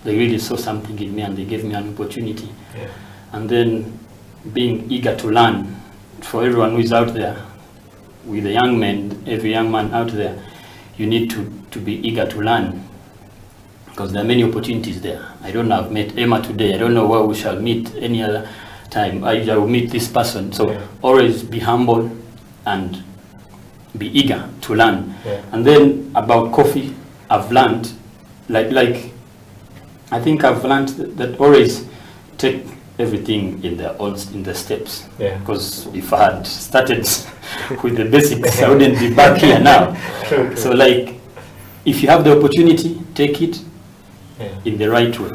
they really saw something in me and they gave me an opportunity. Yeah. And then being eager to learn. For everyone who is out there, with the young men, every young man out there, you need to be eager to learn, because there are many opportunities there. I don't know, I've met Emma today. I don't know where we shall meet any other time. I will meet this person. So always be humble and be eager to learn. And then about coffee, I've learned, like I think I've learned that always take everything in the steps. Because if I had started with the basics, I wouldn't be back here now. True. So like, if you have the opportunity, take it in the right way.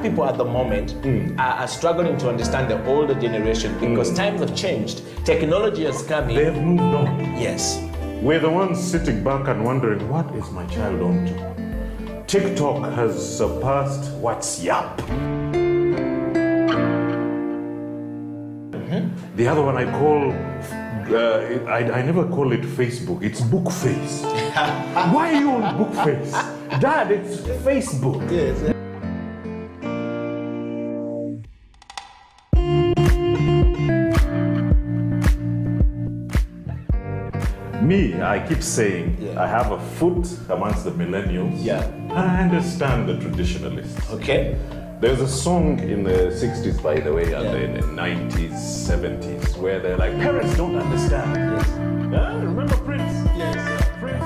People at the moment are struggling to understand the older generation because times have changed. Technology has come in. They've moved on. Yes. We're the ones sitting back and wondering, what is my child on to? TikTok has surpassed WhatsApp. The other one I call, I never call it Facebook, it's Bookface. Why are you on Bookface? Dad, it's Facebook. Yes. Me, I keep saying, I have a foot amongst the millennials. Yeah. And I understand the traditionalists. Okay. There's a song in the 60s, by the way, and in the 90s, 70s, where they're like, parents don't understand. Yes. Remember Prince? Yes. Prince.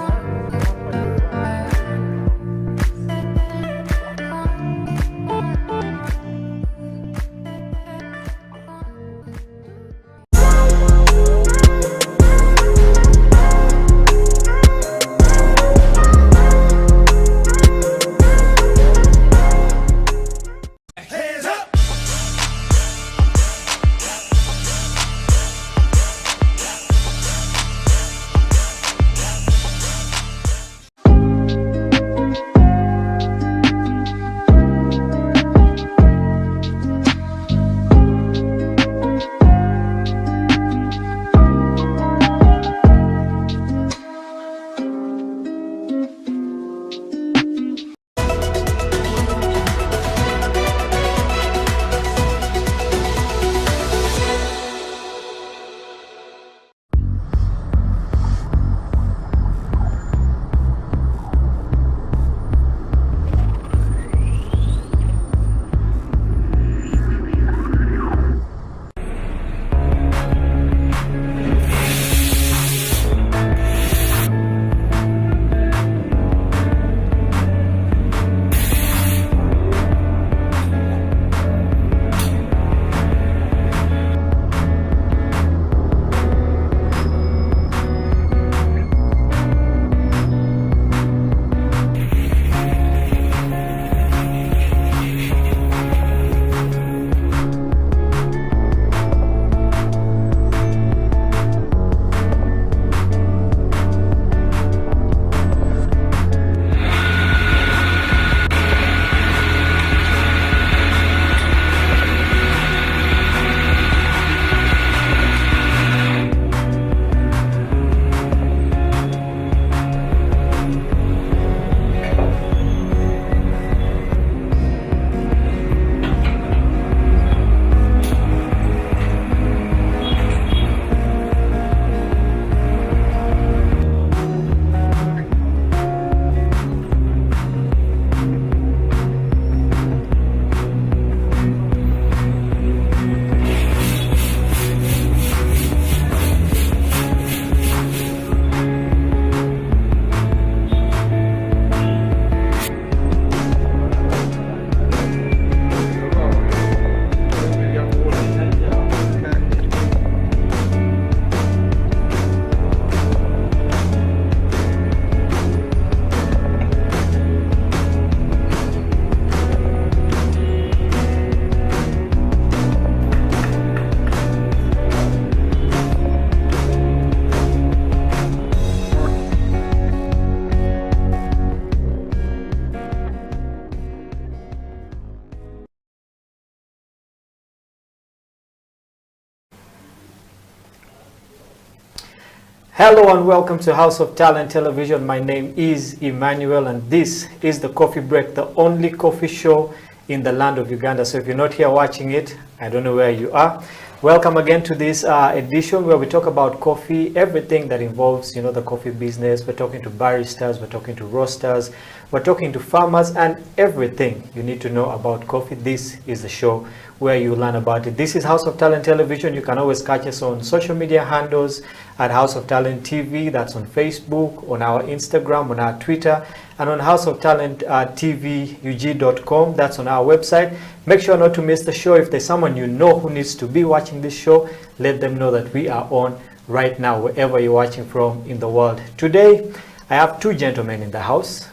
Hello and welcome to House of Talent Television. My name is Emmanuel and this is the Coffee Break, the only coffee show in the land of Uganda. So if you're not here watching it, I don't know where you are. Welcome again to this edition where we talk about coffee, everything that involves, the coffee business. We're talking to baristas, we're talking to roasters, we're talking to farmers, and everything you need to know about coffee. This is the show where you learn about it. This is House of Talent Television. You can always catch us on social media handles at House of Talent TV. That's on Facebook, on our Instagram, on our Twitter, and on House of Talent TVUG.com. That's on our website. Make sure not to miss the show. If there's someone you know who needs to be watching this show, let them know that we are on right now, wherever you're watching from in the world. Today, I have two gentlemen in the house.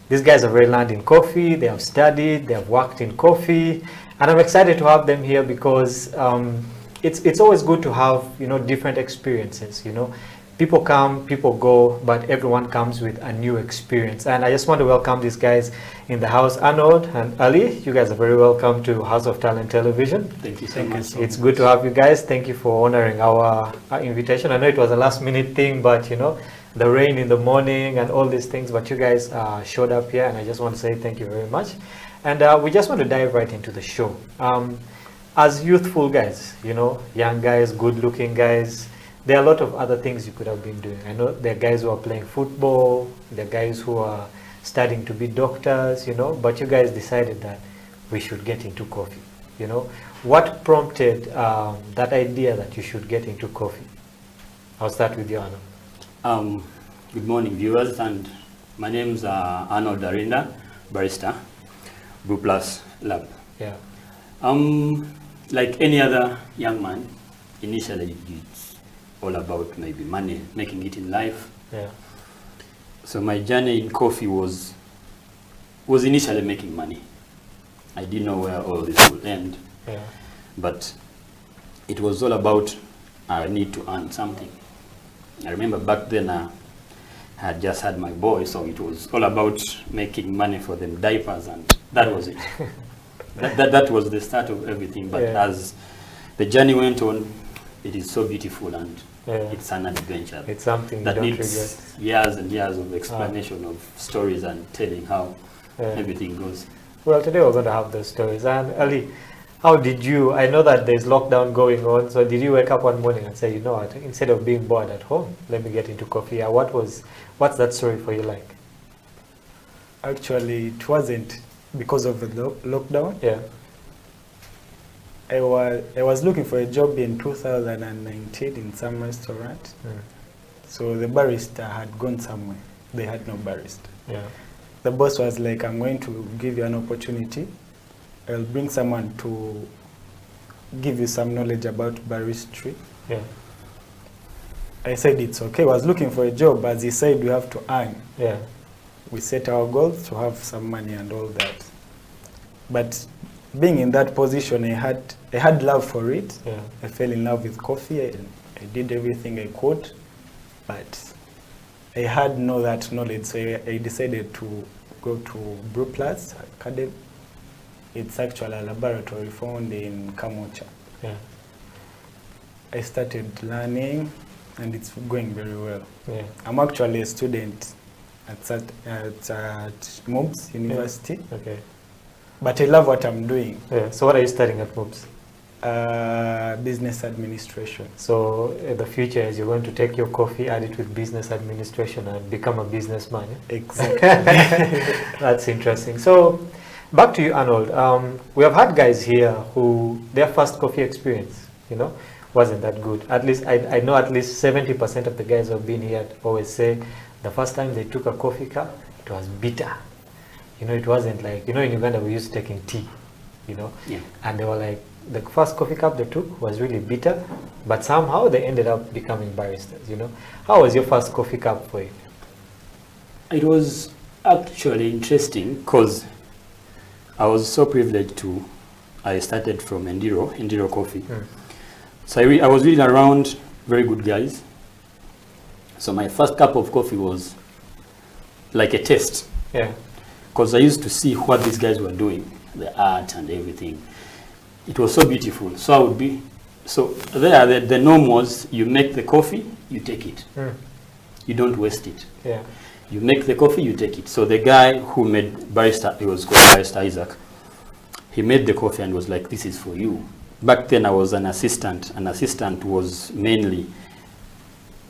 These guys are very learned in coffee. They have studied, they have worked in coffee, and I'm excited to have them here because it's always good to have different experiences. People come, people go, but everyone comes with a new experience. And I just want to welcome these guys in the house. Arnold and Ali, you guys are very welcome to House of Talent Television. Thank you so much. It's good to have you guys. Thank you for honoring our invitation. I know it was a last minute thing, but the rain in the morning and all these things, but you guys showed up here, and I just want to say thank you very much. And we just want to dive right into the show. As youthful guys, young guys, good looking guys, there are a lot of other things you could have been doing. I know there are guys who are playing football, there are guys who are studying to be doctors, but you guys decided that we should get into coffee. What prompted that idea that you should get into coffee? I'll start with you, Arnold. Good morning, viewers, and my name's Arnold Darinda, barista, Brew Plus Lab. Yeah. Like any other young man, initially it's all about maybe money, making it in life. Yeah. So my journey in coffee was initially making money. I didn't know where all this would end. Yeah. But it was all about I need to earn something. I remember back then I had just had my boy, so it was all about making money for them diapers, and that was it. that was the start of everything. But as the journey went on, it is so beautiful, and it's an adventure. It's something that you don't needs years and years of explanation of stories and telling how everything goes. Well, today we're going to have those stories. And Ali, how did you, I know that there's lockdown going on, so did you wake up one morning and say, you know what, instead of being bored at home, let me get into coffee? What's that story for you like? Actually, it wasn't because of the lockdown. Yeah. I was looking for a job in 2019 in some restaurant. So the barista had gone somewhere. They had no barista. Yeah. The boss was like, I'm going to give you an opportunity. I'll bring someone to give you some knowledge about baristry. Yeah. I said it's okay. I was looking for a job. As he said, we have to earn. Yeah. We set our goals to have some money and all that. But being in that position, I had love for it. Yeah. I fell in love with coffee. I did everything I could, but I had no that knowledge. So I decided to go to Brew Plus Academy. It's actually a laboratory found in Kamocha. Yeah. I started learning, and it's going very well. Yeah. I'm actually a student at MOBS University. Okay. But I love what I'm doing. Yeah. So what are you studying at MOBS? Business administration. So in the future, is you're going to take your coffee, add it with business administration, and become a businessman. Yeah? Exactly. That's interesting. So back to you, Arnold. We have had guys here who their first coffee experience, wasn't that good. At least I know at least 70% of the guys who have been here always say the first time they took a coffee cup, it was bitter. It wasn't like, in Uganda we used to taking tea, Yeah. and they were like, the first coffee cup they took was really bitter, but somehow they ended up becoming baristas, How was your first coffee cup for you? It was actually interesting because I was so privileged I started from Endiro Coffee. So I was really around very good guys. So my first cup of coffee was like a test. Yeah. Because I used to see what these guys were doing, the art and everything. It was so beautiful. So I would be So there, the norm was you make the coffee, you take it. Mm. You don't waste it. Yeah. You make the coffee, you take it. So the guy who made Barista, he was called Barista Isaac, he made the coffee and was like, this is for you. Back then I was an assistant. An assistant was mainly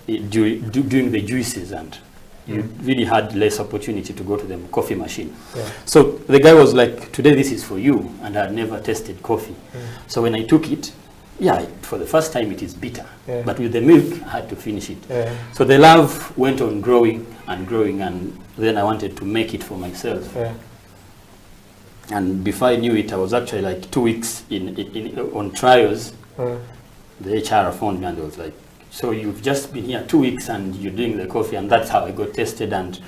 doing the juices, and you really had less opportunity to go to the coffee machine. Yeah. So the guy was like, today this is for you, and I had never tasted coffee. So when I took it, yeah, for the first time it is bitter, Yeah. but with the milk I had to finish it. Yeah. So the love went on growing and growing, and then I wanted to make it for myself. Yeah. And before I knew it, I was actually like 2 weeks on trials. The HR phoned me and was like, so you've just been here 2 weeks and you're doing the coffee, and that's how I got tested, and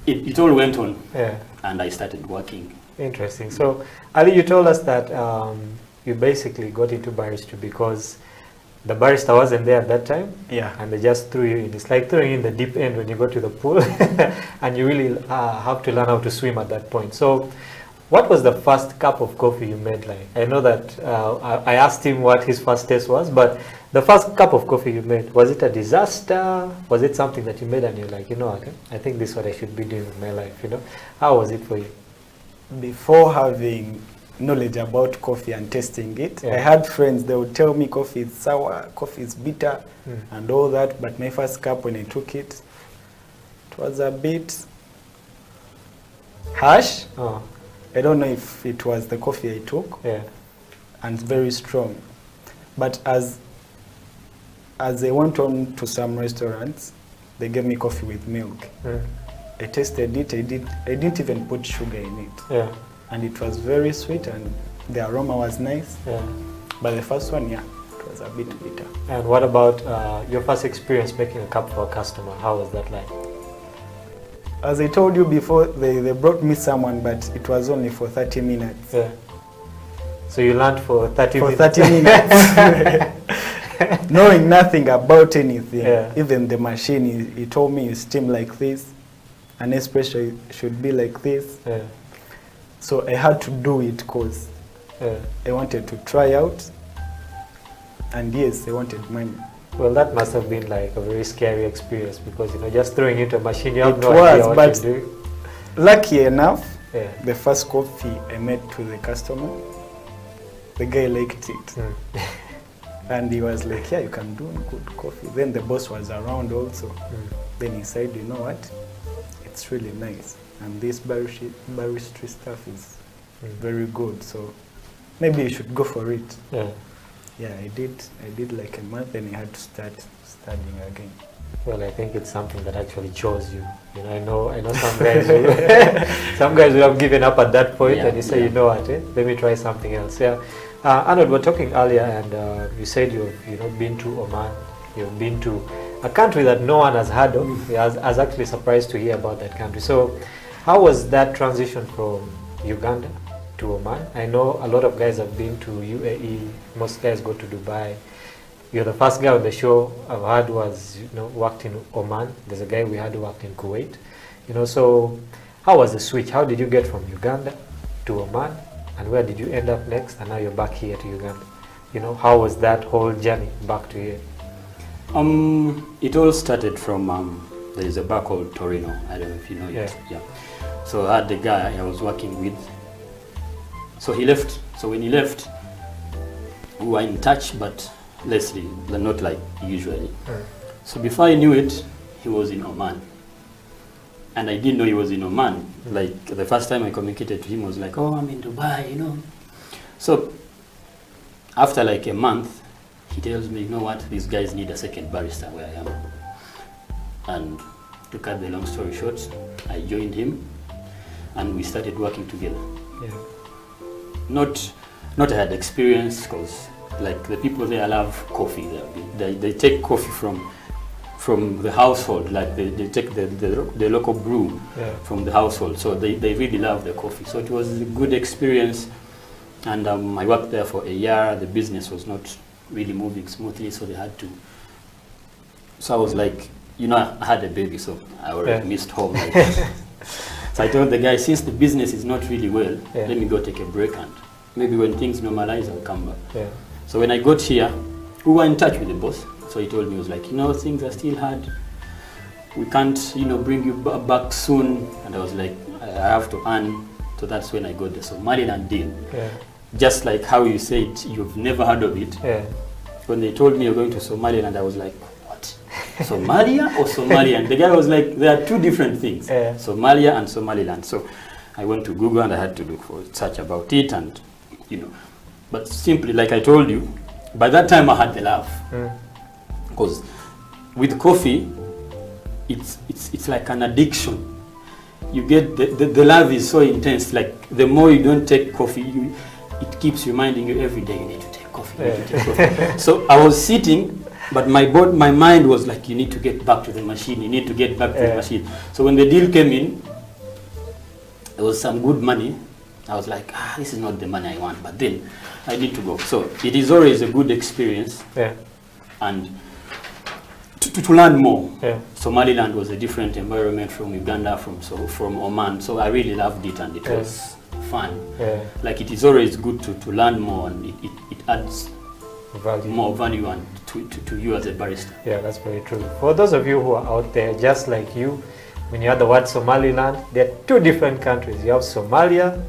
it all went on, Yeah. and I started working. Interesting. So, Ali, you told us that you basically got into barista because the barista wasn't there at that time. Yeah. And they just threw you in. It's like throwing you in the deep end when you go to the pool, and you really have to learn how to swim at that point. So, what was the first cup of coffee you made? Like, I know that I asked him what his first taste was, but the first cup of coffee you made, was it a disaster? Was it something that you made and you're like, you know what, I think this is what I should be doing in my life, you know? How was it for you? Before having knowledge about coffee and tasting it, Yeah. I had friends, they would tell me coffee is sour, coffee is bitter, and all that, but my first cup when I took it, it was a bit harsh. Oh, I don't know if it was the coffee I took, yeah. and very strong. But as I went on to some restaurants, they gave me coffee with milk. I tasted it, I didn't even put sugar in it. Yeah, And it was very sweet and the aroma was nice. yeah. But the first one, yeah, it was a bit bitter. And what about your first experience making a cup for a customer? How was that like? As I told you before, they brought me someone, but it was only for 30 minutes. Yeah. So you learned for 30 For minutes? 30 minutes. Knowing nothing about anything. Yeah. Even the machine, he told me you steam like this, an espresso should be like this. Yeah, So I had to do it because yeah. I wanted to try out. And yes, I wanted money. Well, that must have been like a very scary experience because, you know, just throwing into a machine, you have It no was, idea what but you're doing. Lucky enough, Yeah. the first coffee I made to the customer, the guy liked it. And he was like, yeah, you can do good coffee. Then the boss was around also. Then he said, you know what? It's really nice. And this baristry stuff is very good. So maybe you should go for it. Yeah. Yeah, I did like a month and I had to start studying again. Well, I think it's something that actually chose you. You know, I know some guys who, some guys will have given up at that point, Yeah, and you say, yeah. you know what, let me try something else. Yeah. Arnold, we were talking earlier, and you said you've been to Oman. You've been to a country that no one has heard of. I was actually surprised to hear about that country. So, how was that transition from Uganda to Oman? I know a lot of guys have been to UAE. Most guys go to Dubai. You're the first guy on the show I've had who has, worked in Oman. There's a guy we had who worked in Kuwait. So how was the switch? How did you get from Uganda to Oman? And where did you end up next? And now you're back here to Uganda. How was that whole journey back to here? It all started from, there is a bar called Torino. I don't know if you know it. Yeah. So I had the guy I was working with. So he left. So when he left, we were in touch, but lessly, not like usually. So before I knew it, he was in Oman. And I didn't know he was in Oman. Like the first time I communicated to him was like, oh, I'm in Dubai, So after like a month, he tells me, you know what, these guys need a second barista where I am. And to cut the long story short, I joined him and we started working together. Yeah. Not I had experience, because like the people there love coffee. They take coffee from the household, like they take the local brew from the household. So they really love the coffee. So it was a good experience. And I worked there for a year. The business was not really moving smoothly, so they had to. So I was like, I had a baby, so I already missed home. So I told the guy, since the business is not really well, let me go take a break, and maybe when things normalize, I'll come back. Yeah. So when I got here, we were in touch with the boss. So he told me, he was like, things are still hard. We can't, bring you back soon. And I was like, I have to earn. So that's when I got the Somaliland deal. Yeah. Just like how you said, you've never heard of it. Yeah. When they told me you're going to Somaliland, I was like, what? Somalia or Somaliland? The guy was like, there are two different things, Somalia and Somaliland. So I went to Google and I had to look for search about it, and but simply, like I told you, by that time I had the love, because with coffee, it's like an addiction. You get the love is so intense. Like the more you don't take coffee, it keeps reminding you every day you need to take coffee. You need to take coffee. So I was sitting. But my mind was like, you need to get back to the machine. You need to get back to the machine. So when the deal came in, there was some good money. I was like, this is not the money I want. But then I need to go. So it is always a good experience. Yeah. And to learn more. Yeah. Somaliland was a different environment from Uganda, from Oman. So I really loved it, and it was fun. Yeah. Like it is always good to learn more, and it adds more value and to you as a barista. Yeah, that's very true. For those of you who are out there, just like you, when you hear the word Somaliland, there are two different countries. You have Somalia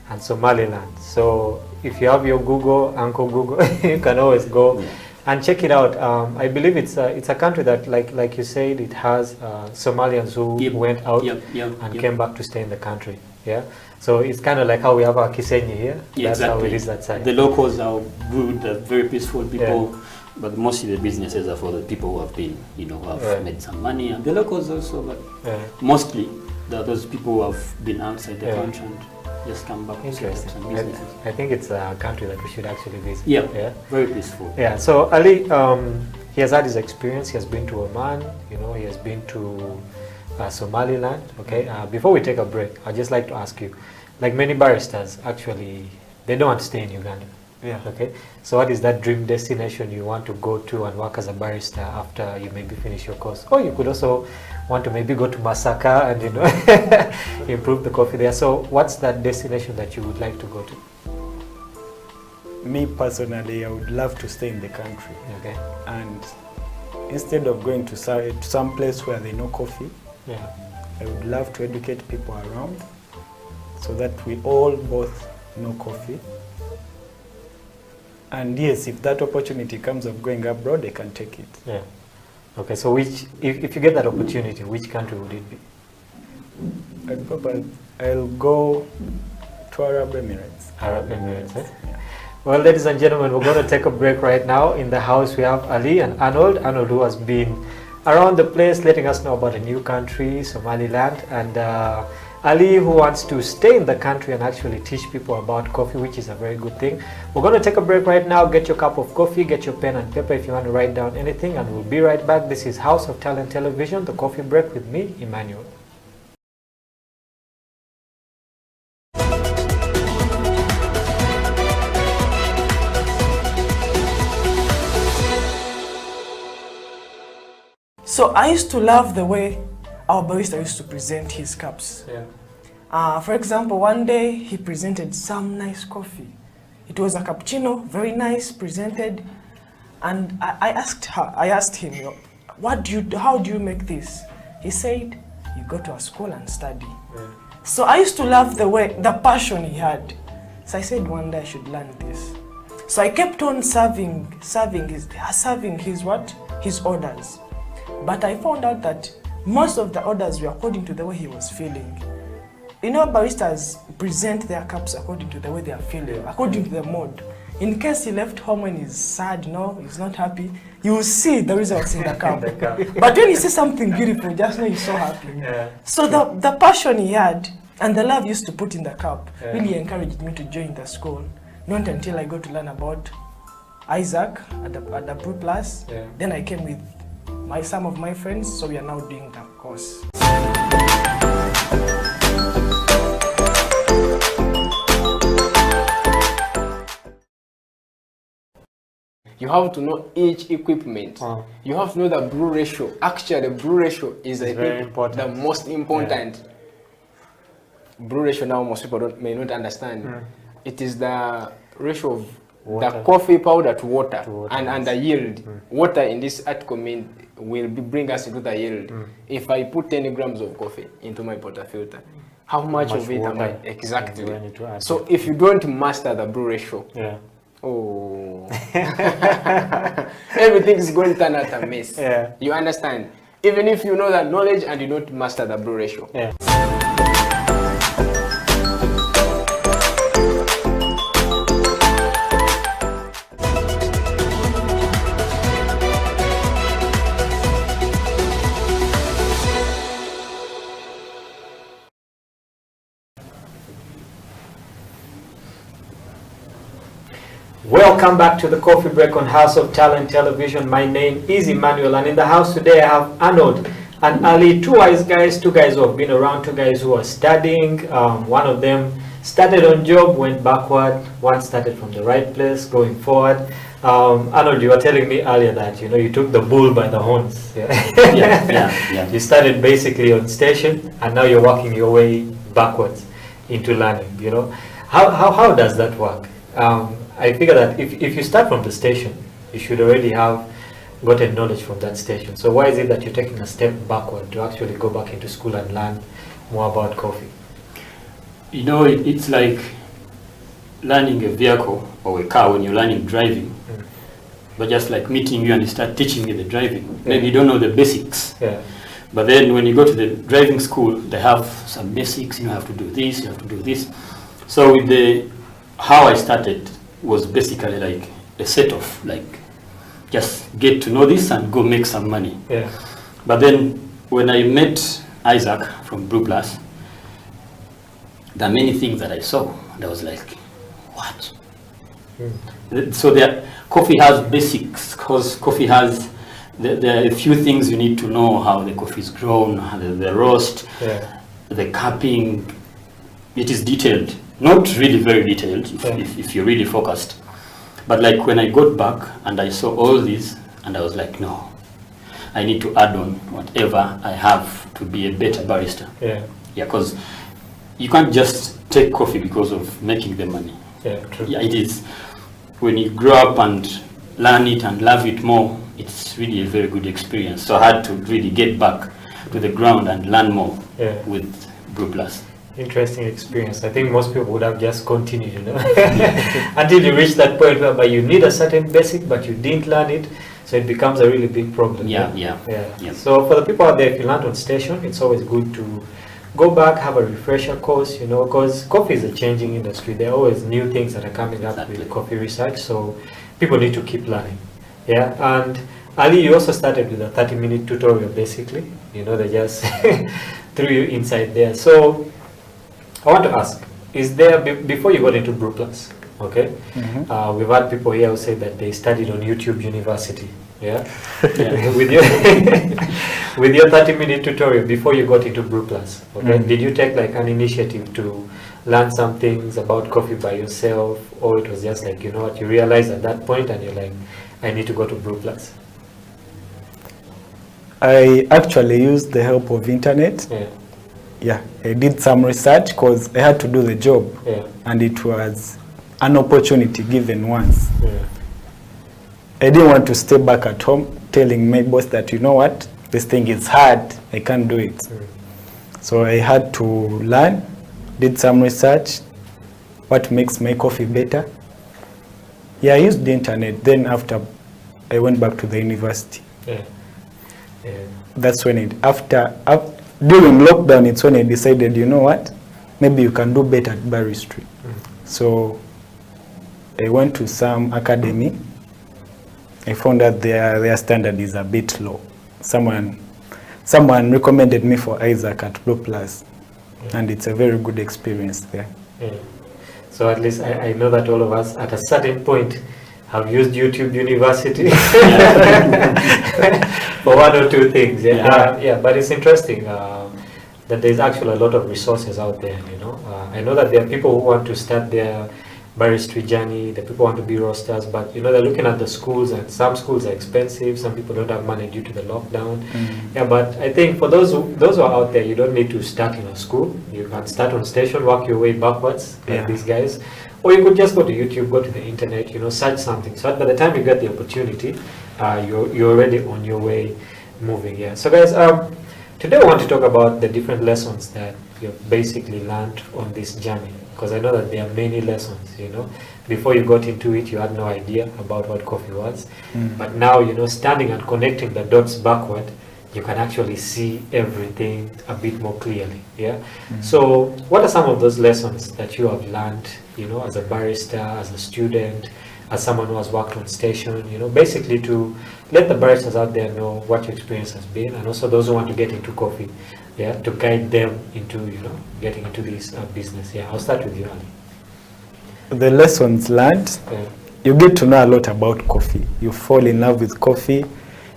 and Somaliland. So if you have your Google, Uncle Google, you can always go and check it out. I believe it's a country that, like you said, it has Somalians who went out and came back to stay in the country. Yeah. So it's kind of like how we have our Kisenyi here. Yeah, that's exactly. how it is that side. The locals are good, they're very peaceful people, but mostly the businesses are for the people who have been, who have made some money, and the locals also, but mostly there are those people who have been outside the country and just come back to set up some businesses. I think it's a country that we should actually visit. Yeah, very peaceful. Yeah, so Ali, he has had his experience. He has been to Oman, he has been to Somaliland. Okay, before we take a break, I'd just like to ask you, like many baristas, actually, they don't want to stay in Uganda. Yeah. Okay, so what is that dream destination you want to go to and work as a barista after you maybe finish your course? Or you could also want to maybe go to Masaka and improve the coffee there. So what's that destination that you would like to go to? Me personally, I would love to stay in the country. Okay. And instead of going to some place where they know coffee, I would love to educate people around so that we all both know coffee. And yes, if that opportunity comes of going abroad, I can take it. Yeah. Okay, so if you get that opportunity, which country would it be? I'll go to Arab Emirates. Arab Emirates, eh? Yeah. Well, ladies and gentlemen, we're going to take a break right now. In the house, we have Ali and Arnold. Arnold, who has been around the place letting us know about a new country, Somaliland, and Ali, who wants to stay in the country and actually teach people about coffee, which is a very good thing. We're going to take a break right now. Get your cup of coffee, get your pen and paper if you want to write down anything, and we'll be right back. This is House of Talent Television, the coffee break with me, Emmanuel. So I used to love the way our barista used to present his cups. Yeah. For example, one day he presented some nice coffee. It was a cappuccino, very nice, presented. And I asked him, how do you make this? He said, you go to a school and study. Yeah. So I used to love the passion he had. So I said one day I should learn this. So I kept on serving his orders. But I found out that most of the orders were according to the way he was feeling. Baristas present their cups according to the way they are feeling, according to the mood. In case he left home when he's sad, he's not happy, you will see the results in the cup. But when you see something beautiful, just know he's so happy. Yeah. So the passion he had and the love he used to put in the cup really encouraged me to join the school. Not until I got to learn about Isaac at the Brew Plus. Yeah. Then I came with some of my friends, so we are now doing the course. You have to know each equipment. You have to know the brew ratio. Actually, the brew ratio is very important. The most important. Brew ratio now most people may not understand. It is the ratio of Water. The coffee powder to water, To water, and yes. the yield. Water in this article will bring us into the yield. If I put 10 grams of coffee into my portafilter, how much of it am I? water Exactly. do I need to add? So if you don't master the brew ratio, Yeah. oh, everything is going to turn out a mess. Yeah. You understand? Even if you know that knowledge and you don't master the brew ratio. Yeah. Welcome back to the Coffee Break on House of Talent Television. My name is Emmanuel, and in the house today I have Arnold and Ali, two wise guys, two guys who have been around, two guys who are studying. One of them started on job, went backward. One started from the right place, going forward. Arnold, you were telling me earlier that you took the bull by the horns. Yeah. Yeah. You started basically on station, and now you're working your way backwards into learning. How does that work? I figure that if you start from the station, you should already have gotten knowledge from that station. So why is it that you're taking a step backward to actually go back into school and learn more about coffee? It's like learning a vehicle or a car when you're learning driving. But just like meeting you and they start teaching you the driving. Maybe you don't know the basics. Yeah. But then when you go to the driving school, they have some basics. You have to do this, you have to do this. So with how I started was basically like a set of just get to know this and go make some money. Yeah. But then when I met Isaac from Brew Plus, there are many things that I saw and I was like, what? So coffee has basics, because coffee has there are a few things you need to know: how the coffee is grown, how the roast, the cupping. It is detailed. Not really very detailed if you're really focused. But like when I got back and I saw all these and I was like, no, I need to add on whatever I have to be a better barista. Yeah. Yeah, because you can't just take coffee because of making the money. Yeah, true. Yeah, it is. When you grow up and learn it and love it more, it's really a very good experience. So I had to really get back to the ground and learn more with Brew Plus. Interesting experience. I think most people would have just continued, until you reach that point where you need a certain basic, but you didn't learn it, so it becomes a really big problem. Yeah. So for the people out there, if you learn on station, it's always good to go back, have a refresher course, because coffee is a changing industry. There are always new things that are coming up with coffee research, so people need to keep learning. Yeah, and Ali, you also started with a 30-minute tutorial, basically. They just threw you inside there. So I want to ask, is there, before you got into Brew Plus, okay? We've had people here who say that they studied on YouTube University, with your 30-minute tutorial before you got into Brew Plus, okay? Did you take like an initiative to learn some things about coffee by yourself, or it was just like, you realized at that point and you're like, I need to go to Brew Plus? I actually used the help of internet. Yeah, I did some research because I had to do the job, and it was an opportunity given once. I didn't want to stay back at home telling my boss that, what, this thing is hard, I can't do it. So I had to learn, did some research, what makes my coffee better. Yeah, I used the internet. Then after, I went back to the university. That's when during lockdown, it's when I decided, what, maybe you can do better at baristry. So I went to some academy. I found that their standard is a bit low. Someone recommended me for Isaac at Brew Plus, and it's a very good experience there. So at least I know that all of us at a certain point have used YouTube University for one or two things. But it's interesting that there's actually a lot of resources out there. I know that there are people who want to start their baristry journey, the people want to be roasters, but they're looking at the schools, and some schools are expensive, some people don't have money due to the lockdown. But I think for those who are out there, you don't need to start in a school. You can start on station, work your way backwards, like these guys. Or you could just go to YouTube, go to the internet, search something. So by the time you get the opportunity, you're already on your way moving. Yeah. So guys, today I want to talk about the different lessons that you've basically learned on this journey. Because I know that there are many lessons, Before you got into it, you had no idea about what coffee was. But now, standing and connecting the dots backward, you can actually see everything a bit more clearly. Yeah. So what are some of those lessons that you have learned, as a barista, as a student, as someone who has worked on station, basically to let the baristas out there know what your experience has been, and also those who want to get into coffee, to guide them into, getting into this business. Yeah, I'll start with you, Ali. The lessons learned, you get to know a lot about coffee. You fall in love with coffee.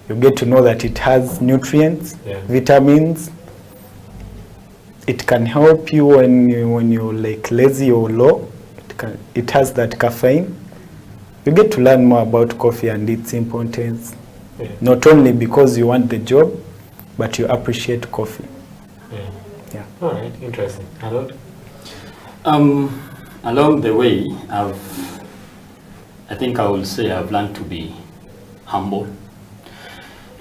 You get to know that it has nutrients, vitamins. It can help you when you're like lazy or low. It has that caffeine. You get to learn more about coffee and its importance. Not only because you want the job, but you appreciate coffee. Yeah. All right, interesting. Harold? Along the way, I think I will say I've learned to be humble.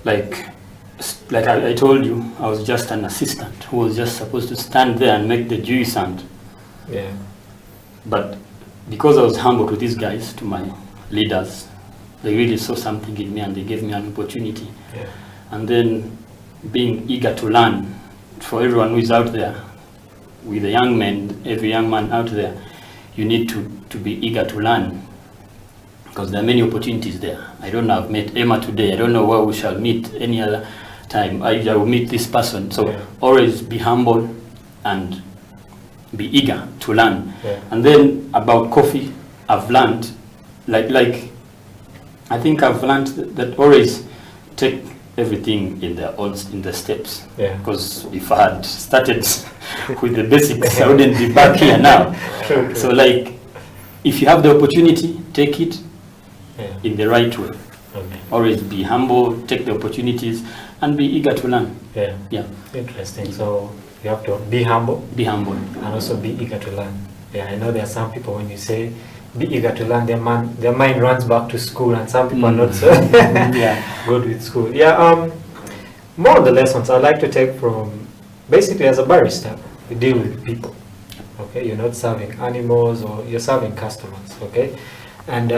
Like I told you, I was just an assistant who was just supposed to stand there and make the juice sound. Yeah. But because I was humble to these guys, to my leaders, they really saw something in me and they gave me an opportunity. Yeah. And then being eager to learn, for everyone who is out there, with the young men, every young man out there, you need to be eager to learn, because there are many opportunities there. I don't know, I've met Emma today, I don't know where we shall meet any other time. I will meet this person. So always be humble and be eager to learn. And then about coffee, I've learned, like I think I've learned that always take everything in the steps. Because if I had started with the basics, I wouldn't be back here now. True. So if you have the opportunity, take it in the right way. Okay. Always be humble, take the opportunities, and be eager to learn. Yeah. Interesting. So you have to be humble. Be humble. And also be eager to learn. Yeah, I know there are some people, when you say be eager to learn, their mind runs back to school, and some people are not so good with school. Yeah. More of the lessons I'd like to take from, basically, as a barista, you deal with people. Okay, you're not serving animals, or you're serving customers. Okay, and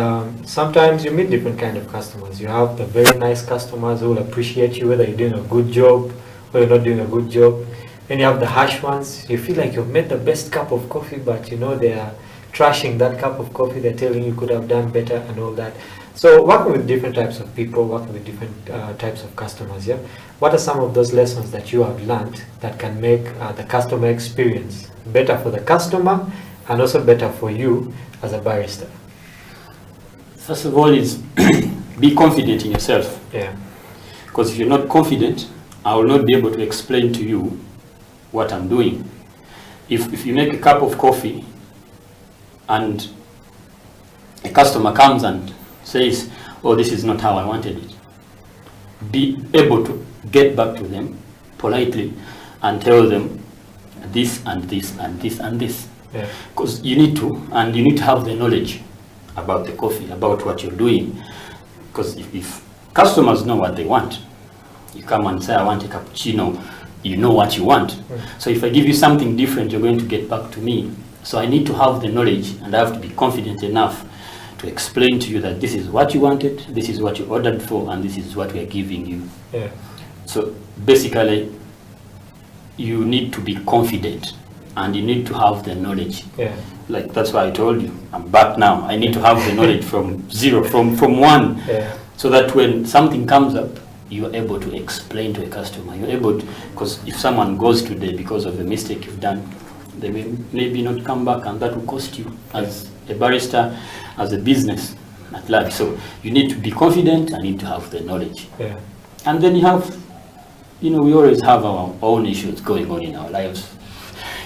sometimes you meet different kind of customers. You have the very nice customers who will appreciate you whether you're doing a good job or you're not doing a good job. Then you have the harsh ones. You feel like you've made the best cup of coffee, but they are trashing that cup of coffee. They're telling you could have done better and all that. So working with different types of people, working with different types of customers, what are some of those lessons that you have learned that can make the customer experience better for the customer and also better for you as a barista? First of all is be confident in yourself. Because if you're not confident, I will not be able to explain to you what I'm doing. If you make a cup of coffee and a customer comes and says, oh, this is not how I wanted it, be able to get back to them politely and tell them this and this and this and this. Because you need to have the knowledge about the coffee, about what you're doing. Because if customers know what they want, you come and say, I want a cappuccino, you know what you want. So if I give you something different, you're going to get back to me. So I need to have the knowledge, and I have to be confident enough to explain to you that this is what you wanted, this is what you ordered for, and this is what we are giving you. So basically, you need to be confident, and you need to have the knowledge. Like that's why I told you, I'm back now. I need to have the knowledge from zero, from one, so that when something comes up, you're able to explain to a customer. You're able to, because if someone goes today because of a mistake you've done, they may maybe not come back, and that will cost you as a barista, as a business at large. So you need to be confident and need to have the knowledge. And then you have, we always have our own issues going on in our lives.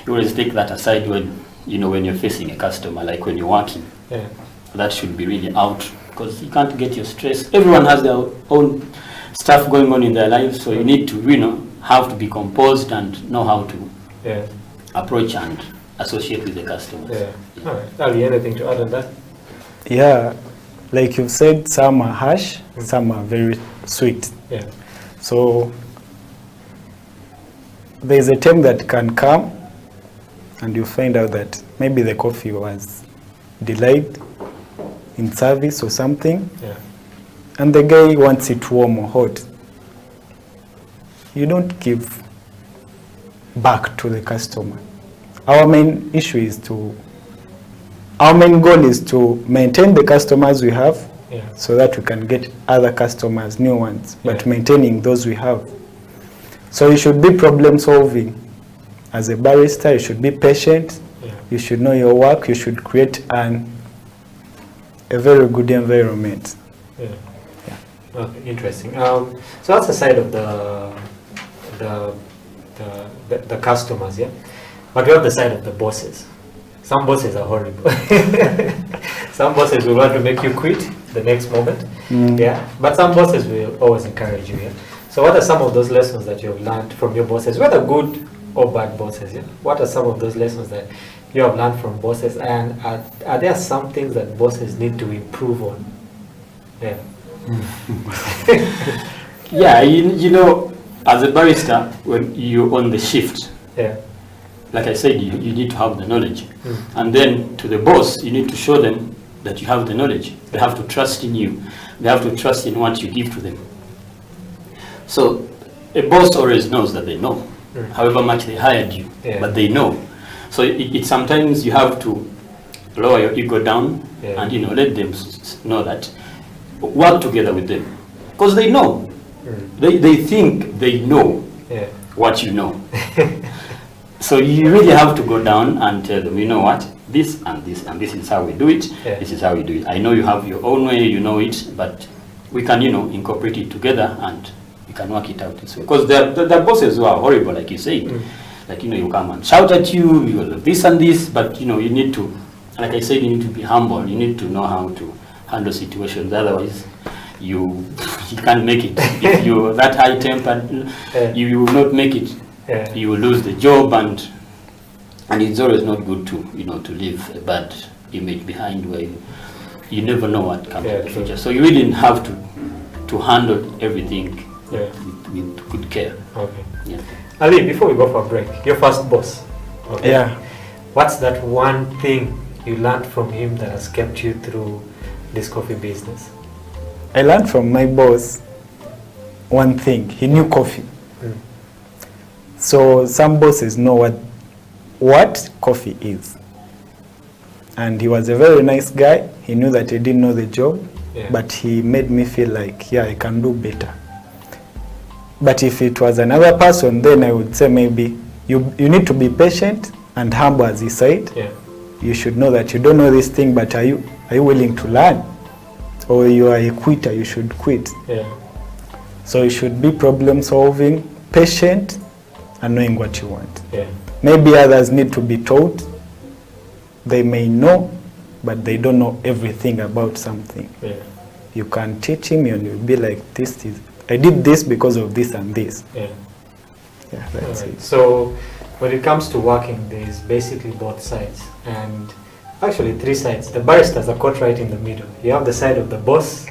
You always take that aside when, when you're facing a customer, like when you're working. That should be really out, because you can't get your stress. Everyone has their own stuff going on in their lives, so you need to, have to be composed and know how to approach and associate with the customers. Yeah. All right. Ali, anything to add on that? Yeah, like you've said, some are harsh, some are very sweet. Yeah. So there's a time that can come and you find out that maybe the coffee was delayed in service or something, Yeah. and the guy wants it warm or hot. You don't give back to the customer. Our main goal is to maintain the customers we have, Yeah. so that we can get other customers, new ones, but Yeah. maintaining those we have. So you should be problem solving. As a barista, you should be patient, Yeah. you should know your work, you should create a very good environment. Yeah. Okay, interesting. So that's the side of the customers, yeah. But we have the side of the bosses. Some bosses are horrible. Some bosses will want to make you quit the next moment, yeah. But some bosses will always encourage you, yeah. So what are some of those lessons that you have learned from your bosses, whether good or bad bosses, yeah? What are some of those lessons that you have learned from bosses, and are there some things that bosses need to improve on? Yeah. Yeah, you know, as a barista, when you're on the shift, Yeah. like I said, you need to have the knowledge. And then to the boss, you need to show them that you have the knowledge. They have to trust in you. They have to trust in what you give to them. So a boss always knows that they know, however much they hired you, Yeah. but they know. So it sometimes you have to lower your ego down, Yeah. and let them know that, work together with them, because they know. They think they know Yeah. what you know. So you really have to go down and tell them, you know what, this and this and this is how we do it. Yeah. This is how we do it. I know you have your own way, you know it, but we can, incorporate it together and we can work it out this way. Because there are bosses who are horrible, like you say. Like, you come and shout at you, you will this and this, but, you need to, like I said, you need to be humble. You need to know how to handle situations. Otherwise, you can't make it. If you're that high-tempered, you will not make it. Yeah. You will lose the job, and it's always not good to to leave a bad image behind where you never know what comes in the true. future. So you really have to handle everything Yeah. with good care. Okay. Yeah. Ali, before we go for a break, your first boss. Okay. Yeah. What's that one thing you learned from him that has kept you through this coffee business? I learned from my boss one thing. He knew coffee. So some bosses know what coffee is. And he was a very nice guy. He knew that he didn't know the job, Yeah. but he made me feel like, yeah, I can do better. But if it was another person, then I would say maybe you need to be patient and humble, as he said. Yeah. You should know that you don't know this thing, but are you willing to learn? Or you are a quitter, you should quit. Yeah. So you should be problem solving, patient, and knowing what you want. Yeah. Maybe others need to be taught. They may know, but they don't know everything about something. Yeah. You can teach him and you'll be like, I did this because of this and this. Yeah. Yeah, that's Alright. it. So when it comes to working, there's basically both sides, and actually 3 sides. The baristas are caught right in the middle. You have the side of the boss,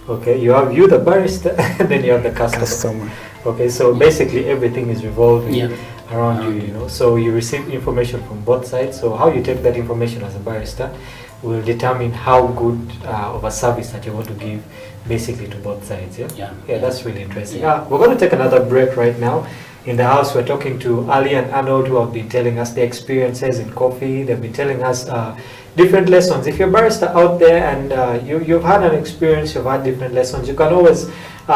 okay, you have the barista, and then you have the customer. Okay, so basically everything is revolving around you, So you receive information from both sides. So how you take that information as a barista will determine how good of a service that you want to give basically to both sides, yeah? Yeah, that's really interesting. Yeah. We're going to take another break right now. In the house, we're talking to Ali and Arnold, who have been telling us their experiences in coffee. They've been telling us different lessons. If you're a barista out there and you've had an experience, you've had different lessons, you can always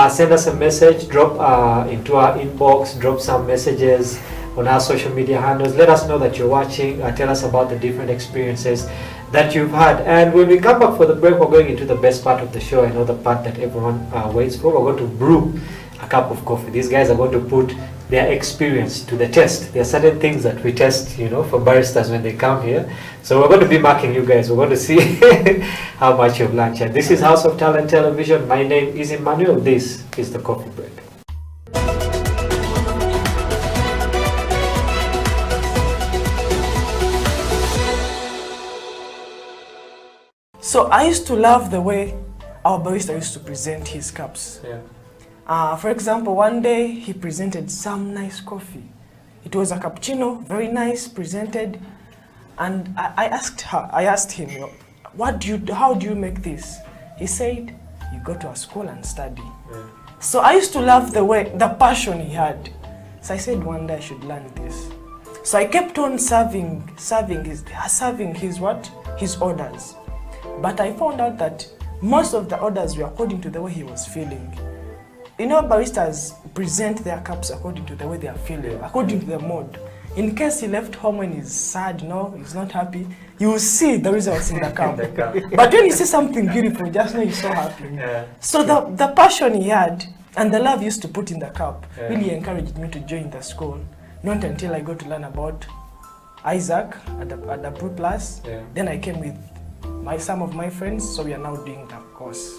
send us a message, drop into our inbox, drop some messages on our social media handles. Let us know that you're watching. Tell us about the different experiences that you've had. And when we come back for the break, we're going into the best part of the show. I know the part that everyone waits for. We're going to brew a cup of coffee. These guys are going to put their experience to the test. There are certain things that we test, for baristas when they come here. So we're going to be marking you guys. We're going to see how much you've learned here. This is House of Talent Television. My name is Emmanuel. This is the Coffee Break. So I used to love the way our barista used to present his cups. For example, one day he presented some nice coffee. It was a cappuccino, very nice, presented. And I asked him, how do you make this? He said, you go to a school and study. So I used to love the passion he had. So I said one day I should learn this. So I kept on serving his orders. But I found out that most of the orders were according to the way he was feeling. Baristas present their cups according to the way they are feeling, according to the mood. In case he left home when he's sad, he's not happy, you will see the results in the cup. But when you see something beautiful, just know he's so happy. So the passion he had and the love he used to put in the cup really encouraged me to join the school. Not until I got to learn about Isaac at the Brew Plus. Then I came with some of my friends, so we are now doing that course.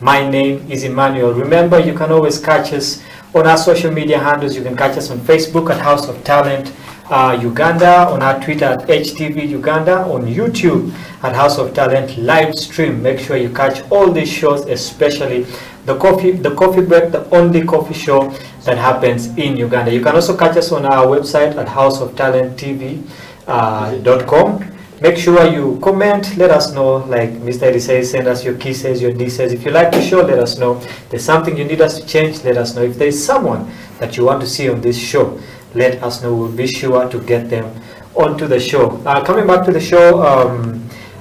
My name is Emmanuel. Remember, you can always catch us on our social media handles. You can catch us on Facebook at House of Talent Uganda, on our Twitter at HTV Uganda, on YouTube at House of Talent live stream. Make sure you catch all these shows, especially the Coffee Break, the only coffee show that happens in Uganda. You can also catch us on our website at houseoftalenttv.com. Make sure you comment, let us know, like Mr. Eddie says, send us your kisses, your disses. If you like the show, let us know. There's something you need us to change, let us know. If there's someone that you want to see on this show, let us know. We'll be sure to get them onto the show. Coming back to the show,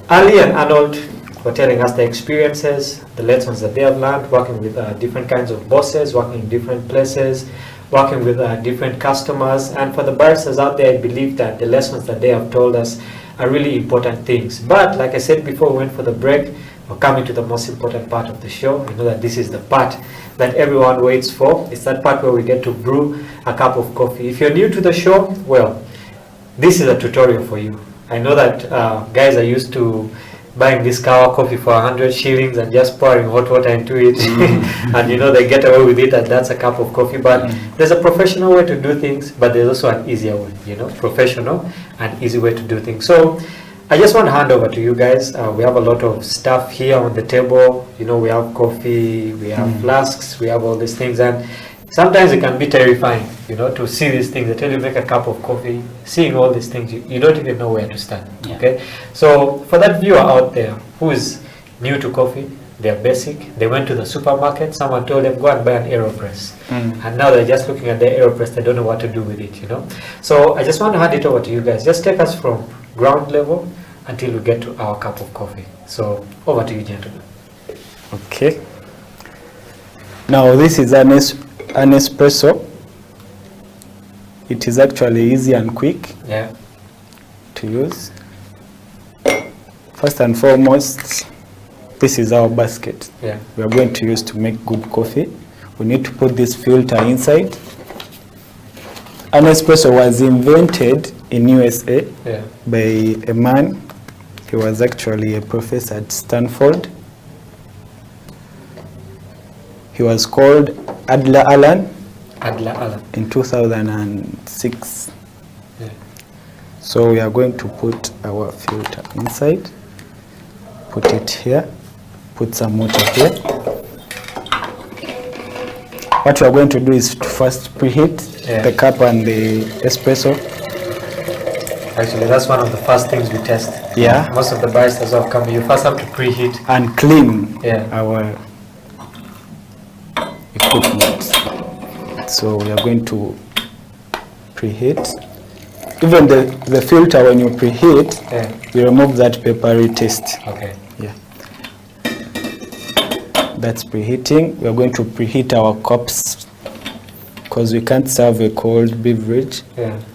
Ali and Arnold were telling us their experiences, the lessons that they have learned, working with different kinds of bosses, working in different places, working with different customers. And for the baristas out there, I believe that the lessons that they have told us are really important things. But like I said before we went for the break, we're coming to the most important part of the show. You know that this is the part that everyone waits for. It's that part where we get to brew a cup of coffee. If you're new to the show, well, this is a tutorial for you. I know that guys are used to buying this Kawa coffee for 100 shillings and just pouring hot water into it, and you know they get away with it, and that's a cup of coffee. But there's a professional way to do things, but there's also an easier way, you know, professional and easy way to do things. So I just want to hand over to you guys. We have a lot of stuff here on the table. You know, we have coffee, we have flasks, we have all these things, and sometimes it can be terrifying, you know, to see these things. They tell you make a cup of coffee, seeing all these things, you don't even know where to start. Yeah. Okay, so for that viewer out there who is new to coffee, they're basic, they went to the supermarket, someone told them go and buy an AeroPress, and now they're just looking at the AeroPress, they don't know what to do with it, you know. So I just want to hand it over to you guys. Just take us from ground level until we get to our cup of coffee. So over to you, gentlemen. Okay. Now this is an espresso. It is actually easy and quick to use. First and foremost, this is our basket we are going to use to make good coffee. We need to put this filter inside. An espresso was invented in USA by a man. He was actually a professor at Stanford. He was called Adler Allen in 2006. So we are going to put our filter inside, put it here, put some water here. What we are going to do is to first preheat the cup and the espresso. Actually, that's one of the first things we test. Yeah. Most of the baristas have come, you first have to preheat. And clean our equipment. So we are going to preheat. Even the filter, when you preheat, you remove that peppery taste. Okay. Yeah. That's preheating. We are going to preheat our cups because we can't serve a cold beverage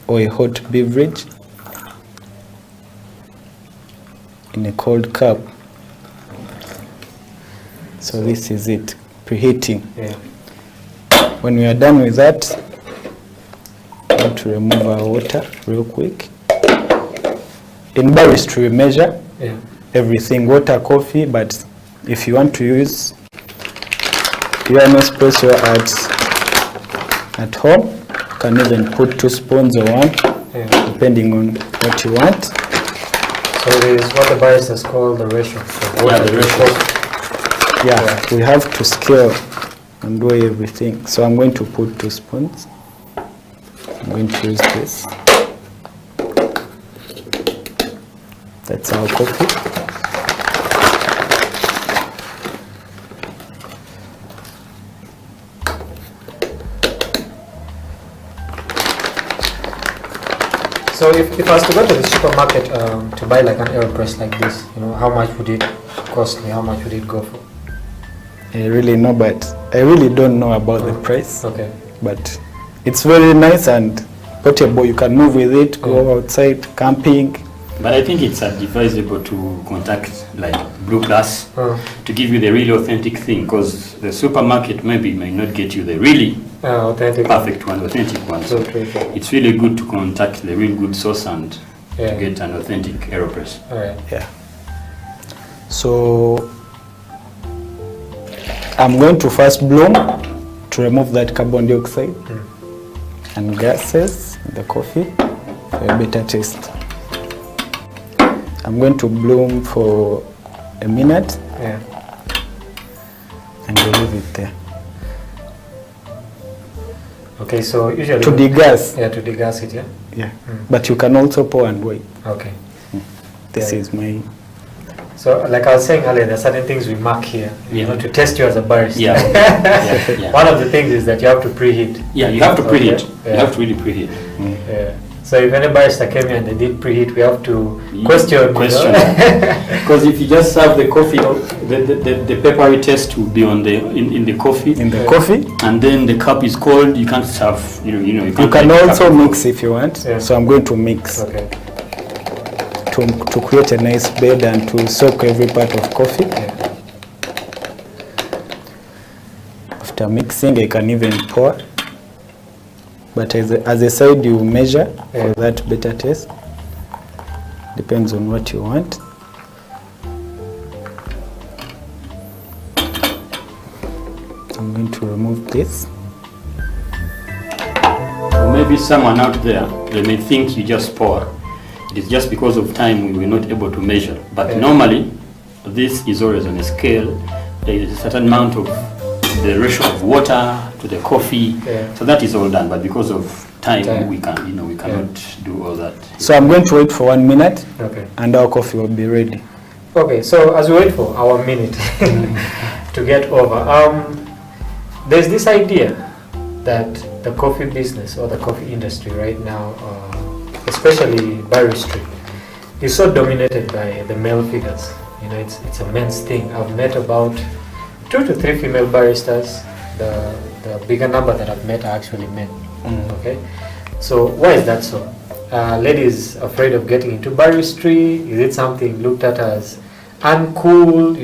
or a hot beverage in a cold cup. So this is it, preheating. When we are done with that, we have to remove our water real quick. In baristry, we measure everything, water, coffee, but if you want to use your espresso at home, you can even put 2 spoons or 1, depending on what you want. So it is what the baristas call the ratio. The ratio. Yeah, we have to scale and weigh everything. So I'm going to put 2 spoons. I'm going to use this. That's our coffee. So if I was to go to the supermarket to buy like an AeroPress like this, you know, how much would it cost me? How much would it go for? I really know, but I really don't know about the price. Okay. But it's very nice and portable. You can move with it, go outside, camping. But I think it's advisable to contact like Blue Plus to give you the really authentic thing, because the supermarket maybe may not get you the really authentic, perfect one, authentic one. So it's really good to contact the real good source and to get an authentic AeroPress. Yeah. So I'm going to first bloom to remove that carbon dioxide and gases in the coffee for a better taste. I'm going to bloom for a minute and leave it there. Okay, so usually to degas. Yeah, to degas it, Yeah. But you can also pour and wait. Okay. This is my... So, like I was saying earlier, there are certain things we mark here, you know, to test you as a barista. One of the things is that you have to preheat. Yeah, you have to preheat. You have to really preheat. So if any barista came here and they did preheat, we have to question. Because if you just serve the coffee, the peppery taste will be on the in the coffee. In the coffee. And then the cup is cold. You can't serve. You can also mix if you want. So I'm going to mix. Okay. To create a nice bed and to soak every part of coffee. After mixing, I can even pour. But as a side, you measure for that better taste. Depends on what you want. I'm going to remove this. Or maybe someone out there, they may think you just pour. It is just because of time we were not able to measure. But normally, this is always on a scale. There is a certain amount of the ratio of water to the coffee. So that is all done. But because of time, we can, we cannot do all that. So I'm going to wait for 1 minute, Okay. and our coffee will be ready. Okay, so as we wait for our minute to get over, there's this idea that the coffee business or the coffee industry right now, especially baristry, is so dominated by the male figures. It's a men's thing. I've met about 2 to 3 female baristas. The bigger number that I've met are actually men. Okay, so why is that so? Ladies afraid of getting into baristry? Is it something looked at as uncool?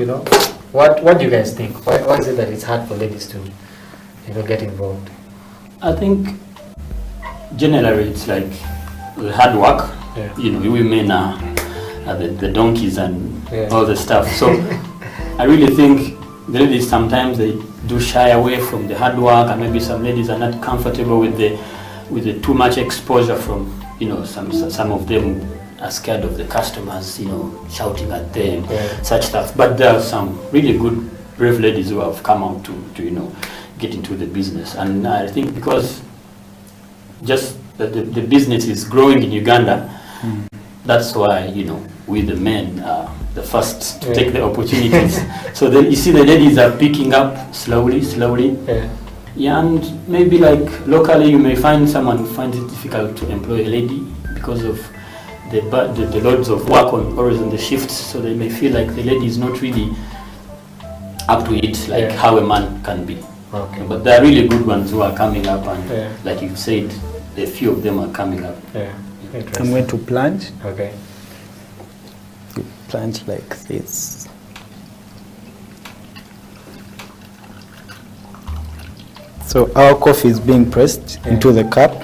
What do you guys think? Why is it that it's hard for ladies to get involved? I think generally it's like the hard work. We women are the donkeys and all the stuff. So I really think the ladies sometimes they do shy away from the hard work, and maybe some ladies are not comfortable with the too much exposure from some of them are scared of the customers shouting at them, such stuff. But there are some really good brave ladies who have come out to get into the business, and I think because just that the business is growing in Uganda, that's why we the men are the first to take the opportunities. So then you see the ladies are picking up slowly. And maybe like locally you may find someone who finds it difficult to employ a lady because of the loads of work always on the shifts, so they may feel like the lady is not really up to it like how a man can be. Okay. But there are really good ones who are coming up, and like you said, a few of them are coming up. I'm going to plunge. Okay. You plunge like this. So our coffee is being pressed into the cup.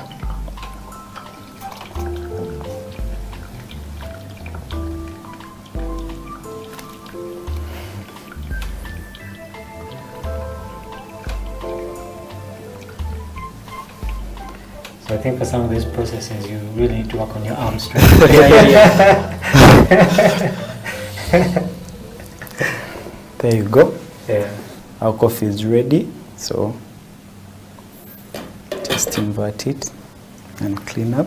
So I think for some of these processes, you really need to work on your arm strength. There you go. Yeah. Our coffee is ready. So just invert it and clean up.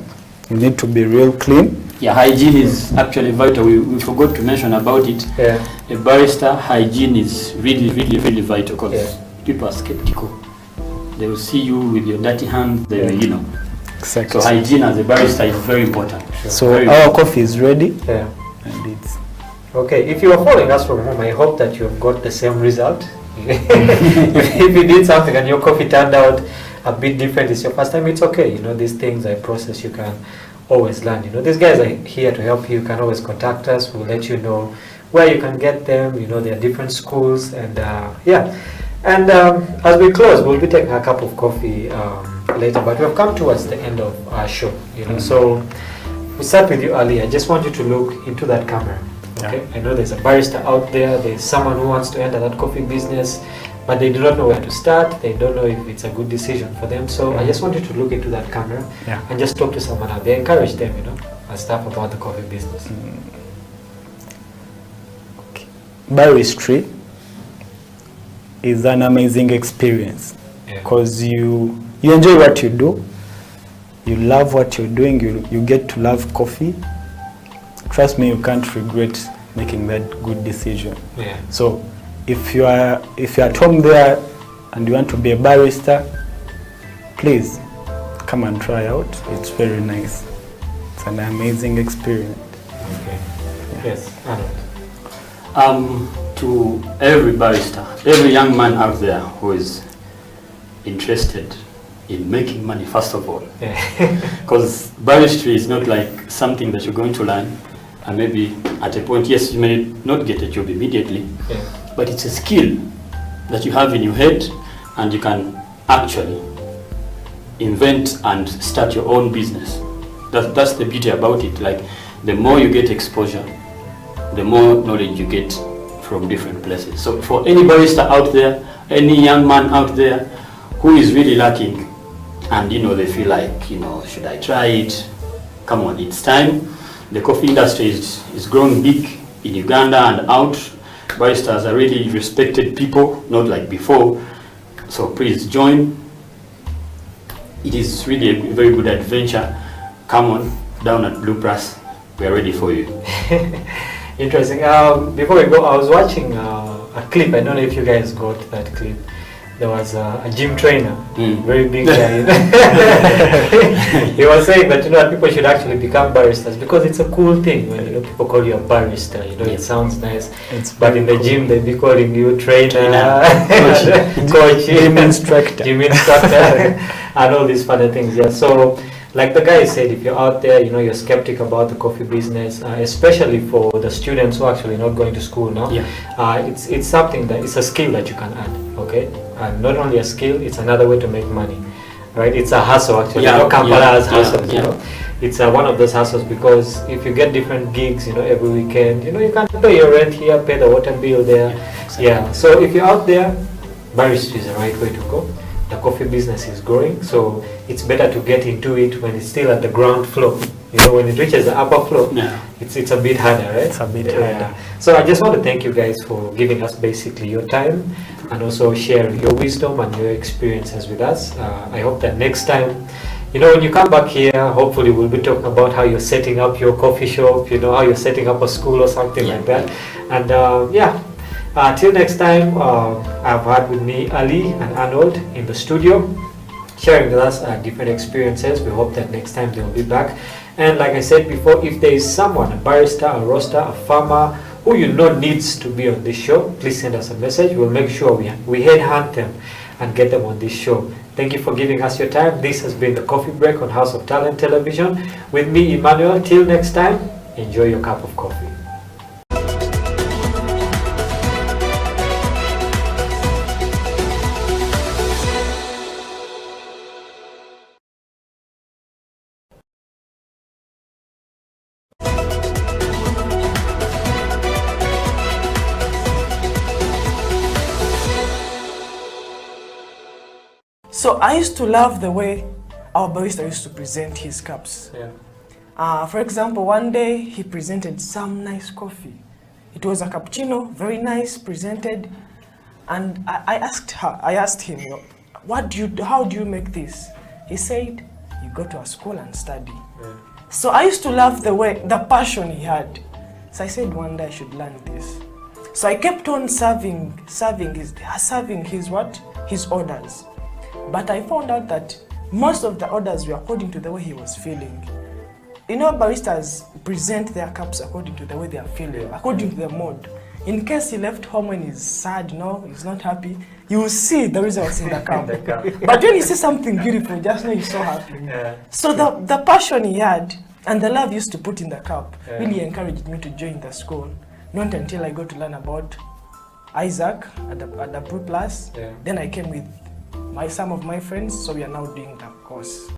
You need to be real clean. Yeah, hygiene is actually vital. We forgot to mention about it. Yeah. A barista hygiene is really, really, really vital because people are skeptical. They will see you with your dirty hands. They will, Exactly. So hygiene as a barista is very important. So very our coffee is ready. Yeah. And it's Okay, if you are following us from home, I hope that you have got the same result. If you did something and your coffee turned out a bit different, it's your first time, it's okay. These things are a process you can always learn. These guys are here to help you. You can always contact us. We'll let you know where you can get them. There are different schools, and And as we close, we'll be taking a cup of coffee later, but we've come towards the end of our show. So we'll start with you, Ali. I just want you to look into that camera. Okay, I know there's a barista out there, there's someone who wants to enter that coffee business, but they do not know where to start, they don't know if it's a good decision for them. So I just want you to look into that camera and just talk to someone out there, encourage them, and stuff about the coffee business. Baristry is an amazing experience because you enjoy what you do, you love what you're doing, you get to love coffee. Trust me, you can't regret making that good decision. So if you are at home there and you want to be a barista, please come and try out. It's very nice. It's an amazing experience. Yes, Arnold. To every barista, every young man out there who is interested in making money, first of all, because baristry is not like something that you're going to learn and maybe at a point, yes, you may not get a job immediately, but it's a skill that you have in your head and you can actually invent and start your own business. That's the beauty about it. Like, the more you get exposure, the more knowledge you get from different places. So for any barista out there, any young man out there who is really lacking, and they feel like, should I try it? Come on, it's time. The coffee industry is growing big in Uganda and out. Baristas are really respected people, not like before. So please join. It is really a very good adventure. Come on down at Blue Plus. We are ready for you. Interesting. Before we go, I was watching a clip. I don't know if you guys got that clip. There was a gym trainer, very big guy. He was saying that people should actually become baristas because it's a cool thing when people call you a barista. It sounds nice. But in the gym they be calling you trainer, coach, gym instructor, and all these funny things. Yeah. So, like the guy said, if you're out there, you're skeptic about the coffee business, especially for the students who are actually not going to school now. It's something that it's a skill that you can add. Okay. And not only a skill, it's another way to make money, right? It's a hustle actually. Kampala has hustles, It's one of those hustles because if you get different gigs, every weekend, you can pay your rent here, pay the water bill there. So if you're out there, barista is the right way to go. The coffee business is growing, so it's better to get into it when it's still at the ground floor. When it reaches the upper floor, it's a bit harder, right? It's a bit harder. So I just want to thank you guys for giving us basically your time and also sharing your wisdom and your experiences with us. I hope that next time, when you come back here, hopefully we'll be talking about how you're setting up your coffee shop, how you're setting up a school or something like that. And till next time, I've had with me Ali and Arnold in the studio, sharing with us different experiences. We hope that next time they'll be back. And like I said before, if there is someone, a barista, a roaster, a farmer, who needs to be on this show, please send us a message. We'll make sure we headhunt them and get them on this show. Thank you for giving us your time. This has been the Coffee Break on House of Talent Television. With me, Emmanuel. Till next time, enjoy your cup of coffee. So I used to love the way our barista used to present his cups. For example, one day he presented some nice coffee. It was a cappuccino, very nice, presented. And I asked him, how do you make this? He said, you go to a school and study. So I used to love the passion he had. So I said one day I should learn this. So I kept on serving his orders. But I found out that most of the orders were according to the way he was feeling. Baristas present their cups according to the way they are feeling, according to the mood. In case he left home when he's sad, he's not happy, you will see the results in the cup. But when you see something beautiful, just know he's so happy. So the passion he had and the love he used to put in the cup really encouraged me to join the school. Not until I got to learn about Isaac at the Blue Plus. Then I came with some of my friends, so we are now doing that course.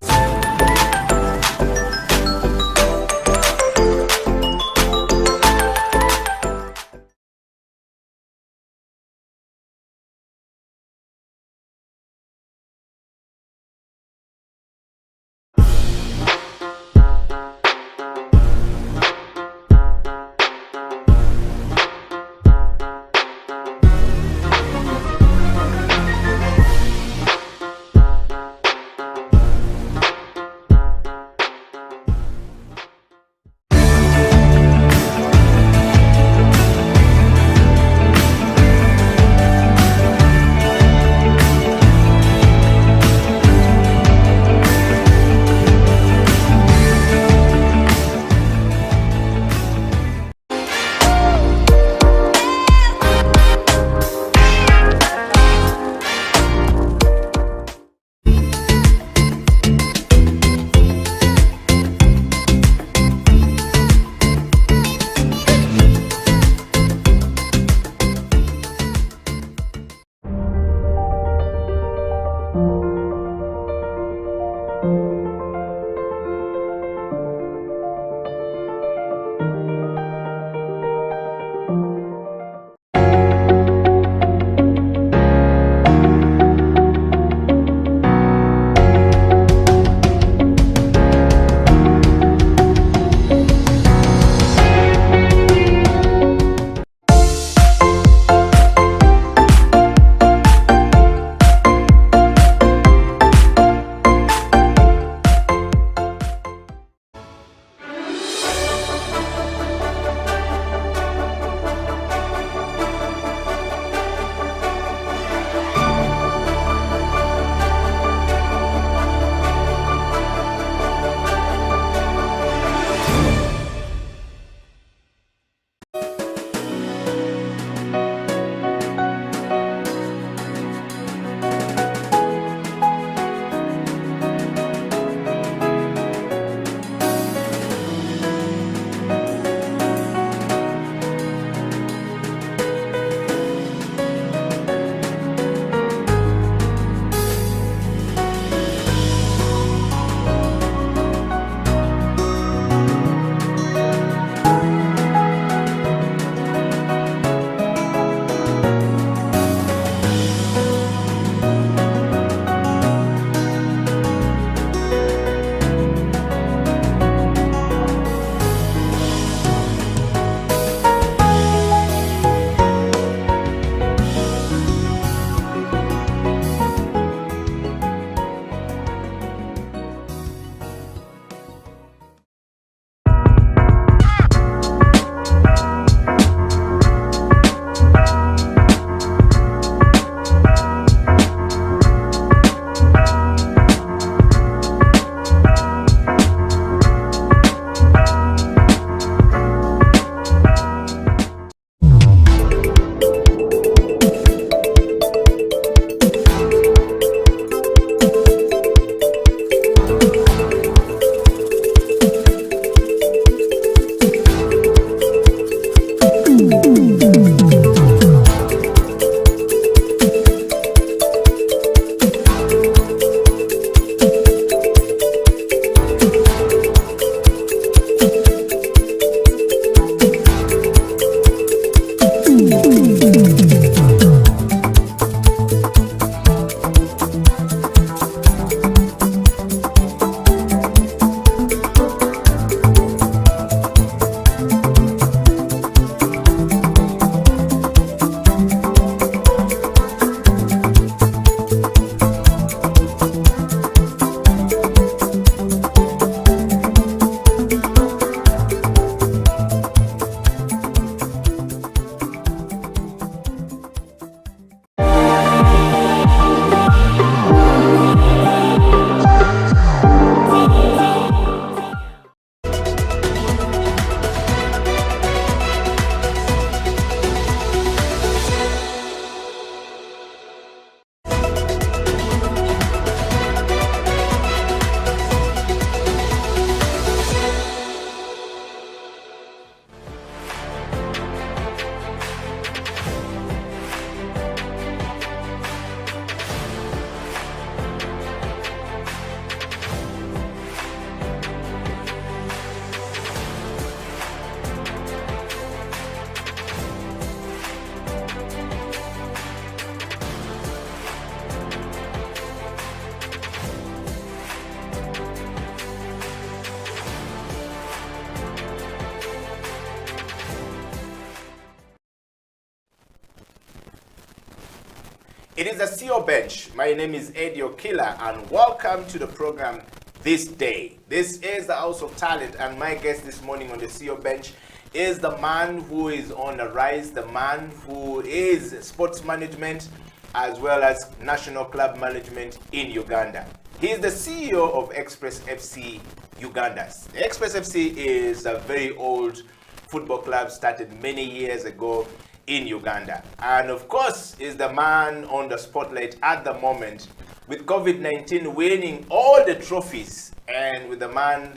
It is the CEO Bench. My name is Eddie Okila, and welcome to the program this day. This is the House of Talent, and my guest this morning on the CEO Bench is the man who is on the rise, the man who is sports management as well as national club management in Uganda. He is the CEO of Express FC Uganda. The Express FC is a very old football club started many years ago in Uganda, and of course is the man on the spotlight at the moment with COVID-19 winning all the trophies, and with the man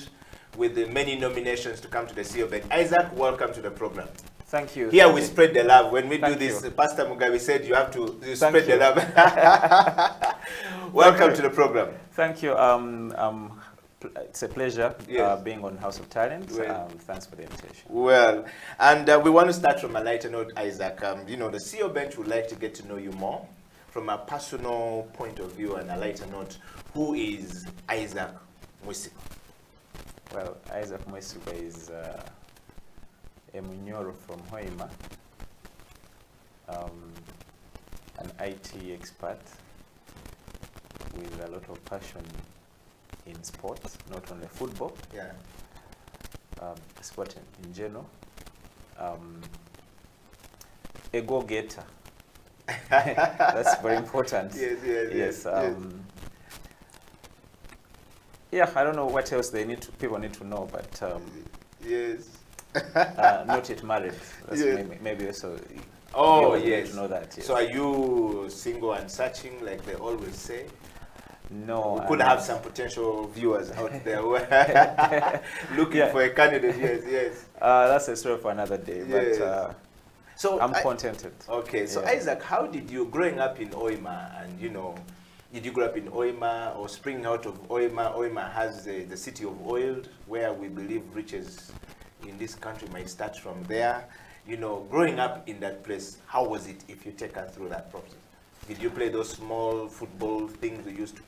with the many nominations to come to the CEO Bench. Isaac, welcome to the program. Thank you. Here we spread the love. When we do Thank this, you. Pastor Mugabe said you have to Thank spread the you. love. Welcome to the program. Thank you. It's a pleasure Yes. being on House of Talent. Well. Thanks for the invitation. Well, and we want to start from a lighter note, Isaac. You know, the CEO Bench would like to get to know you more from a personal point of view and a lighter note. Who is Isaac Mwesiga? Well, Isaac Mwesiga is a Munyoro from Hoima, an IT expert with a lot of passion in sports, not only football, Yeah. sport in general. A go-getter. That's very important. Yes. Yeah, I don't know what else people need to know, but Yes. not yet married. That's Yes. maybe also. Oh, you need yes. to know that. Yes. So are you single and searching, like they always say? No. We could I'm have not. some potential viewers out there who are looking Yeah. for a candidate. Yes. That's a story for another day. Yes. But So I'm contented. Okay, so Yeah. Isaac, how did you, growing up in Hoima, and you know, did you grow up in Hoima or spring out of Hoima? Hoima has the city of oil, where we believe riches in this country might start from there. You know, growing up in that place, how was it if you take us through that process? Did you play those small football things we used to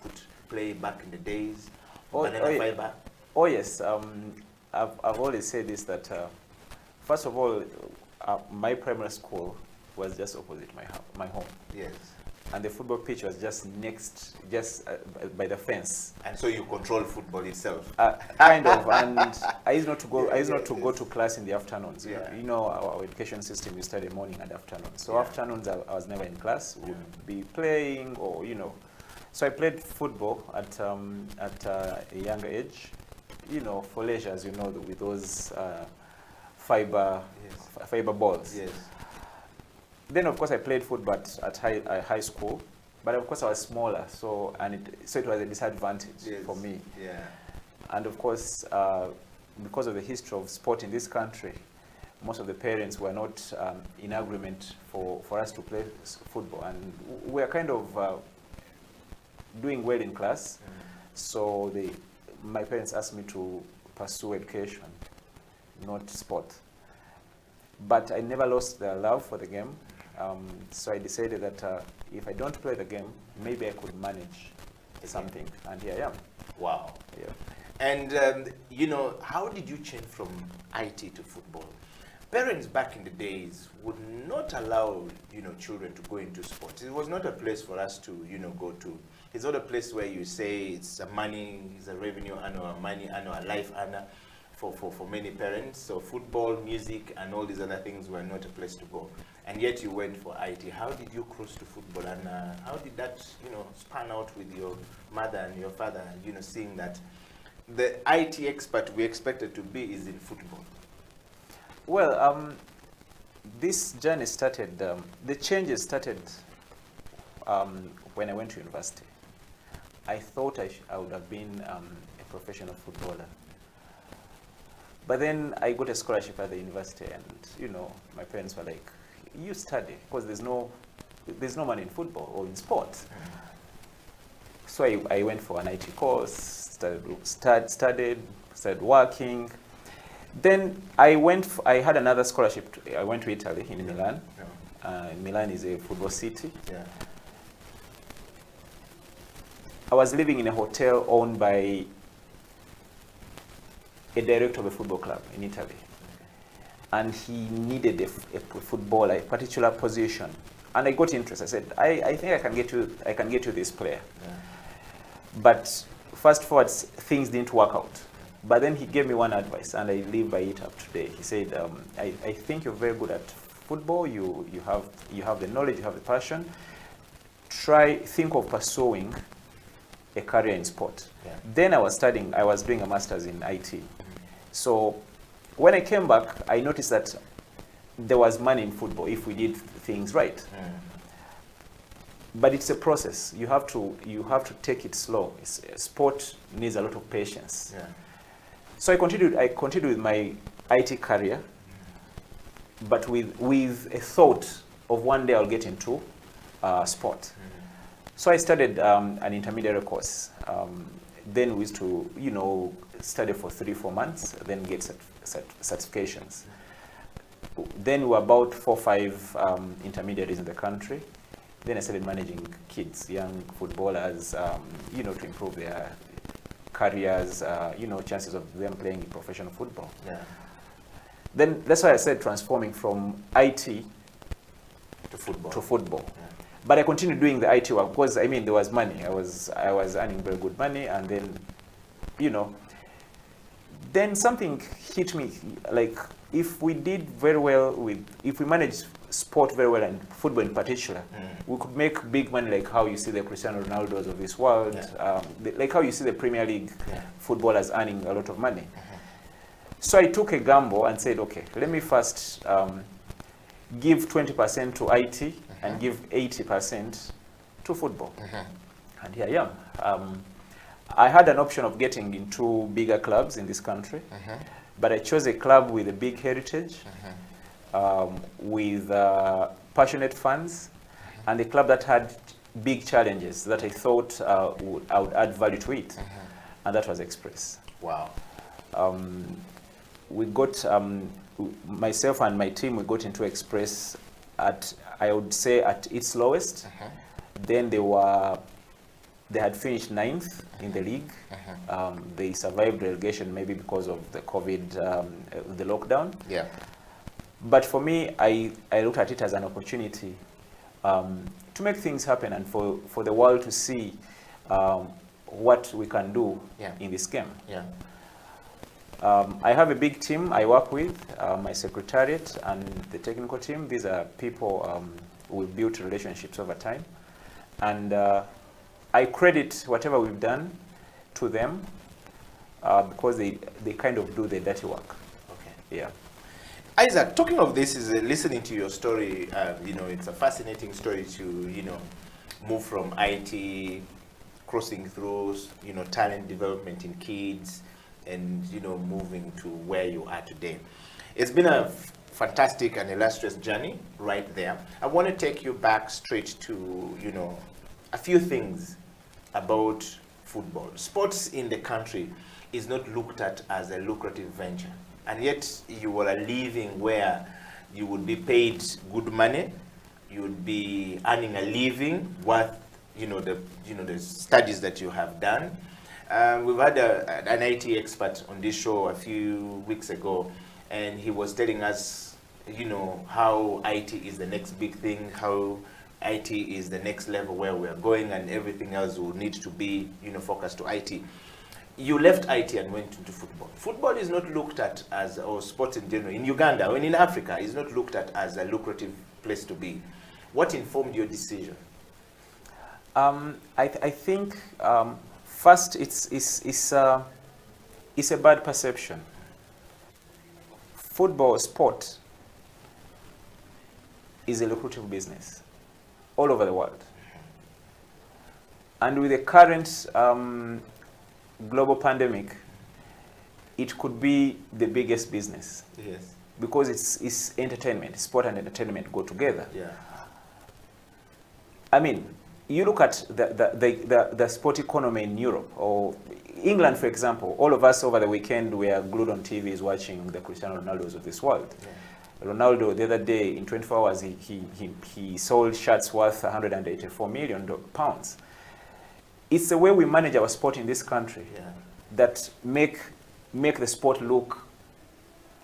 play back in the days? Banana fiber? Oh yes, I've always said this, that first of all, my primary school was just opposite my home, Yes. and the football pitch was just next, by the fence. And so you control football itself? Kind of, and I used not to go to class in the afternoons. Yeah. You know, our education system, we study morning and afternoon. So Yeah. afternoons, I was never in class. Would be playing, or you know. So I played football at a younger age. You know, for leisure, as you know, with those fiber balls. Yes. Then of course I played football at high school, but of course I was smaller, so it was a disadvantage Yes. for me. Yeah. And of course, because of the history of sport in this country, most of the parents were not in agreement for us to play football, and we are kind of doing well in class. So my parents asked me to pursue education, not sport. But I never lost the love for the game. So I decided that if I don't play the game, maybe I could manage something, and here I am. Wow. Yeah. And you know, how did you change from IT to football? Parents back in the days would not allow, you know, children to go into sports. It was not a place for us to, you know, go to. It's not a place where you say it's a revenue earner, or money earner, a life earner for many parents. So football, music, and all these other things were not a place to go. And yet you went for IT. How did you cross to football, and how did that, you know, span out with your mother and your father, you know, seeing that the IT expert we expected to be is in football? Well, this journey started, the changes started when I went to university. I thought I would have been a professional footballer. But then I got a scholarship at the university, and you know, my parents were like, you study, because there's no money in football or in sport. So I went for an IT course, studied, started working. Then I had another scholarship. I went to Italy, in Milan. Milan is a football city. Yeah. I was living in a hotel owned by a director of a football club in Italy. And he needed a footballer, a particular position and I got interest. I said, I think I can get you this player. But fast forward, things didn't work out. But then he gave me one advice, and I live by it up today. He said, I think you're very good at football. You have the knowledge, you have the passion. Think of pursuing a career in sport. Yeah. Then I was doing a master's in IT. So when I came back, I noticed that there was money in football if we did things right. But it's a process. You have to take it slow. Sport needs a lot of patience. Yeah. So I continued with my IT career, but with a thought of one day I'll get into sport. So I studied an intermediate course. Then we used to, study for 3-4 months, then get certifications. Then we were about 4 or 5 intermediaries in the country. Then I started managing kids, young footballers, to improve their careers, chances of them playing in professional football. Yeah. Then that's why I said transforming from IT To football. Yeah. But I continued doing the IT work because there was money. I was earning very good money, and then, then something hit me. Like if we did very well if we managed sport very well and football in particular, we could make big money, like how you see the Cristiano Ronaldos of this world, like how you see the Premier League footballers earning a lot of money. So I took a gamble and said, okay, let me first give 20% to IT and give 80% to football. And here I am. I had an option of getting into bigger clubs in this country, but I chose a club with a big heritage, with passionate fans, and a club that had big challenges that I thought I would add value to it, and that was Express. Wow. We got, myself and my team, we got into Express at, I would say, at its lowest. Then they had finished 9th in the league. They survived relegation maybe because of the COVID, the lockdown. Yeah. But for me, I looked at it as an opportunity to make things happen and for the world to see what we can do in this game. Yeah. I have a big team I work with, my secretariat and the technical team. These are people we've built relationships over time. And I credit whatever we've done to them because they kind of do the dirty work. Okay. Yeah. Isaac, talking of this, is listening to your story, it's a fascinating story to, move from IT, crossing through, talent development in kids, and, moving to where you are today. It's been a fantastic and illustrious journey right there. I want to take you back straight to, a few things about football. Sports in the country is not looked at as a lucrative venture. And yet you are living where you would be paid good money, you would be earning a living worth, the studies that you have done. We've had an IT expert on this show a few weeks ago, and he was telling us, how IT is the next big thing, how IT is the next level where we're going, and everything else will need to be, focused to IT. You left IT and went into football. Football is not looked at as, or sports in general, in Uganda or in Africa, is not looked at as a lucrative place to be. What informed your decision? I think first it's a bad perception. Football, sport, is a lucrative business all over the world. And with the current global pandemic, it could be the biggest business. Yes. Because it's entertainment. Sport and entertainment go together. Yeah. You look at the sport economy in Europe or England, for example. All of us over the weekend we are glued on TVs watching the Cristiano Ronaldos of this world. Yeah. Ronaldo, the other day, in 24 hours, he sold shirts worth £184 million. It's the way we manage our sport in this country that make the sport look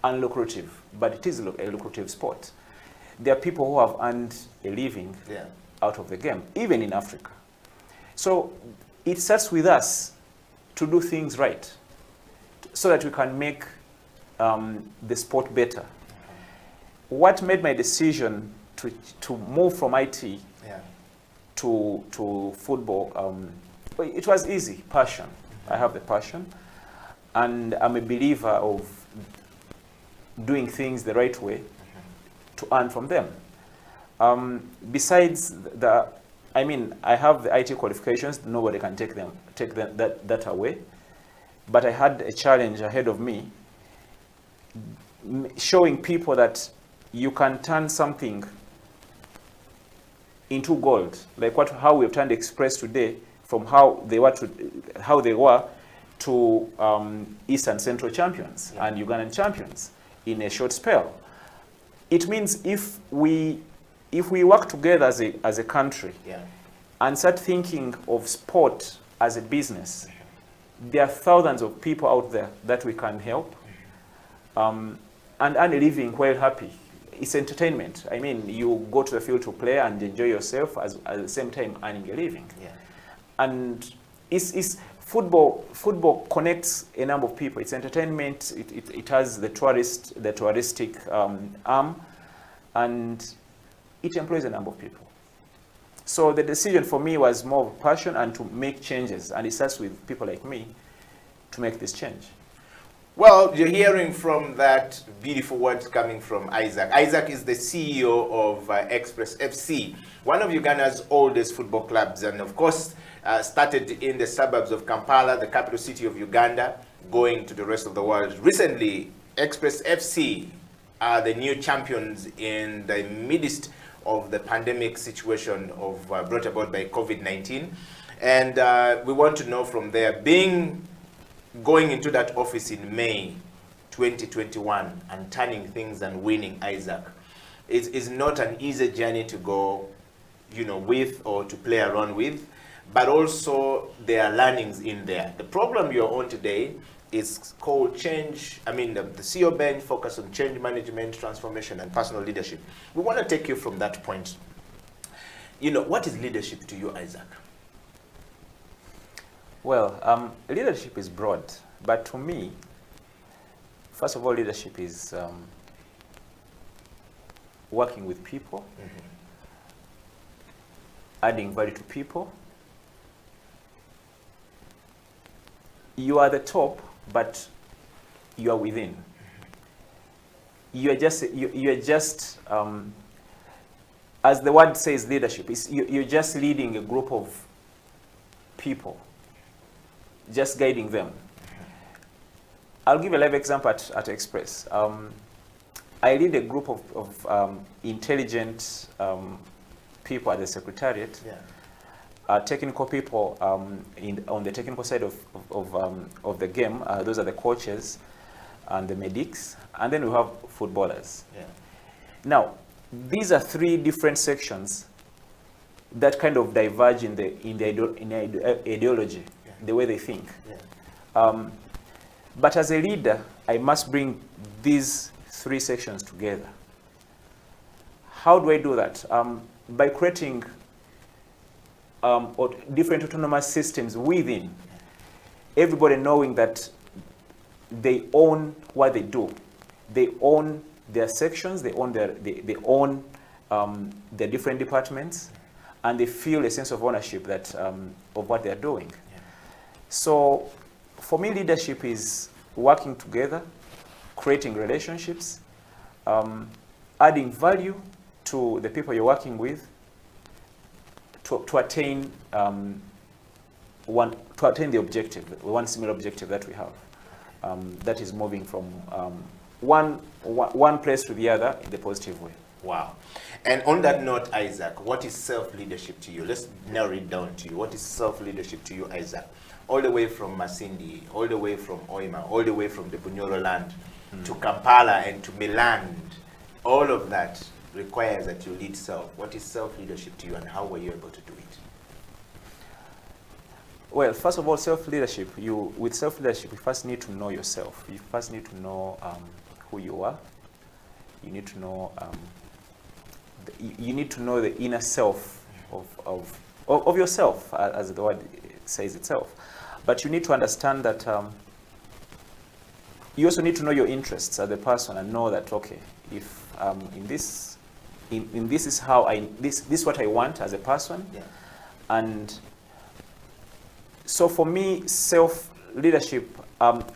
unlucrative, but it is a lucrative sport. there are people who have earned a living out of the game, even in Africa. So it starts with us to do things right so that we can make the sport better. What made my decision to move from IT to football, it was easy, passion. I have the passion, and I'm a believer of doing things the right way to earn from them. Besides I have the IT qualifications. Nobody can take that away. But I had a challenge ahead of me, showing people that you can turn something into gold, like how we have turned Express today from how they were to Eastern Central champions and Ugandan champions in a short spell. It means if we work together as a country and start thinking of sport as a business, there are thousands of people out there that we can help and earn a living while happy. It's entertainment. I mean, you go to the field to play and enjoy yourself at the same time earning a living. And football connects a number of people. It's entertainment. It has the touristic arm, and it employs a number of people. So the decision for me was more of passion and to make changes, and it starts with people like me to make this change. Well, you're hearing from that beautiful words coming from Isaac. Isaac is the CEO of Express FC, one of Uganda's oldest football clubs, and of course started in the suburbs of Kampala, the capital city of Uganda, going to the rest of the world. Recently, Express FC are the new champions in the midst of the pandemic situation brought about by COVID-19. And we want to know from there, going into that office in May 2021 and turning things and winning, Isaac, is not an easy journey to go, with or to play around with, but also there are learnings in there. The program you're on today is called Change. The CEO bench focus on change management, transformation, and personal leadership. We want to take you from that point. What is leadership to you, Isaac? Well, leadership is broad, but to me, first of all, leadership is working with people, adding value to people. You are the top, but you are within. You are just as the word says, leadership. You're just leading a group of people, just guiding them. I'll give a live example at Express. I lead a group of intelligent people at the Secretariat. Technical people on the technical side of the game. Those are the coaches and the medics, and then we have footballers. Now, these are three different sections that kind of diverge in the ideology, the way they think. But as a leader, I must bring these three sections together. How do I do that? By creating or different autonomous systems within, everybody knowing that they own what they do. They own their sections, they own their different departments, and they feel a sense of ownership that of what they're doing. So for me, leadership is working together, creating relationships, adding value to the people you're working with, to attain the objective, one similar objective that we have, that is moving from one place to the other in the positive way. Wow. And on that note, Isaac, what is self-leadership to you? Let's narrow it down to you. What is self-leadership to you, Isaac? All the way from Masindi, all the way from Oima, all the way from the Bunyoro land to Kampala and to Milan, all of that requires that you lead self. What is self-leadership to you, and how were you able to do it? Well, first of all, self-leadership. With self-leadership, you first need to know yourself. You first need to know who you are. You need to know you need to know the inner self of yourself, as the word says itself. But you need to understand that you also need to know your interests as a person and know that, okay, if in this is how this is what I want as a person. Yeah. And so for me, self-leadership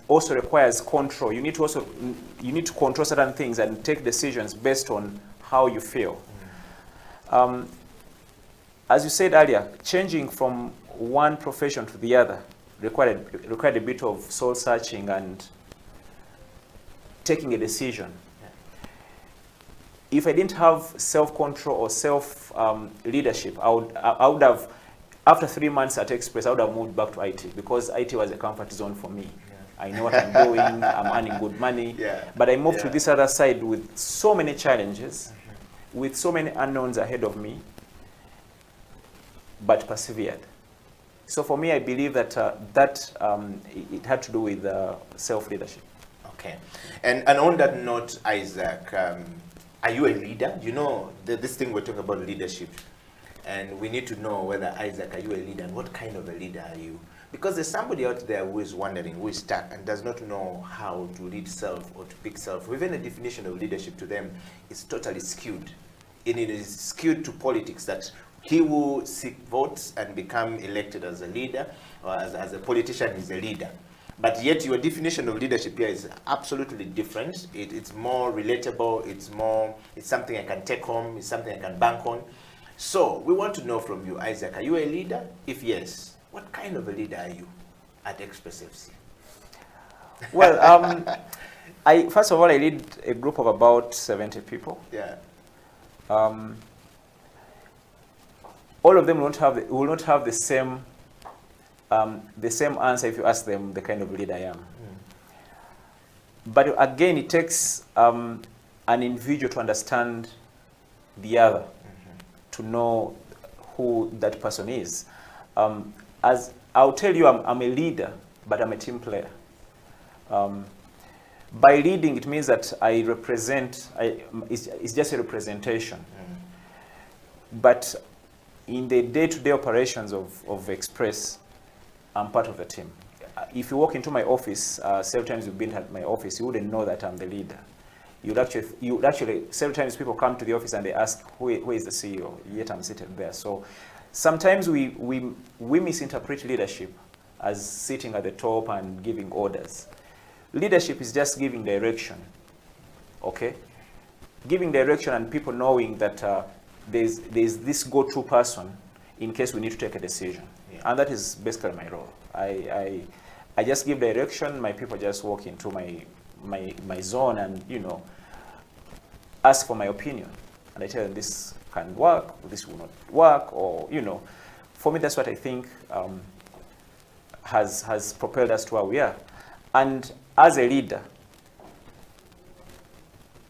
also requires control. You need to control certain things and take decisions based on how you feel. As you said earlier, changing from one profession to the other required a bit of soul searching and taking a decision. If I didn't have self-control or self-leadership, I would have, after 3 months at Express, I would have moved back to IT because IT was a comfort zone for me. I know what I'm doing, I'm earning good money. Yeah. But I moved to this other side with so many challenges, with so many unknowns ahead of me, but persevered. So for me, I believe that it had to do with self-leadership. Okay. And on that note, Isaac, are you a leader? You know, this thing we're talking about leadership. And we need to know whether, Isaac, are you a leader and what kind of a leader are you? Because there's somebody out there who is wondering, who is stuck and does not know how to lead self or to pick self. Even the definition of leadership to them is totally skewed. It is skewed to politics, that he will seek votes and become elected as a leader, or as a politician is a leader. But yet your definition of leadership here is absolutely different. It's more relatable, it's something I can take home, it's something I can bank on. So we want to know from you, Isaac, are you a leader? If yes, what kind of a leader are you at Express FC? Well, first of all, I lead a group of about 70 people. Yeah. All of them will not have the same answer if you ask them the kind of leader I am. But again, it takes an individual to understand the other, to know who that person is. As I'll tell you, I'm a leader, but I'm a team player. By leading, it means that I represent, it's just a representation. But in the day-to-day operations of Express, I'm part of the team. If you walk into my office, several times you've been at my office, you wouldn't know that I'm the leader. You'd actually, several times people come to the office and they ask, who is the CEO? Yet I'm seated there. So sometimes we misinterpret leadership as sitting at the top and giving orders. Leadership is just giving direction, okay? Giving direction and people knowing that there's this go-to person in case we need to take a decision. Yeah. And that is basically my role. I just give direction, my people just walk into my zone and, you know, ask for my opinion. And I tell them this can work, or this will not work, or, you know. For me, that's what I think has propelled us to where we are. And as a leader,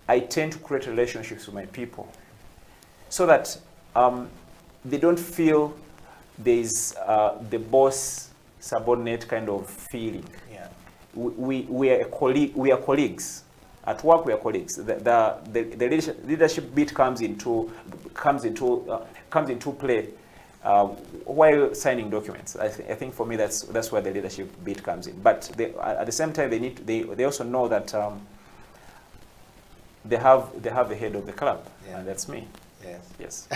I tend to create relationships with my people so that they don't feel there's the boss subordinate kind of feeling. Yeah. We are a colleague. We are colleagues. At work, we are colleagues. The leadership bit comes into play while signing documents. I think for me that's where the leadership bit comes in. But at the same time, they also know that they have the head of the club, and that's me. Yes.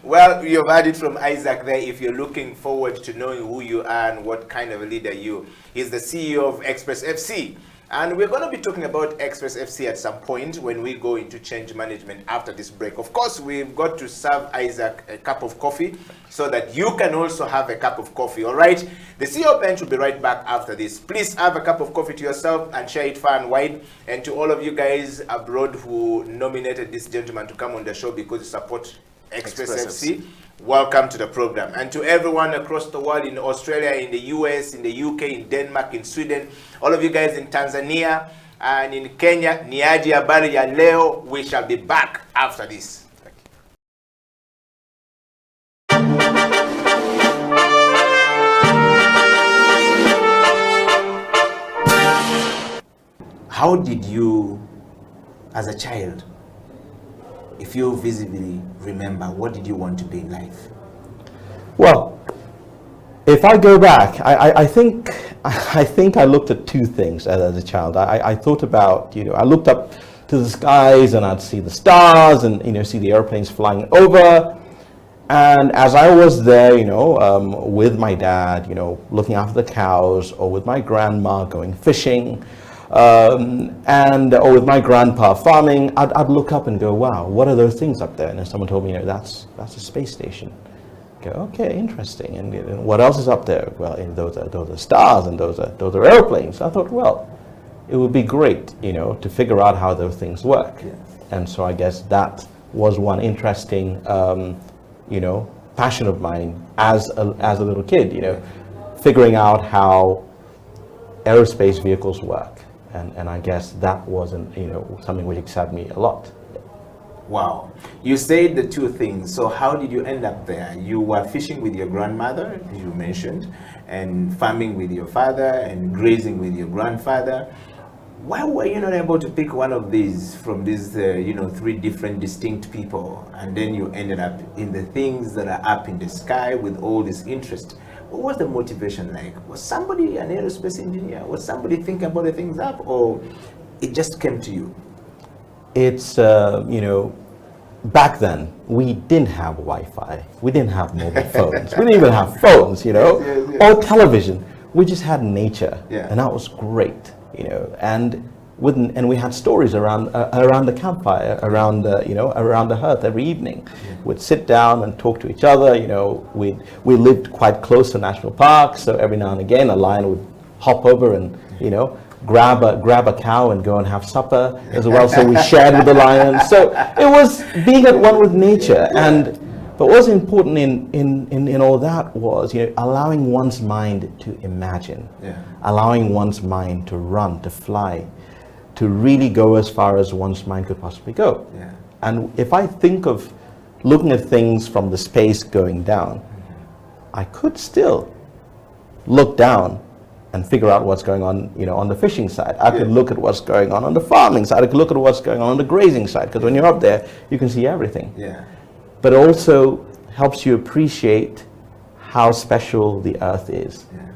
Well, you've heard it from Isaac there. If you're looking forward to knowing who you are and what kind of a leader he's the CEO of Express FC. And we're going to be talking about Express FC at some point when we go into change management after this break. Of course, we've got to serve Isaac a cup of coffee so that you can also have a cup of coffee, all right? The CEO bench will be right back after this. Please have a cup of coffee to yourself and share it far and wide. And to all of you guys abroad who nominated this gentleman to come on the show because you support Express FC, welcome to the program. And to everyone across the world, in Australia, in the US, in the UK, in Denmark, in Sweden, all of you guys in Tanzania and in Kenya, Niaji habari ya leo. We shall be back after this. How did you, as a child, if you visibly remember, what did you want to be in life? Well, if I go back, I think I looked at two things as a child. I thought about, I looked up to the skies and I'd see the stars and, see the airplanes flying over. And as I was there, with my dad, looking after the cows, or with my grandma going fishing, or with my grandpa farming, I'd look up and go, wow, what are those things up there? And then someone told me, that's a space station. Go, okay, interesting. And what else is up there? Well, those are stars, and those are airplanes. I thought, well, it would be great, to figure out how those things work. Yes. And so I guess that was one interesting, passion of mine as a little kid. Figuring out how aerospace vehicles work, and I guess that wasn't, something which excited me a lot. Wow. You said the two things. So how did you end up there? You were fishing with your grandmother, you mentioned, and farming with your father, and grazing with your grandfather. Why were you not able to pick one of these from these, three different distinct people, and then you ended up in the things that are up in the sky with all this interest? What was the motivation like? Was somebody an aerospace engineer? Was somebody thinking about the things up, or it just came to you? It's, back then, we didn't have Wi-Fi. We didn't have mobile phones. We didn't even have phones, Yes. or television. We just had nature, Yeah. and that was great, and we had stories around the campfire, around the hearth every evening. Yeah. We'd sit down and talk to each other. We lived quite close to national parks, so every now and again a lion would hop over and grab a cow and go and have supper as well. So we shared with the lion. So it was being at one with nature. But what was important in all that was allowing one's mind to imagine, allowing one's mind to run, to fly, to really go as far as one's mind could possibly go. Yeah. And if I think of looking at things from the space going down, I could still look down and figure out what's going on the fishing side. I could look at what's going on the farming side. I could look at what's going on the grazing side, because when you're up there, you can see everything. Yeah. But it also helps you appreciate how special the earth is. Yeah.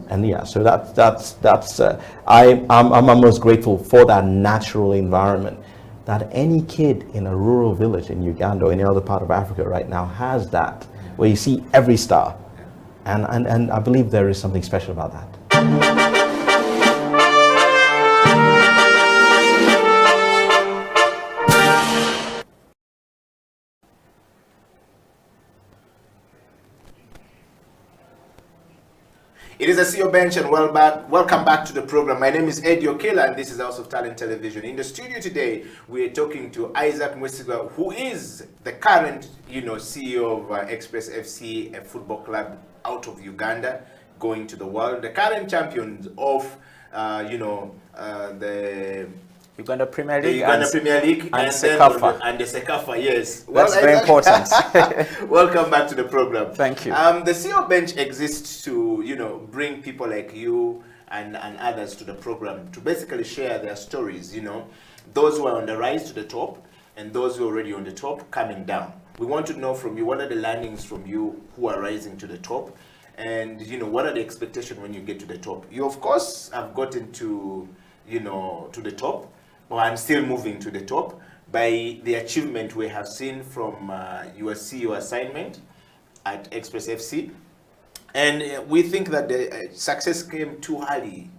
And yeah, so that's I'm most grateful for that natural environment, that any kid in a rural village in Uganda or any other part of Africa right now has that, where you see every star. And I believe there is something special about that. It is a CEO Bench, and welcome back to the program. My name is Eddie Okela, and this is House of Talent Television. In the studio today, we are talking to Isaac Mwesiga, who is the current, CEO of Express FC, a football club out of Uganda, going to the world. The current champions of, the Uganda Premier League, Uganda Premier League, and Sekafa. And the Sekafa, yes. That's very important. Welcome back to the program. Thank you. The CEO Bench exists to, bring people like you and others to the program to basically share their stories, those who are on the rise to the top and those who are already on the top coming down. We want to know from you, what are the learnings from you who are rising to the top, and, what are the expectations when you get to the top? You, of course, have gotten to, to the top, or I'm still moving to the top by the achievement we have seen from your CEO assignment at Express FC. And we think that the success came too early,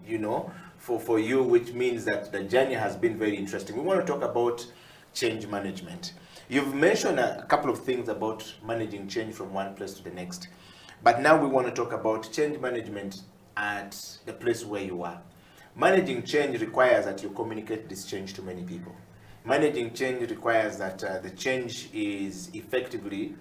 for you, which means that the journey has been very interesting. We want to talk about change management. You've mentioned a couple of things about managing change from one place to the next. But now we want to talk about change management at the place where you are. Managing change requires that you communicate this change to many people. Managing change requires that the change is effectively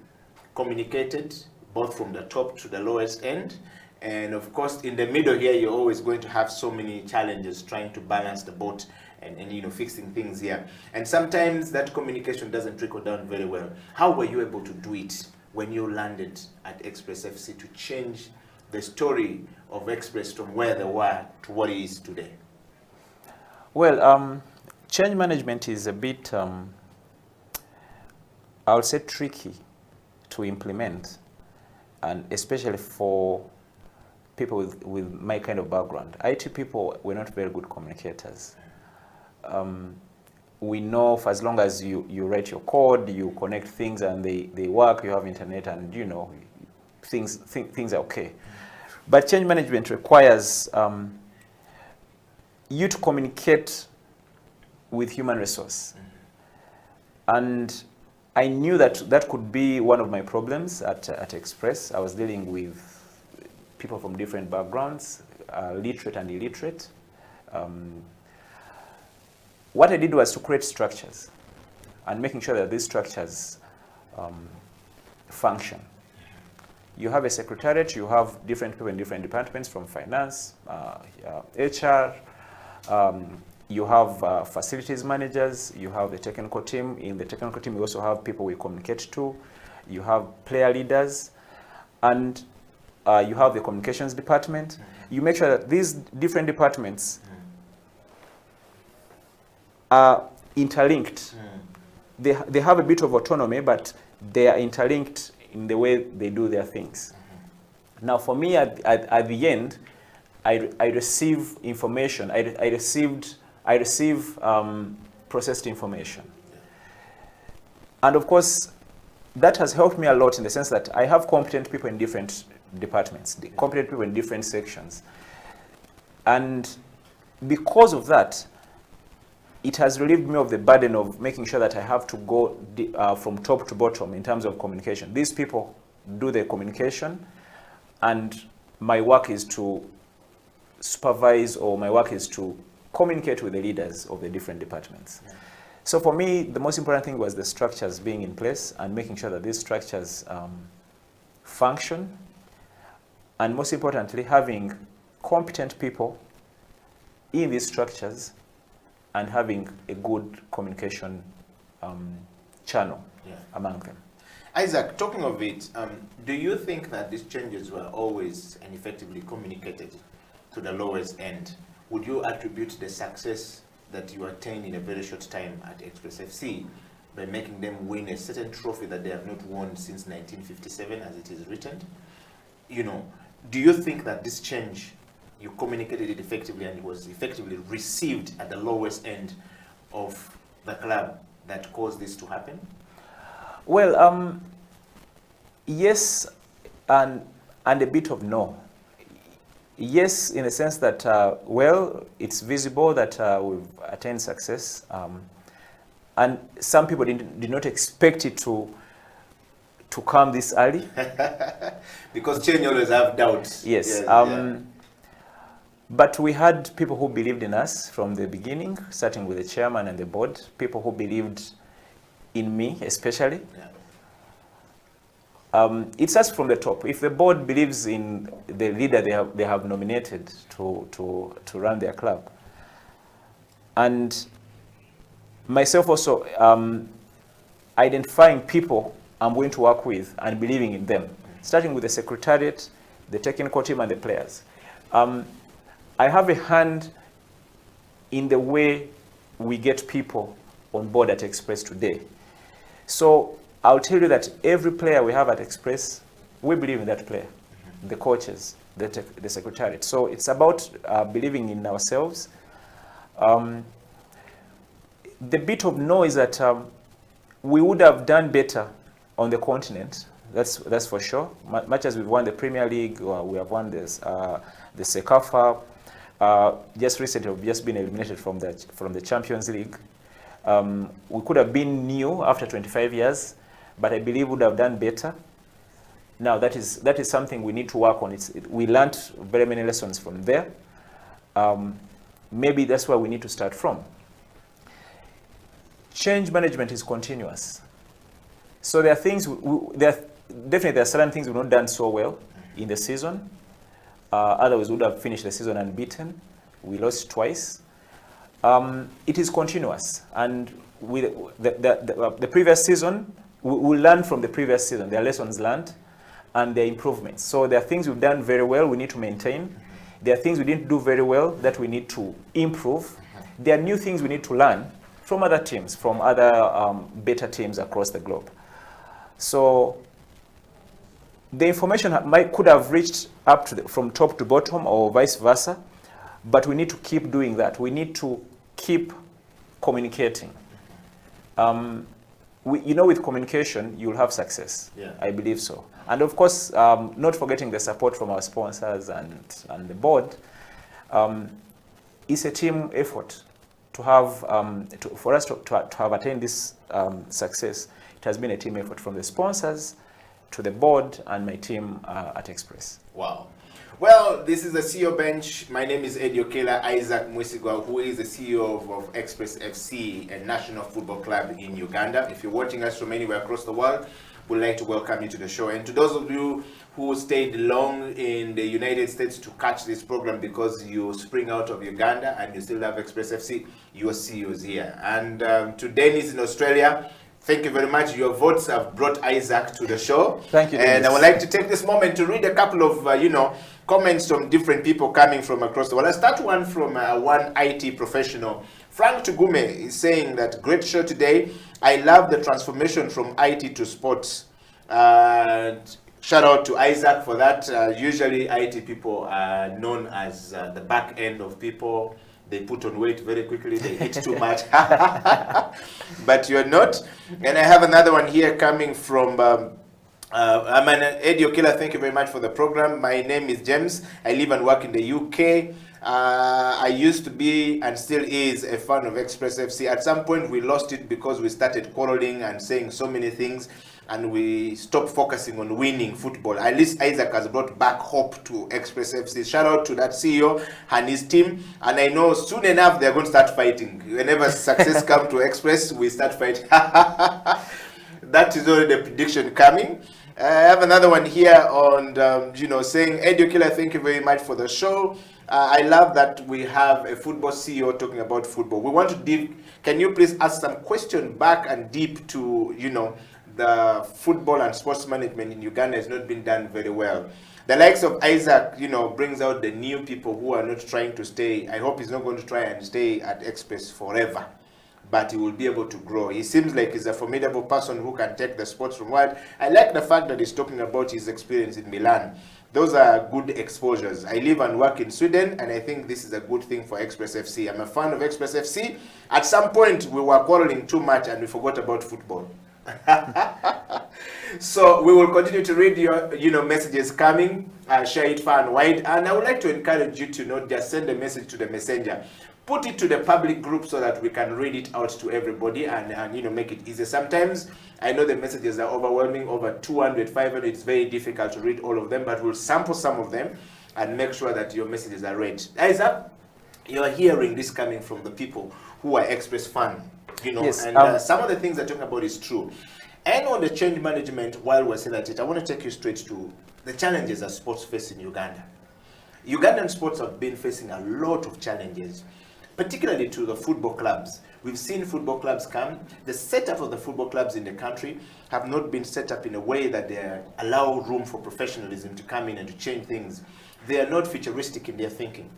communicated both from the top to the lowest end. And of course, in the middle here, you're always going to have so many challenges trying to balance the boat and fixing things here. And sometimes that communication doesn't trickle down very well. How were you able to do it when you landed at Express FC to change the story of Express from where they were to what it is today? Well, change management is a bit I would say tricky to implement, and especially for people with my kind of background. IT people were not very good communicators. We know for as long as you write your code, you connect things and they work, you have internet, and you know, things are okay. But change management requires you to communicate with human resource. And I knew that that could be one of my problems at Express. I was dealing with people from different backgrounds, literate and illiterate. What I did was to create structures and making sure that these structures function. You have a secretariat, you have different people in different departments, from finance, HR, you have facilities managers, you have the technical team. In the technical team, you also have people we communicate to. You have player leaders, and you have the communications department. You make sure that these different departments are interlinked. They have a bit of autonomy, but they are interlinked in the way they do their things. Now, for me, at the end, I receive information. I receive processed information. And of course, that has helped me a lot in the sense that I have competent people in different departments, competent people in different sections. And because of that, it has relieved me of the burden of making sure that I have to go from top to bottom in terms of communication. These people do the communication, and my work is to supervise, or my work is to communicate with the leaders of the different departments. Yeah. So for me, the most important thing was the structures being in place and making sure that these structures function, and most importantly, having competent people in these structures and having a good communication channel among them. Isaac, talking of it, do you think that these changes were always and effectively communicated to the lowest end? Would you attribute the success that you attained in a very short time at Express FC by making them win a certain trophy that they have not won since 1957, as it is written? You know, do you think that this change, you communicated it effectively and it was effectively received at the lowest end of the club that caused this to happen? Well, yes, and a bit of no. Yes, in the sense that, well, it's visible that we've attained success, and some people did not expect it to come this early. Because change always have doubts. Yes. But we had people who believed in us from the beginning, starting with the chairman and the board, people who believed in me especially. Yeah. It starts from the top. If the board believes in the leader they have nominated to run their club, and myself also identifying people I'm going to work with and believing in them, starting with the secretariat, the technical team, and the players. I have a hand in the way we get people on board at Express today. So I'll tell you that every player we have at Express, we believe in that player, the coaches, the secretariat. So it's about believing in ourselves. The bit of no is that we would have done better on the continent. That's for sure. Much as we've won the Premier League, or we have won this, the CECAFA. Just recently, we've just been eliminated from the Champions League. We could have been new after 25 years, but I believe we would have done better. Now, that is something we need to work on. We learned very many lessons from there. Maybe that's where we need to start from. Change management is continuous. So there are things, definitely there are certain things we've not done so well in the season. Otherwise, we would have finished the season unbeaten. We lost twice. It is continuous. And with the previous season, we learn from the previous season. There are lessons learned and there are improvements. So there are things we've done very well we need to maintain. There are things we didn't do very well that we need to improve. There are new things we need to learn from other teams, from other better teams across the globe. So the information could have reached up to from top to bottom or vice versa, but we need to keep doing that. We need to keep communicating. With communication, you'll have success. Yeah. I believe so. And of course, not forgetting the support from our sponsors and the board. It's a team effort to have, for us to have attained this success. It has been a team effort from the sponsors to the board and my team at Express. Wow. Well, this is the CEO Bench. My name is Eddie Okello, Isaac Mwesigwa, who is the CEO of Express FC, a national football club in Uganda. If you're watching us from anywhere across the world, we'd like to welcome you to the show. And to those of you who stayed long in the United States to catch this program because you spring out of Uganda and you still have Express FC, your CEO is here. And to Dennis in Australia, thank you very much. Your votes have brought Isaac to the show. Thank you, And Dennis. I would like to take this moment to read a couple of, comments from different people coming from across the world. I'll start one from one IT professional. Frank Tugume is saying that, great show today. I love the transformation from IT to sports. Shout out to Isaac for that. Usually IT people are known as the back end of people. They put on weight very quickly, they eat too much. But you're not. And I have another one here coming from I'm Eddie Okello. Thank you very much for the program. My name is James. I live and work in the UK. I used to be and still is a fan of Express FC. At some point we lost it because we started quarreling and saying so many things, and we stopped focusing on winning football. At least Isaac has brought back hope to Express FC. Shout out to that CEO and his team. And I know soon enough they're going to start fighting. Whenever success comes to Express, we start fighting. That is already the prediction coming. I have another one here on, saying, Eddie Okello, thank you very much for the show. I love that we have a football CEO talking about football. We want to deep. Can you please ask some question back and deep to, the football and sports management in Uganda has not been done very well. The likes of Isaac, brings out the new people who are not trying to stay. I hope he's not going to try and stay at Express forever, but he will be able to grow. He seems like he's a formidable person who can take the sports from wide. I like the fact that he's talking about his experience in Milan. Those are good exposures. I live and work in Sweden, and I think this is a good thing for Express FC. I'm a fan of Express FC. At some point, we were quarreling too much and we forgot about football. So we will continue to read your messages coming, share it far and wide. And I would like to encourage you to not just send a message to the messenger. Put it to the public group so that we can read it out to everybody and make it easy. Sometimes I know the messages are overwhelming, over 200, 500. It's very difficult to read all of them, but we'll sample some of them and make sure that your messages are read. Isaac, you're hearing this coming from the people who are Express fan, Yes, and some of the things they're talking about is true. And on the change management, while we're still at it, I want to take you straight to the challenges that sports face in Uganda. Ugandan sports have been facing a lot of challenges, particularly to the football clubs. We've seen football clubs come. The setup of the football clubs in the country have not been set up in a way that they allow room for professionalism to come in and to change things. They are not futuristic in their thinking.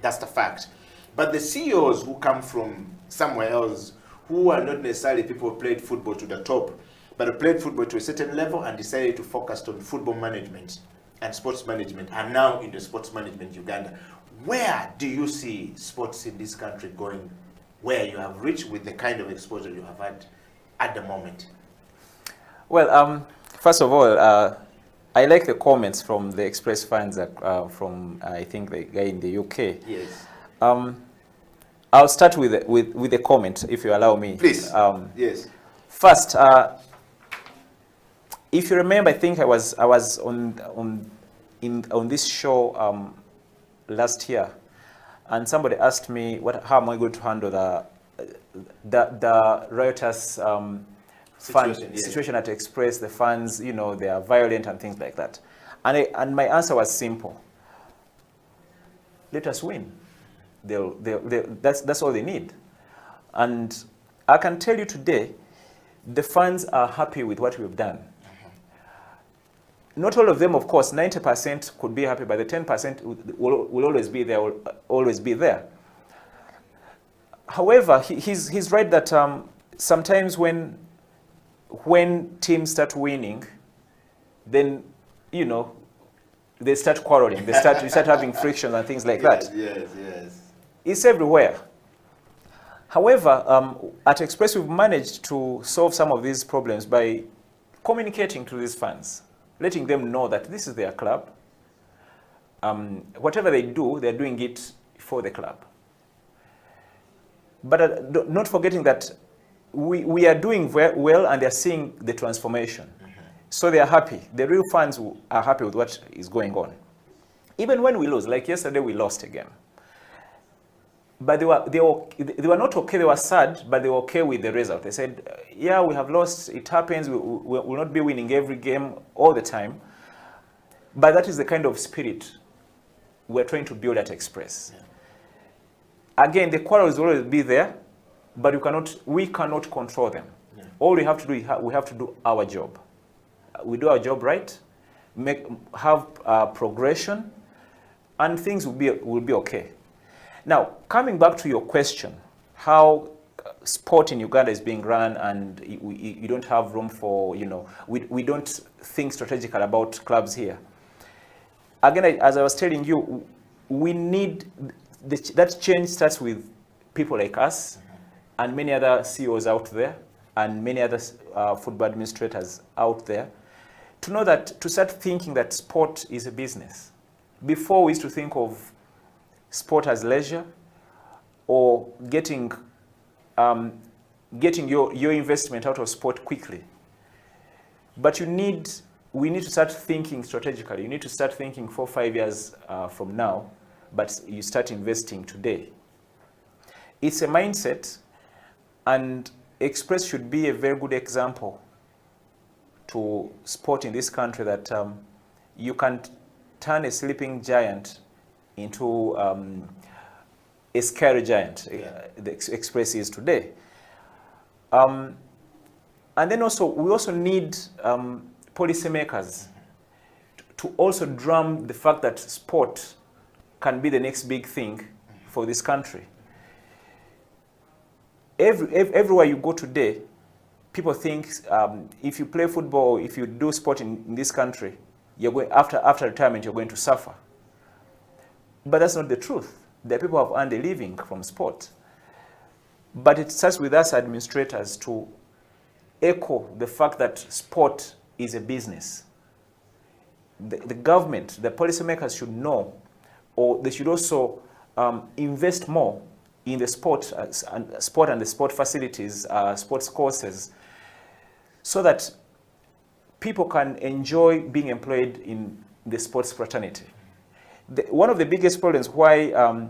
That's the fact. But the CEOs who come from somewhere else, who are not necessarily people who played football to the top, but who played football to a certain level and decided to focus on football management and sports management, are now in the sports management Uganda. Where do you see sports in this country going, where you have reached with the kind of exposure you have had at the moment? Well, first of all, I like the comments from the Express fans from, I think, the guy in the UK. Yes. I'll start with the comment, if you allow me. Please. Yes. First, if you remember, I think I was on this show last year, and somebody asked me how am I going to handle the riotous situation at Express. The fans, they are violent and things like that, and my answer was simple: let us win. That's all they need. And I can tell you today, the fans are happy with what we've done. Not all of them, of course. 90% could be happy, but the 10% will always be there. Will always be there. However, he's right that sometimes when when teams start winning, then, you know, they start quarreling. You start having frictions and things like that. Yes. It's everywhere. However, at Express, we've managed to solve some of these problems by communicating to these fans, letting them know that this is their club. Whatever they do, they're doing it for the club. But not forgetting that we are doing well, and they're seeing the transformation. So they are happy. The real fans are happy with what is going on. Even when we lose, like yesterday we lost again. But they were not okay, they were sad, but they were okay with the result. They said, yeah, we have lost, it happens, we will not be winning every game all the time. But that is the kind of spirit we're trying to build at Express. Yeah. Again, the quarrels will always be there, but we cannot control them. Yeah. All we have to do is we have to do our job. We do our job right, have progression, and things will be okay. Now, coming back to your question, how sport in Uganda is being run, and you don't have room for, you know, we don't think strategically about clubs here. Again, as I was telling you, we need, that change starts with people like us and many other CEOs out there and many other football administrators out there to know that, to start thinking that sport is a business. Before, we used to think of sport as leisure or getting your investment out of sport quickly. But we need to start thinking strategically. You need to start thinking 4 or 5 years from now, but you start investing today. It's a mindset, and Express should be a very good example to sport in this country, that you can turn a sleeping giant into a scary giant. The Express is today. And then also, we also need policymakers to also drum the fact that sport can be the next big thing for this country. Everywhere you go today, people think if you play football, if you do sport in this country, you're going, after retirement, you're going to suffer. But that's not the truth. There are people who have earned a living from sport. But it starts with us administrators to echo the fact that sport is a business. The government, the policymakers should know, or they should also invest more in the sport and the sport facilities, sports courses, so that people can enjoy being employed in the sports fraternity. One of the biggest problems why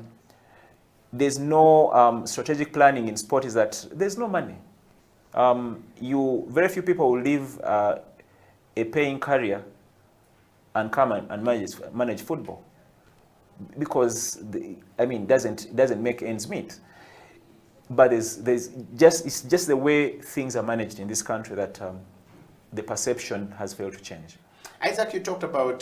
there's no strategic planning in sport is that there's no money. Very few people will leave a paying career and come and manage football, because it doesn't make ends meet. But it's just the way things are managed in this country that the perception has failed to change. Isaac, you talked about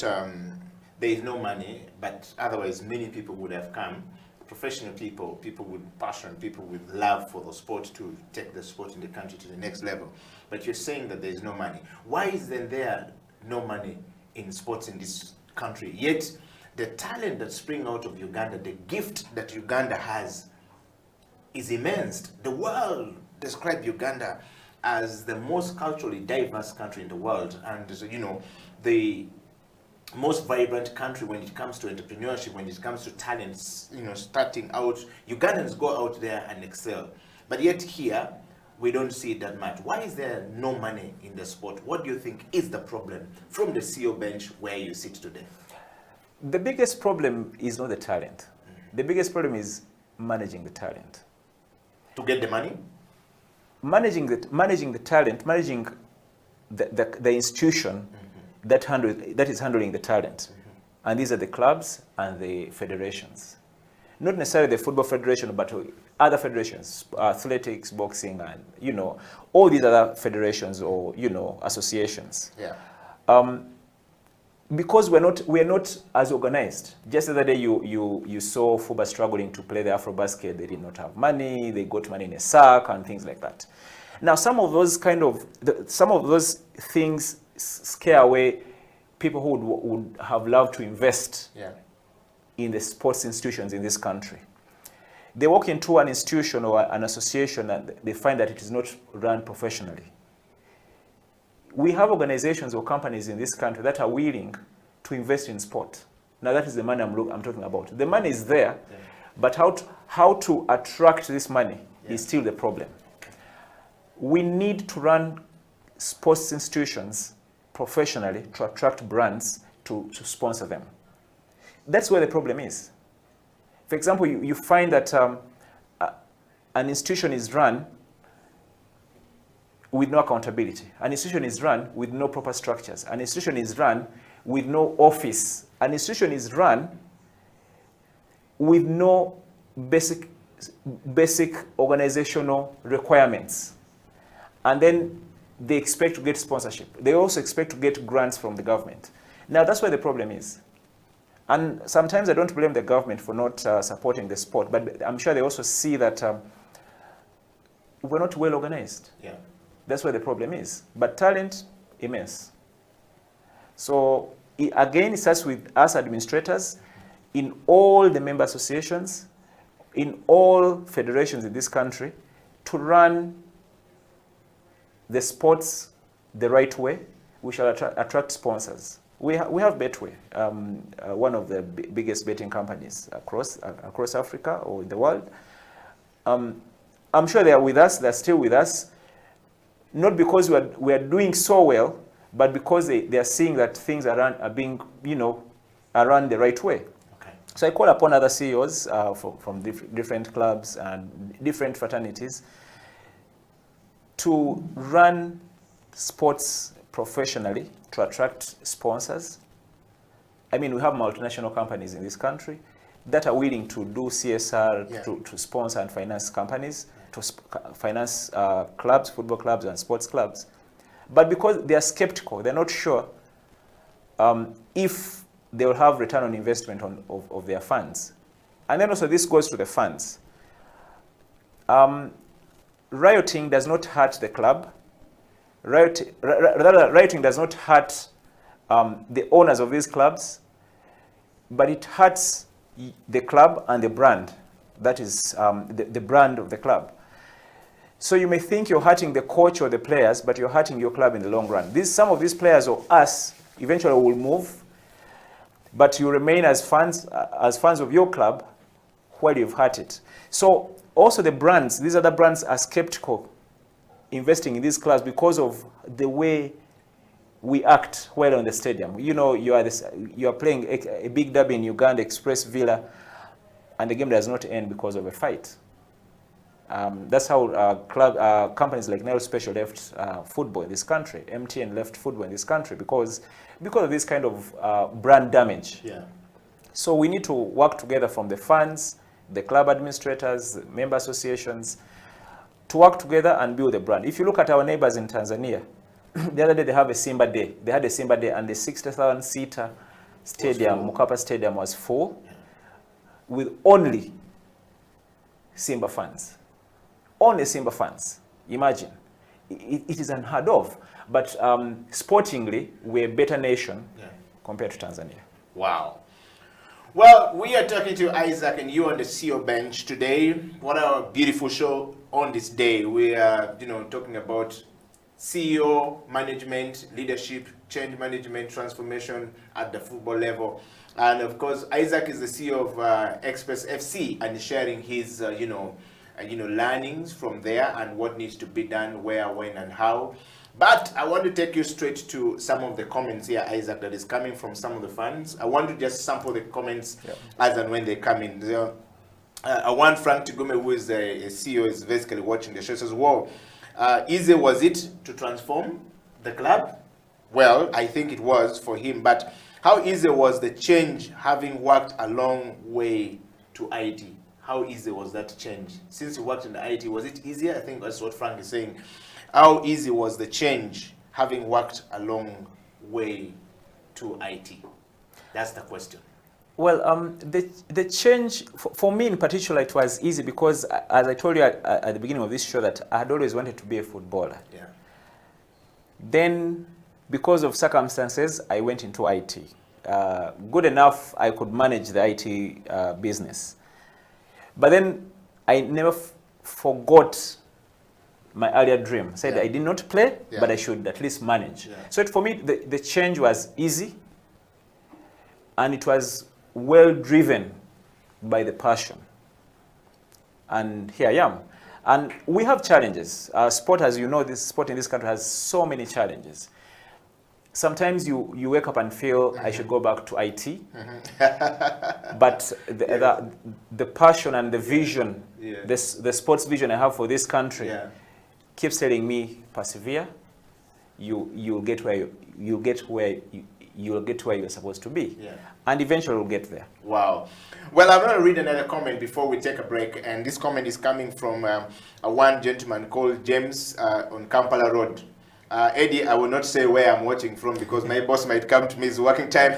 there is no money, but otherwise many people would have come. Professional people, people with passion, people with love for the sport, to take the sport in the country to the next level. But you're saying that there is no money. Why is then there no money in sports in this country? Yet the talent that springs out of Uganda, the gift that Uganda has, is immense. The world describes Uganda as the most culturally diverse country in the world, and the most vibrant country when it comes to entrepreneurship, when it comes to talents, starting out. Ugandans go out there and excel. But yet here, we don't see it that much. Why is there no money in the sport? What do you think is the problem from the CEO bench where you sit today? The biggest problem is not the talent. The biggest problem is managing the talent. To get the money? Managing the talent, managing the institution that is handling the talent. And these are the clubs and the federations. Not necessarily the football federation, but other federations, athletics, boxing, and all these other federations or associations. Yeah. Because we're not as organized. Just the other day you saw FUBA struggling to play the Afrobasket. They did not have money. They got money in a sack and things like that. Now, some of those things scare away people who would have loved to invest in the sports institutions in this country. They walk into an institution or an association and they find that it is not run professionally. We have organizations or companies in this country that are willing to invest in sport. Now, that is the money I'm talking about. The money is there, but how to attract this money is still the problem. We need to run sports institutions professionally to attract brands to sponsor them. That's where the problem is. For example, you find that an institution is run with no accountability. An institution is run with no proper structures. An institution is run with no office. An institution is run with no basic organizational requirements. And then they expect to get sponsorship. They also expect to get grants from the government. Now, that's where the problem is. And sometimes I don't blame the government for not supporting the sport, but I'm sure they also see that we're not well organized. Yeah. That's where the problem is. But talent, immense. So again, it starts with us administrators in all the member associations, in all federations in this country, to run the sports the right way. We shall attract sponsors. We have Betway, one of the biggest betting companies across Africa or in the world. I'm sure they are with us. They're still with us, not because we are doing so well, but because they are seeing that things are run the right way. Okay. So I call upon other CEOs from different clubs and different fraternities to run sports professionally to attract sponsors. I mean, we have multinational companies in this country that are willing to do CSR, to sponsor and finance companies, to finance clubs, football clubs and sports clubs. But because they are skeptical, they're not sure if they will have return on investment of their funds. And then also this goes to the funds. Rioting does not hurt the club. Rioting does not hurt the owners of these clubs, but it hurts the club and the brand. That is the brand of the club. So you may think you're hurting the coach or the players, but you're hurting your club in the long run. Some of these players or us eventually will move, but you remain as fans of your club while you've hurt it. So also the brands, these other brands are skeptical investing in these clubs because of the way we act while on the stadium. You know, you are playing a big derby in Uganda, Express Villa, and the game does not end because of a fight. That's how companies like Nile Special left football in this country. MTN left football in this country because of this kind of brand damage. Yeah. So we need to work together from the fans, the club administrators, the member associations, to work together and build a brand. If you look at our neighbors in Tanzania, the other day they have a Simba Day. They had a Simba Day and the 60,000-seater stadium, Mkapa Stadium, was full with only Simba fans. Only Simba fans. Imagine. It is unheard of. But sportingly, we're a better nation compared to Tanzania. Wow. Well, we are talking to Isaac and you on the CEO bench today. What a beautiful show on this day. We are, talking about CEO, management, leadership, change management, transformation at the football level. And of course, Isaac is the CEO of Express FC and sharing his, learnings from there and what needs to be done, where, when, and how. But I want to take you straight to some of the comments here, Isaac, that is coming from some of the fans. I want to just sample the comments as and when they come in. I want Frank Tigume, who is a CEO, is basically watching the show, says, "Whoa, easy was it to transform the club?" Well, I think it was for him, but how easy was the change, having worked a long way to IT? How easy was that change? Since you worked in the IT, was it easier? I think that's what Frank is saying. How easy was the change, having worked a long way to IT? That's the question. Well, the change, for me in particular, it was easy because, as I told you at the beginning of this show, that I had always wanted to be a footballer. Yeah. Then, because of circumstances, I went into IT. Good enough, I could manage the IT business. But then, I never forgot my earlier dream. Said Yeah. I did not play, Yeah. but I should at least manage. Yeah. So for me, the change was easy, and it was well driven by the passion. And here I am. And we have challenges. Sport, as you know, this sport in this country has so many challenges. Sometimes you wake up and feel I should go back to IT. But the passion and the vision, Yeah. the sports vision I have for this country Yeah. keeps telling me, persevere, you'll get where you're supposed to be. Yeah. And eventually we'll get there. Wow. Well, I'm going to read another comment before we take a break. And this comment is coming from one gentleman called James on Kampala Road. Eddie, I will not say where I'm watching from because my boss might come to me. It's working time.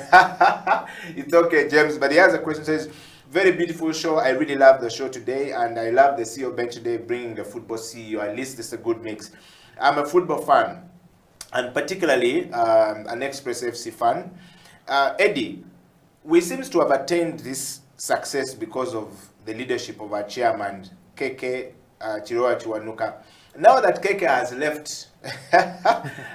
It's okay, James. But he has a question. Says, very beautiful show. I really love the show today. And I love the CEO bench today bringing the football CEO. At least it's a good mix. I'm a football fan. And particularly an Express FC fan. Eddie, we seem to have attained this success because of the leadership of our chairman, Keke Chiroa Chiwanuka. Now that Keke has left,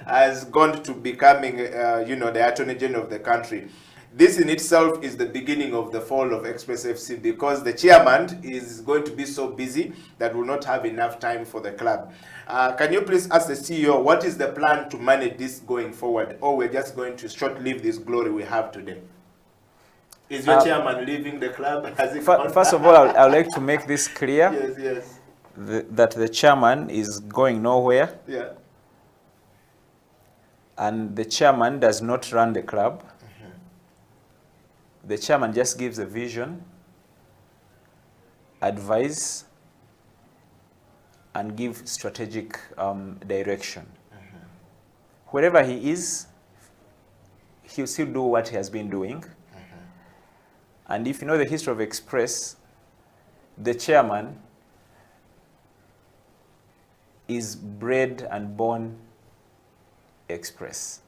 has gone to becoming, the Attorney General of the country, this in itself is the beginning of the fall of Express FC because the chairman is going to be so busy that will not have enough time for the club. Can you please ask the CEO, what is the plan to manage this going forward? Or we're just going to short-live this glory we have today? Is your chairman leaving the club? First of all, I'd like to make this clear. Yes, yes. That the chairman is going nowhere. Yeah. And the chairman does not run the club. The chairman just gives a vision, advice, and give strategic direction. Wherever he is, he'll still do what he has been doing. And if you know the history of Express, the chairman is bred and born Express.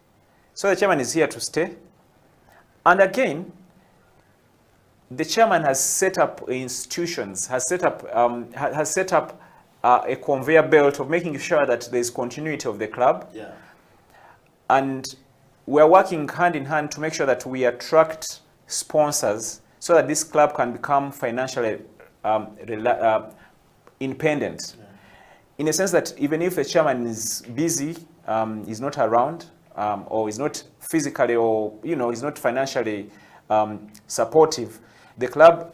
So the chairman is here to stay. And again, the chairman has set up institutions, has set up a conveyor belt of making sure that there is continuity of the club. Yeah. And we're working hand in hand to make sure that we attract sponsors so that this club can become financially independent. Yeah. In a sense that even if the chairman is busy, is not around, or is not physically or is not financially supportive, the club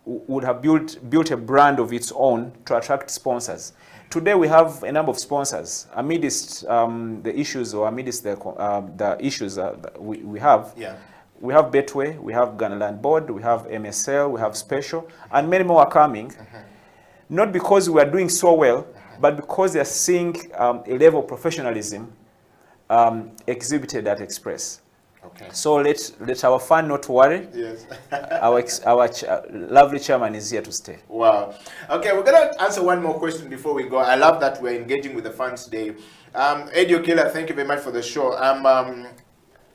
would have built a brand of its own to attract sponsors. Today we have a number of sponsors amidst the issues or amidst the issues that we have. Yeah. We have Betway, we have Ghana Land Board, we have MSL, we have Special, and many more are coming. Not because we are doing so well, but because they are seeing a level of professionalism exhibited at Express. Okay. So let our fan not worry. Yes. our lovely chairman is here to stay. Wow. Okay, we're going to answer one more question before we go. I love that we're engaging with the fans today. Eddie Okyila, thank you very much for the show. I'm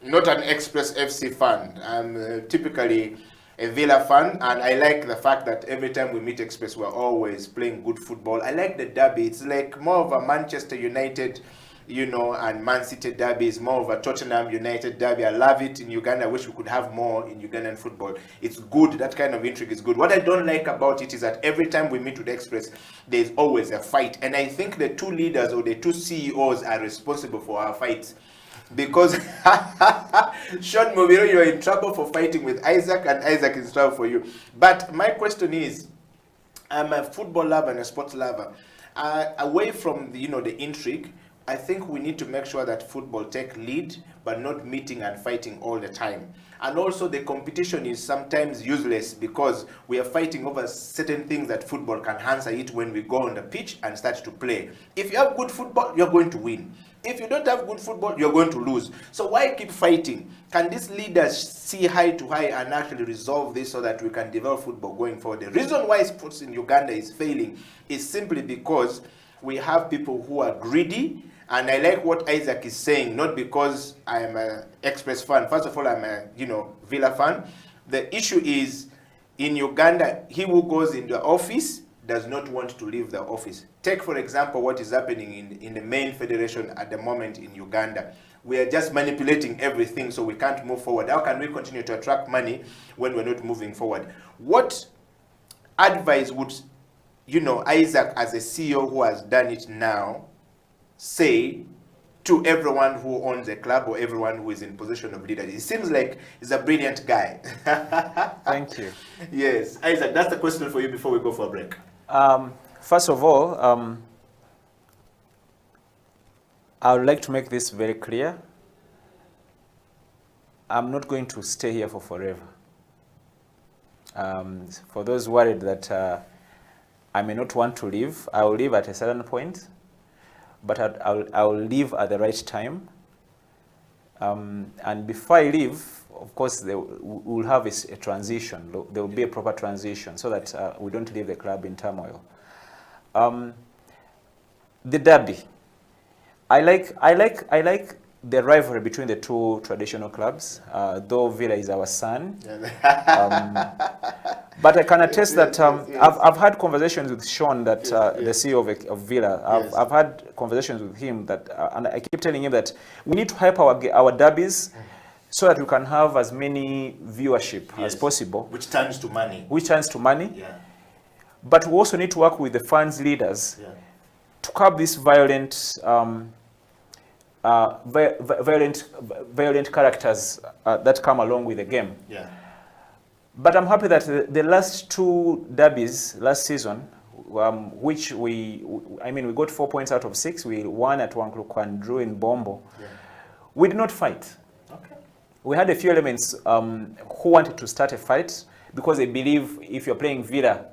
not an Express FC fan. I'm typically a Villa fan, and I like the fact that every time we meet Express, we're always playing good football. I like the derby. It's like more of a Manchester United, and Man City derby is more of a Tottenham United derby. I love it in Uganda. I wish we could have more in Ugandan football. It's good. That kind of intrigue is good. What I don't like about it is that every time we meet with Express, there's always a fight. And I think the two leaders or the two CEOs are responsible for our fights. Because Sean Mobiro, you're in trouble for fighting with Isaac, and Isaac is in trouble for you. But my question is, I'm a football lover and a sports lover. Away from the intrigue, I think we need to make sure that football take lead, but not meeting and fighting all the time. And also the competition is sometimes useless because we are fighting over certain things that football can answer it when we go on the pitch and start to play. If you have good football, you're going to win. If you don't have good football, you're going to lose. So why keep fighting? Can these leaders see eye to eye and actually resolve this so that we can develop football going forward? The reason why sports in Uganda is failing is simply because we have people who are greedy. And I like what Isaac is saying, not because I'm an Express fan. First of all, I'm a Villa fan. The issue is, in Uganda, he who goes into the office does not want to leave the office. Take, for example, what is happening in the main federation at the moment in Uganda. We are just manipulating everything so we can't move forward. How can we continue to attract money when we're not moving forward? What advice would, Isaac, as a CEO who has done it now, say to everyone who owns a club or everyone who is in position of leadership? It seems like he's a brilliant guy. Thank you. Yes. Isaac, that's the question for you before we go for a break. First of all, I would like to make this very clear. I'm not going to stay here for forever. For those worried that I may not want to leave, I will leave at a certain point, but I will leave at the right time. And before I leave, of course, we'll have a transition. There will be a proper transition so that we don't leave the club in turmoil. The derby. I like the rivalry between the two traditional clubs, though Villa is our son. But I can attest that I've had conversations with Sean, that the CEO of Villa. I've had conversations with him that, and I keep telling him that we need to hype our derbies so that we can have as many viewership as possible. Which turns to money. Yeah. But we also need to work with the fans' leaders to curb these violent characters that come along with the game. Yeah. But I'm happy that the last two derbies last season, which we got 4 points out of 6. We won at Wankluk and drew in Bombo. Yeah. We did not fight. Okay. We had a few elements who wanted to start a fight because they believe if you're playing Villa,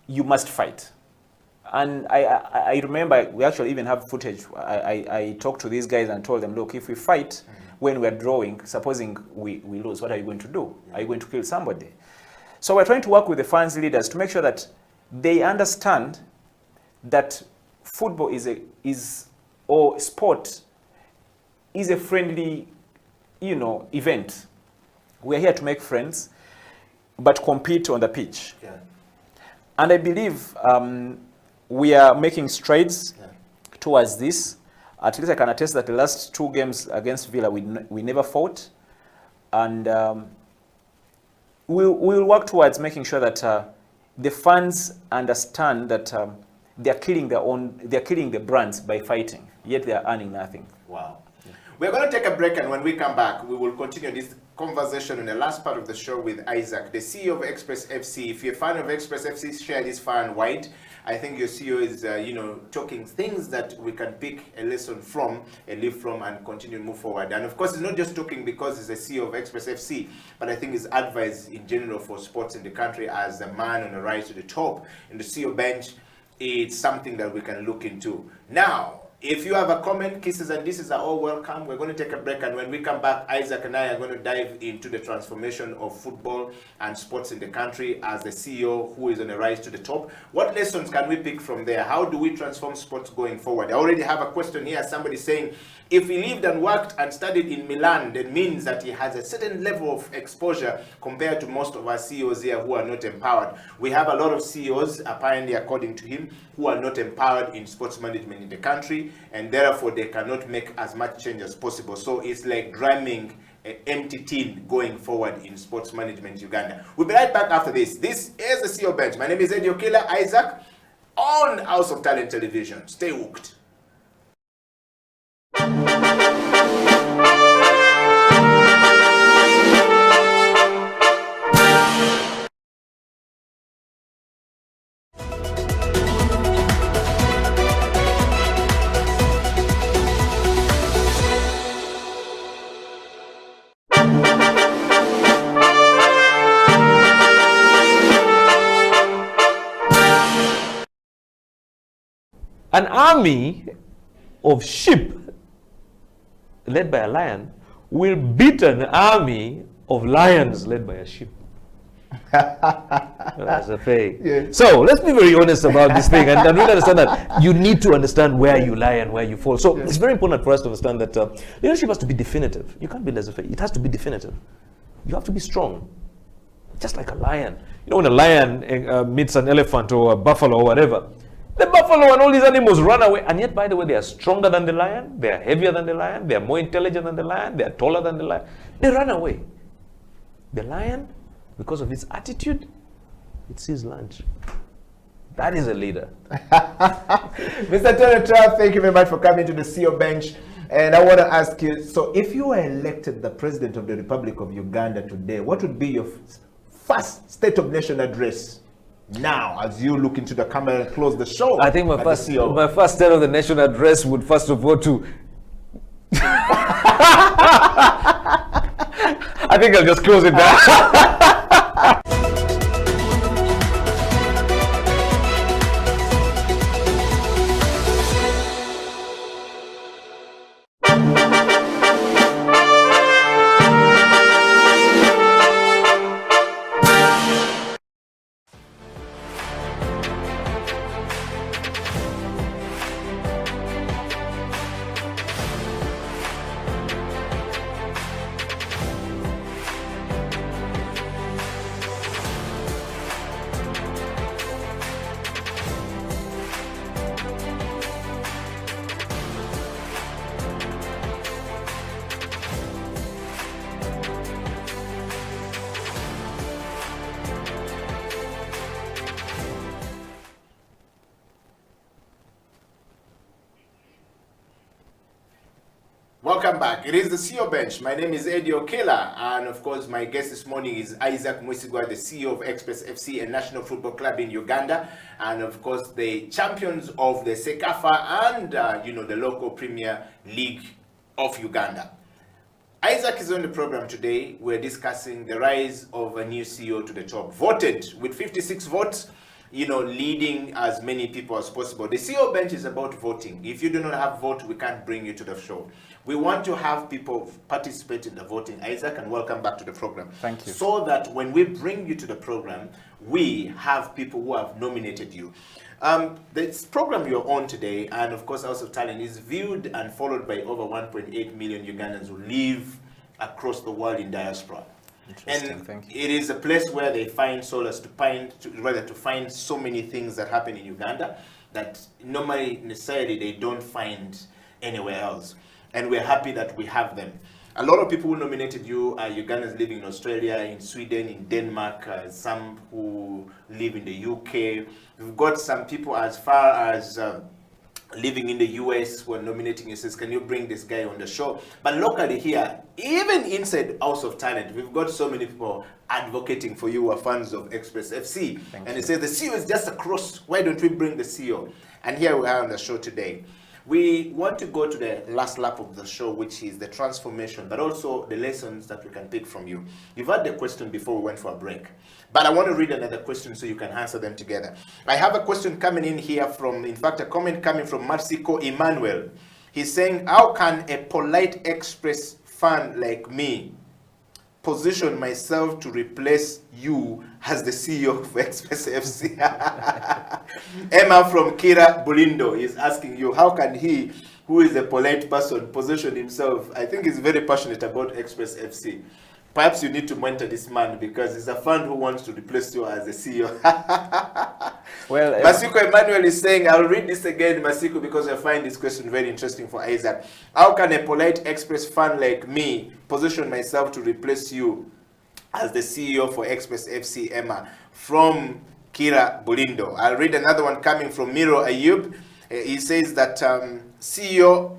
you must fight. And I remember we actually even have footage. I talked to these guys and told them, look, if we fight when we're drawing, supposing we lose, what are you going to do? Are you going to kill somebody? So we're trying to work with the fans leaders to make sure that they understand that football or sport is a friendly, event. We're here to make friends, but compete on the pitch. Yeah. And I believe we are making strides towards this. At least I can attest that the last 2 games against Villa, we never fought. And we'll work towards making sure that the fans understand that they're killing the brands by fighting, yet they are earning nothing. Wow. We're going to take a break, and when we come back, we will continue this conversation in the last part of the show with Isaac, the CEO of Express FC. If you're a fan of Express FC, share this far and wide. I think your CEO is, talking things that we can pick a lesson from, a leaf from, and continue to move forward. And of course, he's not just talking because he's the CEO of Express FC, but I think his advice in general for sports in the country as a man on the rise to the top in the CEO bench, it's something that we can look into. Now, if you have a comment, kisses and disses are all welcome. We're going to take a break, and when we come back, Isaac and I are going to dive into the transformation of football and sports in the country as the CEO who is on the rise to the top. What lessons can we pick from there? How do we transform sports going forward? I already have a question here. Somebody saying, if he lived and worked and studied in Milan, that means that he has a certain level of exposure compared to most of our CEOs here who are not empowered. We have a lot of CEOs, apparently according to him, who are not empowered in sports management in the country, and therefore they cannot make as much change as possible. So it's like drumming an empty tin going forward in sports management in Uganda. We'll be right back after this. This is the CEO Bench. My name is Eddie Okila, Isaac, on House of Talent Television. Stay hooked. An army of sheep led by a lion will beat an army of lions led by a sheep. That's a fake. Yeah. So let's be very honest about this thing and really understand that you need to understand where you lie and where you fall. So it's very important for us to understand that leadership has to be definitive. You can't be laissez-faire. It has to be definitive. You have to be strong, just like a lion. You know, when a lion meets an elephant or a buffalo or whatever, the buffalo and all these animals run away. And yet, by the way, they are stronger than the lion. They are heavier than the lion. They are more intelligent than the lion. They are taller than the lion. They run away. The lion, because of its attitude, it sees lunch. That is a leader. Mr. Tony Trump, thank you very much for coming to the CEO bench. And I want to ask you, so if you were elected the President of the Republic of Uganda today, what would be your first State of Nation address now as you look into the camera and close the show? I think my first State of the Nation address would first of all to... I think I'll just close it there. Welcome back. It is the CEO Bench. My name is Eddie Okela, and of course my guest this morning is Isaac Mwesigwa, the CEO of Express FC, a national football club in Uganda, and of course the champions of the Sekafa and the local Premier League of Uganda. Isaac is on the program today. We're discussing the rise of a new CEO to the top, voted with 56 votes, leading as many people as possible. The CEO Bench is about voting. If you do not have vote, we can't bring you to the show. We want to have people participate in the voting. Isaac, and welcome back to the program. Thank you. So that when we bring you to the program, we have people who have nominated you. This program you're on today, and of course House of Talent, is viewed and followed by over 1.8 million Ugandans who live across the world in diaspora. And thank you. it is a place where they find solace to find so many things that happen in Uganda that normally necessarily they don't find anywhere else. And we're happy that we have them. A lot of people who nominated you are Ugandans living in Australia, in Sweden, in Denmark, some who live in the UK. We've got some people as far as living in the US who are nominating you, says, can you bring this guy on the show? But locally here, even inside House of Talent, we've got so many people advocating for you who are fans of Express FC. And they say, the CEO is just across. Why don't we bring the CEO? And here we are on the show today. We want to go to the last lap of the show, which is the transformation, but also the lessons that we can pick from you. You've had the question before we went for a break, but I want to read another question so you can answer them together. I have a question coming in here from, in fact, a comment coming from Marsico Emmanuel. He's saying, how can a polite Express fan like me position myself to replace you as the CEO of Express FC? Emma from Kira Bulindo is asking you, how can he, who is a polite person, position himself? I think he's very passionate about Express FC. Perhaps you need to mentor this man because he's a fan who wants to replace you as the CEO. Well, Masiko Emmanuel is saying, I'll read this again, Masiko, because I find this question very interesting for Isaac. How can a polite Express fan like me position myself to replace you as the CEO for Express FC? Emma from Kira Bulindo. I'll read another one coming from Miro Ayub. He says that CEO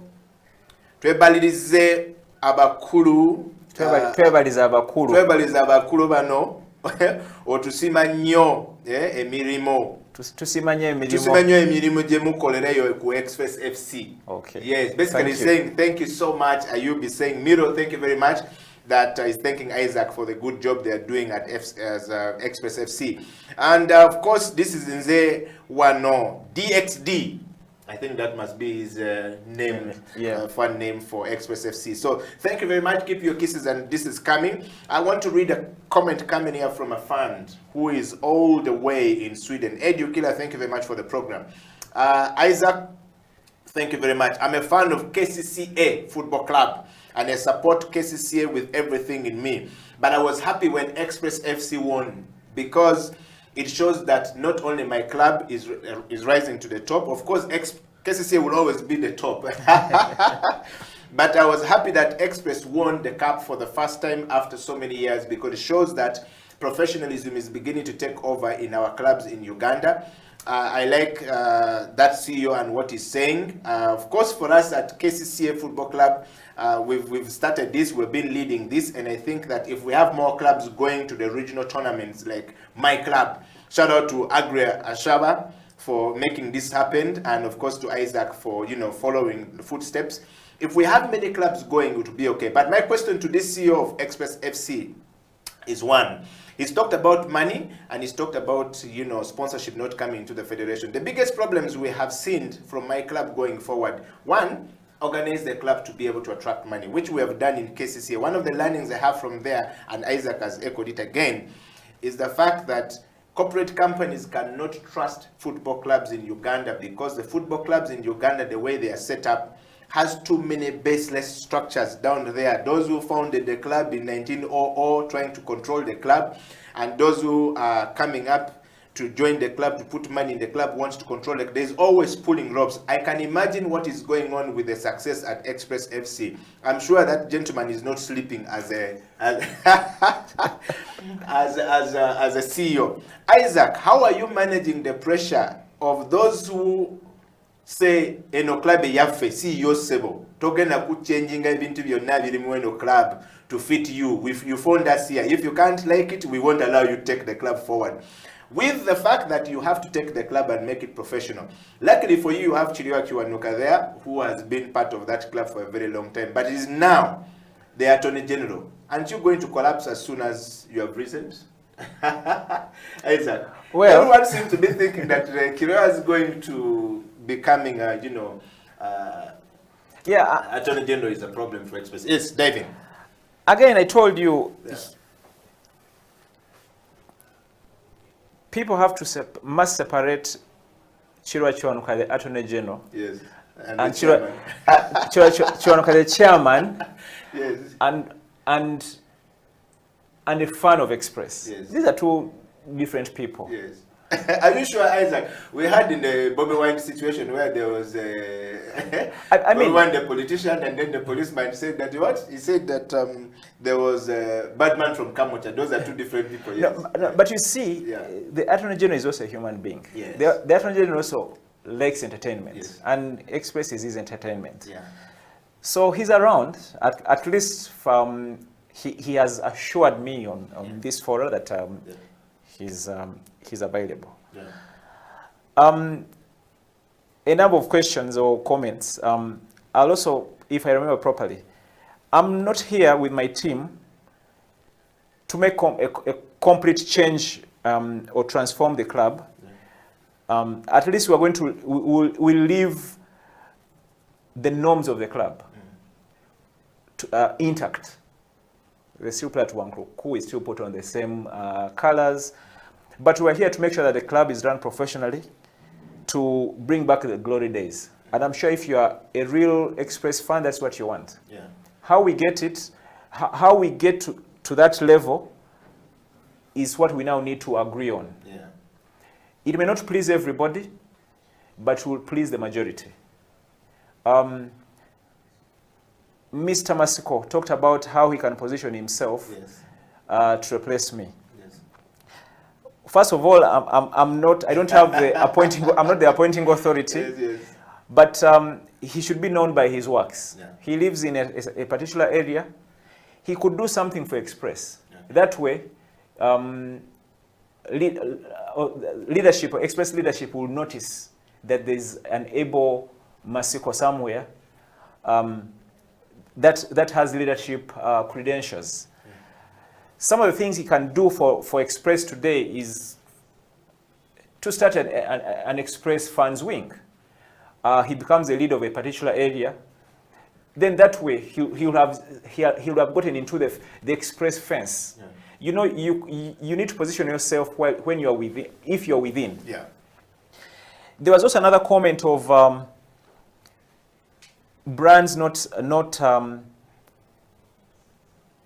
twebalirize abakulu twebaliza abakulu bano otusima nnyo emirimo tusimanye emirimu gye mukolereyo ku Express FC. Okay. Yes, basically saying thank you so much. Ayub is saying, Miro, thank you very much. That is thanking Isaac for the good job they are doing at Express FC. And of course, this is Nze Wano, DXD. I think that must be his name, Yeah. fun name for Express FC. So thank you very much. Keep your kisses, and this is coming. I want to read a comment coming here from a fan who is all the way in Sweden. Edio Killer, thank you very much for the program. Isaac, thank you very much. I'm a fan of KCCA Football Club, and I support KCCA with everything in me. But I was happy when Express FC won, because it shows that not only my club is rising to the top. Of course, KCCA will always be the top. But I was happy that Express won the cup for the first time after so many years, because it shows that professionalism is beginning to take over in our clubs in Uganda. I like that CEO and what he's saying. Of course, for us at KCCA Football Club, we've started this, we've been leading this, and I think that if we have more clubs going to the regional tournaments like my club, shout out to Agria Ashaba for making this happen, and of course to Isaac for following the footsteps. If we have many clubs going, it will be okay. But my question to this CEO of Express FC is one. He's talked about money, and he's talked about sponsorship not coming to the federation. The biggest problems we have seen from my club going forward: one, organize the club to be able to attract money, which we have done in KCCA. One of the learnings I have from there, and Isaac has echoed it again, is the fact that corporate companies cannot trust football clubs in Uganda, because the football clubs in Uganda, the way they are set up, has too many baseless structures down there. Those who founded the club in 1900 trying to control the club, and those who are coming up to join the club, to put money in the club, wants to control it. There's always pulling ropes. I can imagine what is going on with the success at Express FC. I'm sure that gentleman is not sleeping as a as a CEO. Isaac, how are you managing the pressure of those who say eno club yaffe CEO sebo togenda kuchanginga ebintu byonna biri mu eno club to fit you? If you found us here, if you can't like it, we won't allow you to take the club forward. With the fact that you have to take the club and make it professional. Luckily for you, you have Chiriwa Kiwanuka there, who has been part of that club for a very long time, but is now the Attorney General. Aren't you going to collapse as soon as you have risen? Isaac, well, everyone seems to be thinking that Chiriwa is going to becoming Attorney General is a problem for Express. Yes, David. Again, I told you, people have to must separate Chiriwa Kiwanuka, the Attorney General, yes, and Chiriwa Kiwanuka, the Chairman, yes, and a fan of Express. Yes. These are two different people. Yes. Are you sure, Isaac? We had in the Bobby Wine situation where there was Bobby Wine, the politician, and then the policeman said that what? He said that there was a bad man from Kamocha. Those are two different people. Yes. No, but you see, the Attorney General is also a human being. Yes. The Attorney General also likes entertainment, yes, and Express is his entertainment. Yeah. So he's around. At least he has assured me on this forum that he's available. Yeah. A number of questions or comments. I'll also, if I remember properly, I'm not here with my team to make a complete change or transform the club. At least we're going to we'll leave the norms of the club intact. The still play at Wankuku, is still put on the same colors, but we're here to make sure that the club is run professionally to bring back the glory days. And I'm sure if you are a real Express fan, that's what you want. Yeah. How we get it, how we get to that level is what we now need to agree on. Yeah. It may not please everybody, but will please the majority. Mr. Masiko talked about how he can position himself, yes, to replace me. Yes. First of all, I'm not the appointing authority, Yes, yes. but he should be known by his works. Yeah. He lives in a particular area. He could do something for Express. Yeah. That way, leadership, Express leadership will notice that there's an able Masiko somewhere that has leadership credentials. Yeah. Some of the things he can do for Express today is to start an Express fans wing. he becomes the leader of a particular area, then that way he'll have gotten into the express fence. Yeah. You know, you need to position yourself when you're within, if you're within. Yeah. There was also another comment of brands not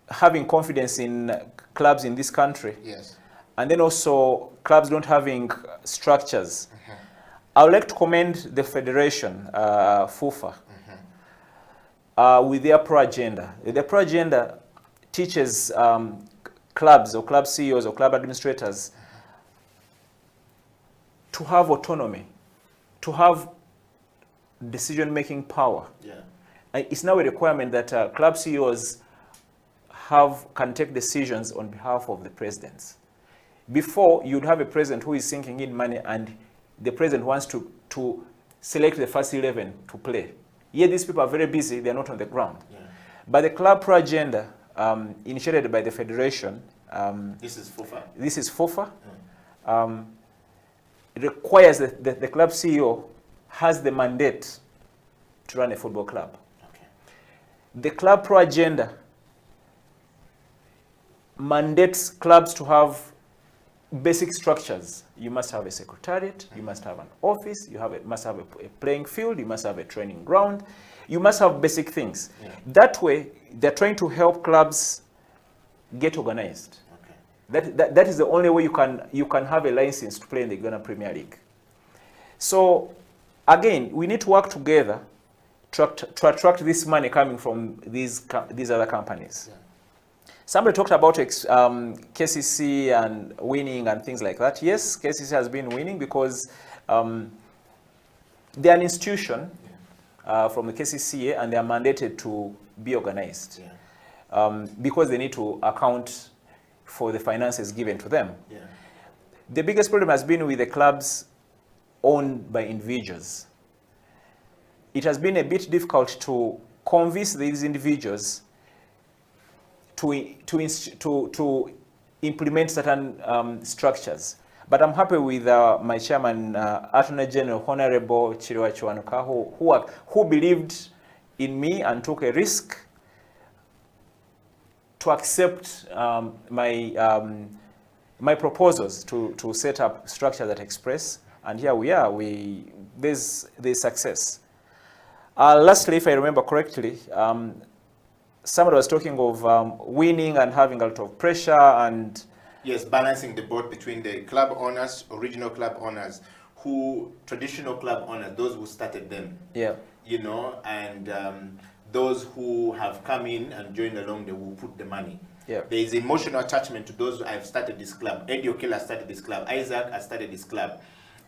having confidence in clubs in this country. Yes. And then also clubs not having structures. I would like to commend the federation, FUFA, with their pro agenda. The pro agenda teaches clubs or club CEOs or club administrators to have autonomy, to have decision-making power. Yeah. And it's now a requirement that club CEOs can take decisions on behalf of the presidents. Before, you'd have a president who is sinking in money and the president wants to select the first 11 to play. Yet these people are very busy, they're not on the ground. Yeah. But the club pro agenda, initiated by the federation, This is FUFA. this is FUFA, requires that the club CEO has the mandate to run a football club. Okay. The club pro agenda mandates clubs to have basic structures. You must have a secretariat, you must have an office, must have a playing field, you must have a training ground, you must have basic things. Yeah. That way, they're trying to help clubs get organized. Okay. That is the only way you can have a license to play in the Ghana Premier League. So, again, we need to work together to attract this money coming from these other companies. Yeah. Somebody talked about KCC and winning and things like that. Yes, KCC has been winning because they're an institution from the KCCA and they are mandated to be organized because they need to account for the finances given to them. Yeah. The biggest problem has been with the clubs owned by individuals. It has been a bit difficult to convince these individuals to implement certain structures. But I'm happy with my chairman, Attorney General Honorable Chiriwa Chiwanuka, who believed in me and took a risk to accept my proposals to set up structures at Express. And here we are, there's success. Lastly, if I remember correctly, somebody was talking of winning and having a lot of pressure and... Yes, balancing the boat between the club owners, original club owners, traditional club owners, those who started them. Yeah. You know, and those who have come in and joined along, they will put the money. Yeah. There is emotional attachment to those who have started this club. Eddie Okila started this club. Isaac has started this club.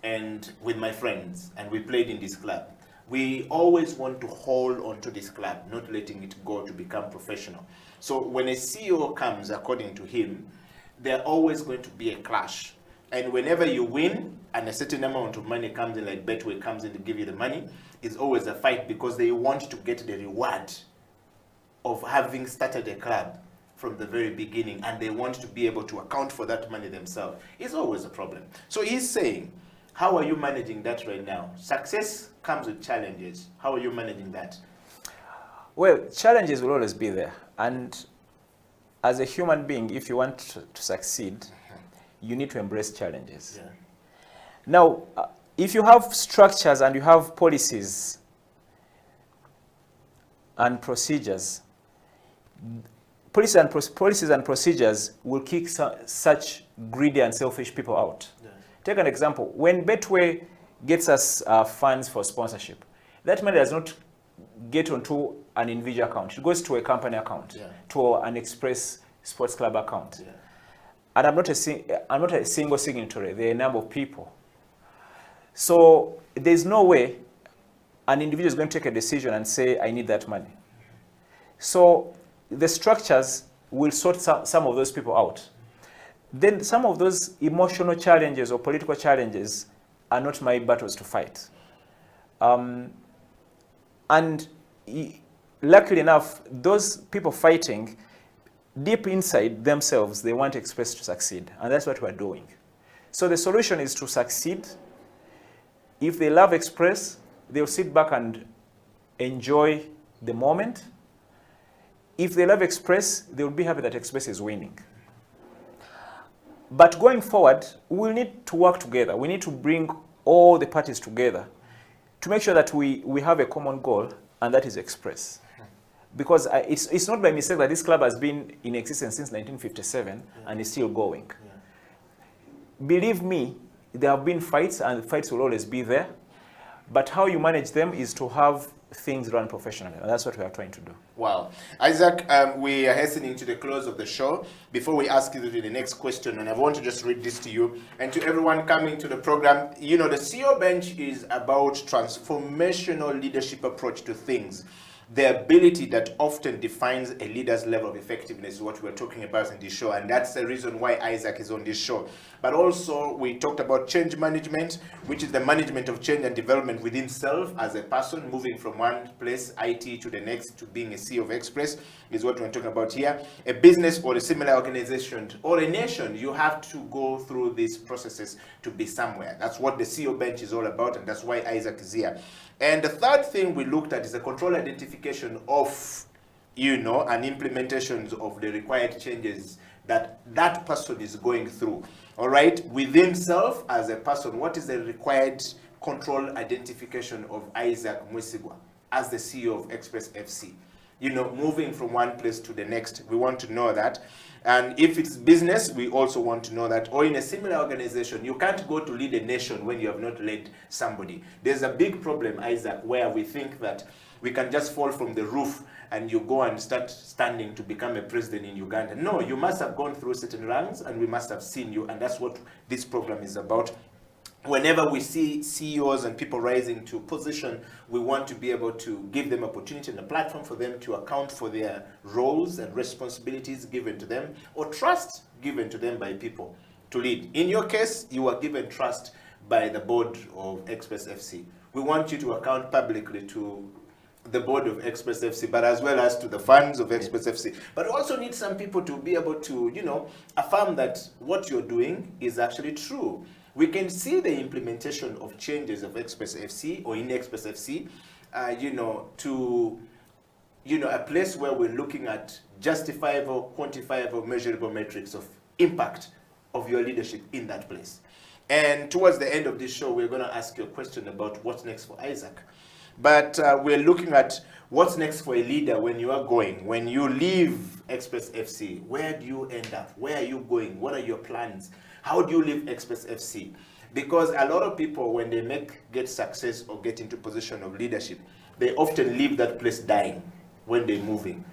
And with my friends, and we played in this club. We always want to hold on to this club, not letting it go to become professional. So when a CEO comes, according to him, there's always going to be a clash. And whenever you win, and a certain amount of money comes in, like Betway comes in to give you the money, it's always a fight because they want to get the reward of having started a club from the very beginning, and they want to be able to account for that money themselves. It's always a problem. So he's saying, how are you managing that right now? Success comes with challenges. How are you managing that? Well, challenges will always be there. And as a human being, if you want to succeed, you need to embrace challenges. Yeah. Now, if you have structures and you have policies and procedures, policies and procedures will kick such greedy and selfish people out. Yeah. Take an example. When Betway gets us funds for sponsorship, that money does not get onto an individual account. It goes to a company account, to an Express Sports Club account. Yeah. And I'm not a single signatory. There are a number of people. So there's no way an individual is going to take a decision and say, I need that money. So the structures will sort some of those people out. Then some of those emotional challenges or political challenges are not my battles to fight. And luckily enough, those people fighting, deep inside themselves, they want Express to succeed. And that's what we're doing. So the solution is to succeed. If they love Express, they'll sit back and enjoy the moment. If they love Express, they'll be happy that Express is winning. But going forward, we'll need to work together. We need to bring all the parties together to make sure that we have a common goal, and that is Express. Because it's not by mistake that this club has been in existence since 1957 and is still going. Believe me, there have been fights, and fights will always be there. But how you manage them is to have things run professionally, and that's what we are trying to do. Wow. Isaac, we are hastening to the close of the show. Before we ask you the next question, and I want to just read this to you, and to everyone coming to the program, you know, the CEO Bench is about transformational leadership approach to things. The ability that often defines a leader's level of effectiveness is what we're talking about in this show, and that's the reason why Isaac is on this show. But also, we talked about change management, which is the management of change and development within self as a person, moving from one place, IT, to the next, to being a CEO of Express, is what we're talking about here. A business or a similar organization or a nation, you have to go through these processes to be somewhere. That's what the CEO Bench is all about, and that's why Isaac is here. And the third thing we looked at is the control identification of, you know, and implementations of the required changes that that person is going through. All right, within self as a person, what is the required control identification of Isaac Mwesigwa as the CEO of Express FC? You know, moving from one place to the next, we want to know that. And if it's business, we also want to know that. Or in a similar organization, you can't go to lead a nation when you have not led somebody. There's a big problem, Isaac, where we think that we can just fall from the roof and you go and start standing to become a president in Uganda. No, you must have gone through certain ranks, and we must have seen you, and that's what this program is about. Whenever we see CEOs and people rising to position, we want to be able to give them opportunity and a platform for them to account for their roles and responsibilities given to them, or trust given to them by people to lead. In your case, you were given trust by the board of Express FC. We want you to account publicly to the board of Express FC, but as well as to the funds of Express FC. But we also need some people to be able to, you know, affirm that what you're doing is actually true. We can see the implementation of changes of Express FC or in Express FC, you know, to, you know, a place where we're looking at justifiable, quantifiable, measurable metrics of impact of your leadership in that place. And towards the end of this show, we're going to ask you a question about what's next for Isaac. But we're looking at what's next for a leader when you are going. When you leave Express FC, where do you end up? Where are you going? What are your plans? How do you leave Express FC? Because a lot of people, when they get success or get into position of leadership, they often leave that place dying when they're moving.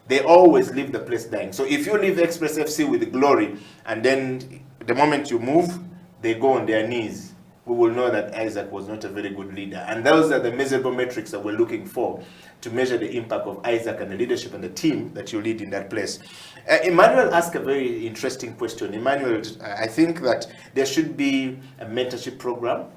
They always leave the place dying. So if you leave Express FC with glory, and then the moment you move, they go on their knees, we will know that Isaac was not a very good leader. And those are the measurable metrics that we're looking for to measure the impact of Isaac and the leadership and the team that you lead in that place. Emmanuel asked a very interesting question. Emmanuel, I think that there should be a mentorship program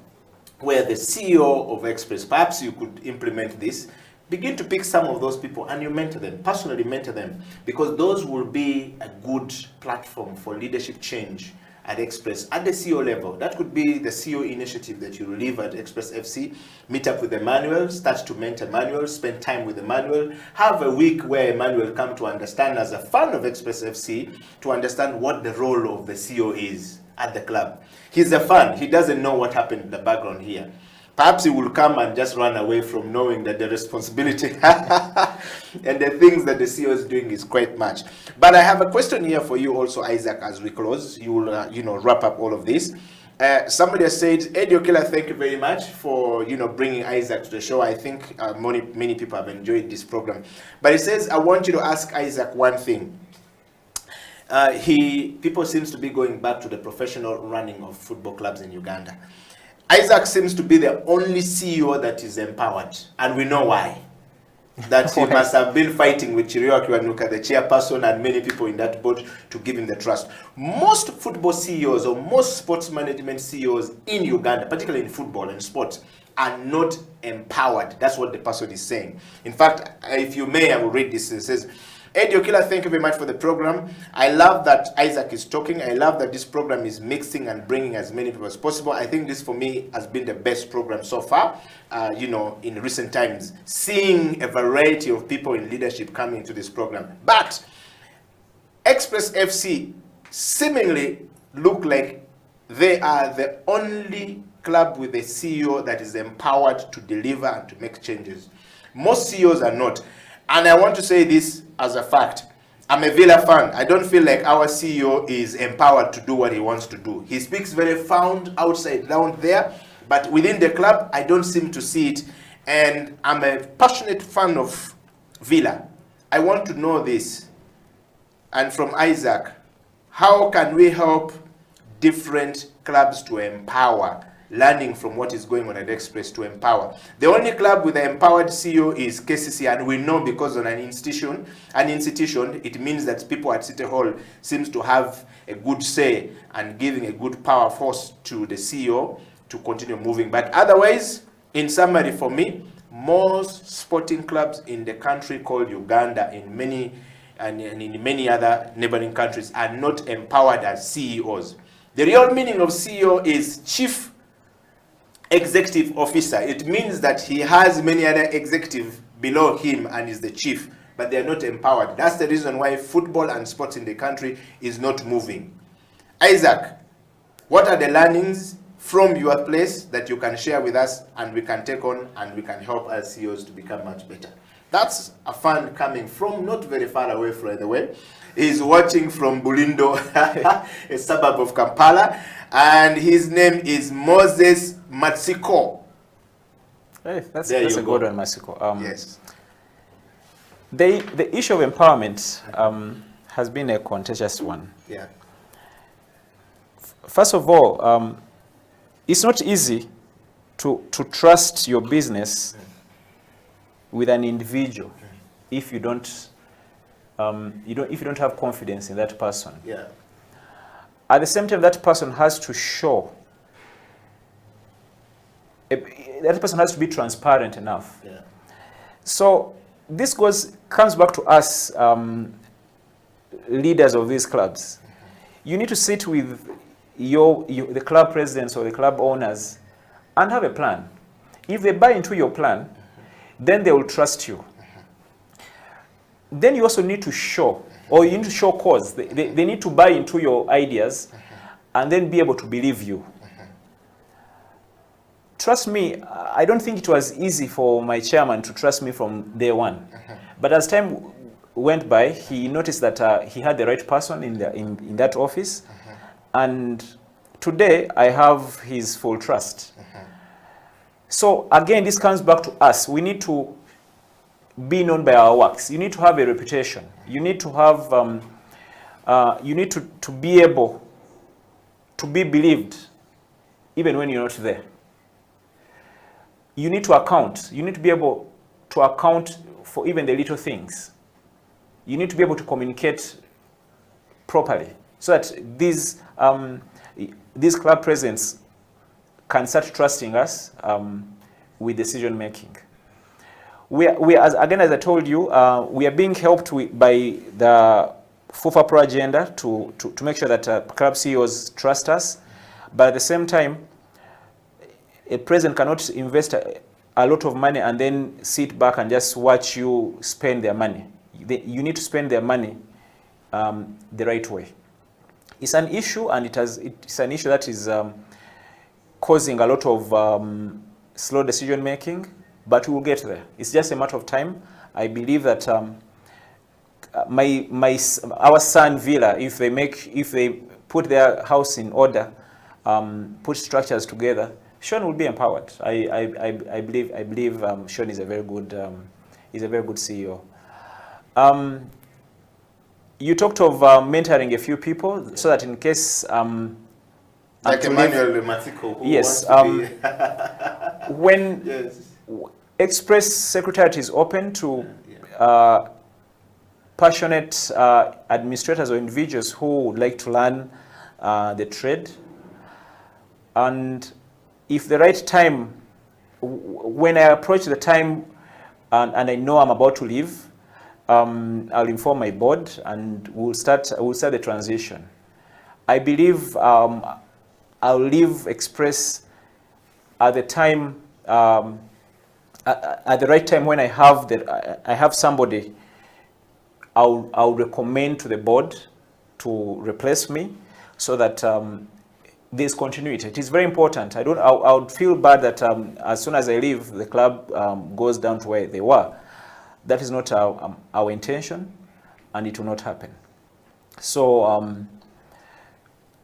where the CEO of Express, perhaps you could implement this, begin to pick some of those people and you mentor them, personally mentor them, because those will be a good platform for leadership change at Express at the CEO level. That could be the CEO initiative that you leave at Express FC. Meet up with Emmanuel, start to mentor Emmanuel, spend time with Emmanuel, have a week where Emmanuel come to understand as a fan of Express FC, to understand what the role of the CEO is at the club. He's a fan, he doesn't know what happened in the background here. Perhaps he will come and just run away from knowing that the responsibility and the things that the CEO is doing is quite much. But I have a question here for you also, Isaac, as we close. You will, you know, wrap up all of this. Somebody has said, Eddie Okello, thank you very much for, you know, bringing Isaac to the show. I think many people have enjoyed this program. But he says, I want you to ask Isaac one thing. People seems to be going back to the professional running of football clubs in Uganda. Isaac seems to be the only CEO that is empowered, and we know why. That he must have been fighting with Chirio Kiwanuka, the chairperson, and many people in that board to give him the trust. Most football CEOs or most sports management CEOs in Uganda, particularly in football and sports, are not empowered. That's what the person is saying. In fact, if you may, I will read this. It says, Eddie Okila, thank you very much for the program. I love that Isaac is talking. I love that this program is mixing and bringing as many people as possible. I think this, for me, has been the best program so far, in recent times, seeing a variety of people in leadership coming into this program. But Express FC seemingly look like they are the only club with a CEO that is empowered to deliver and to make changes. Most CEOs are not. And I want to say this as a fact. I'm a Villa fan. I don't feel like our CEO is empowered to do what he wants to do. He speaks very found outside down there, but within the club, I don't seem to see it. And I'm a passionate fan of Villa. I want to know this. And from Isaac, how can we help different clubs to empower, learning from what is going on at Express to empower? The only club with an empowered CEO is KCC, and we know because on an institution, it means that people at City Hall seems to have a good say and giving a good power force to the CEO to continue moving. But otherwise, in summary for me, most sporting clubs in the country called Uganda, in many other neighboring countries, are not empowered as CEOs. The real meaning of CEO is Chief Executive Officer. It means that he has many other executives below him and is the chief, but they are not empowered. That's the reason why football and sports in the country is not moving. Isaac, what are the learnings from your place that you can share with us and we can take on and we can help our CEOs to become much better? That's a fan coming from not very far away, by the way. He's watching from Bulindo, a suburb of Kampala, and his name is Moses Matsiko. Hey, that's There a you good go. one, Masiko. Yes. The issue of empowerment has been a contentious one. Yeah. First of all, it's not easy to trust your business with an individual if you don't have confidence in that person. Yeah. At the same time, that person has to show. That person has to be transparent enough. Yeah. So this comes back to us, leaders of these clubs. You need to sit with the club presidents or the club owners and have a plan. If they buy into your plan, then they will trust you. Then you also need to show, or you need to show cause. They need to buy into your ideas and then be able to believe you. Trust me, I don't think it was easy for my chairman to trust me from day one. But as time went by, he noticed that he had the right person in that office. And today, I have his full trust. So again, this comes back to us. We need to be known by our works. You need to have a reputation. You need to have, you need to be able to be believed even when you're not there. You need to account. You need to be able to account for even the little things. You need to be able to communicate properly so that these club presidents can start trusting us with decision making. We as I told you, we are being helped by the FUFA Pro agenda to make sure that club CEOs trust us. But at the same time, a president cannot invest a lot of money and then sit back and just watch you spend their money. You need to spend their money the right way. It's an issue, and it's an issue that is causing a lot of slow decision making, but we will get there. It's just a matter of time. I believe that our son Villa, if they put their house in order, put structures together, Sean will be empowered. I believe Sean is a very good CEO. You talked of mentoring a few people so that in case like Emmanuel Matiko, who yes, wants to be when yes. Express Secretariat is open to passionate administrators or individuals who would like to learn the trade. And if the right time, when I approach the time and I know I'm about to leave, I'll inform my board, and we'll start the transition. I believe I'll leave Express at the time, at the right time when I have somebody I'll recommend to the board to replace me, so that there's continuity. It is very important. I would feel bad that as soon as I leave, the club goes down to where they were. That is not our intention, and it will not happen. So,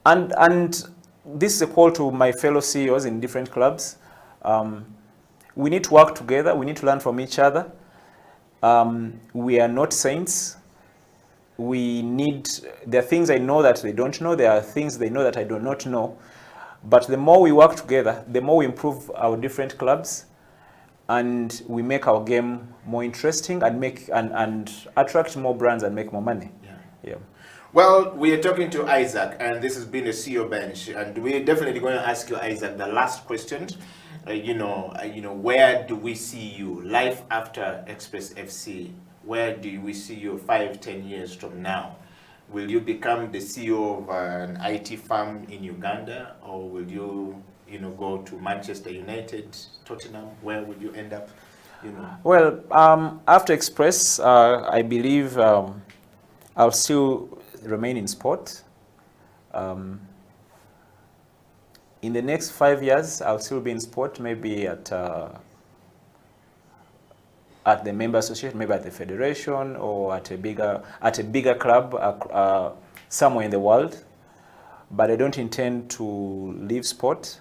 and this is a call to my fellow CEOs in different clubs. We need to work together. We need to learn from each other. We are not saints. There are things I know that they don't know. There are things they know that I do not know. But the more we work together, the more we improve our different clubs, and we make our game more interesting, and attract more brands and make more money. Yeah. Well, we are talking to Isaac, and this has been a CEO Bench, and we're definitely going to ask you, Isaac, the last question. Where do we see you life after Express FC? Where do we see you 5-10 years from now? Will you become the CEO of an IT firm in Uganda, or will you, go to Manchester United, Tottenham? Where will you end up? Well, after Express, I believe I'll still remain in sport. In the next 5 years, I'll still be in sport, maybe at the member association, maybe at the federation, or at a bigger club somewhere in the world. But I don't intend to leave sport.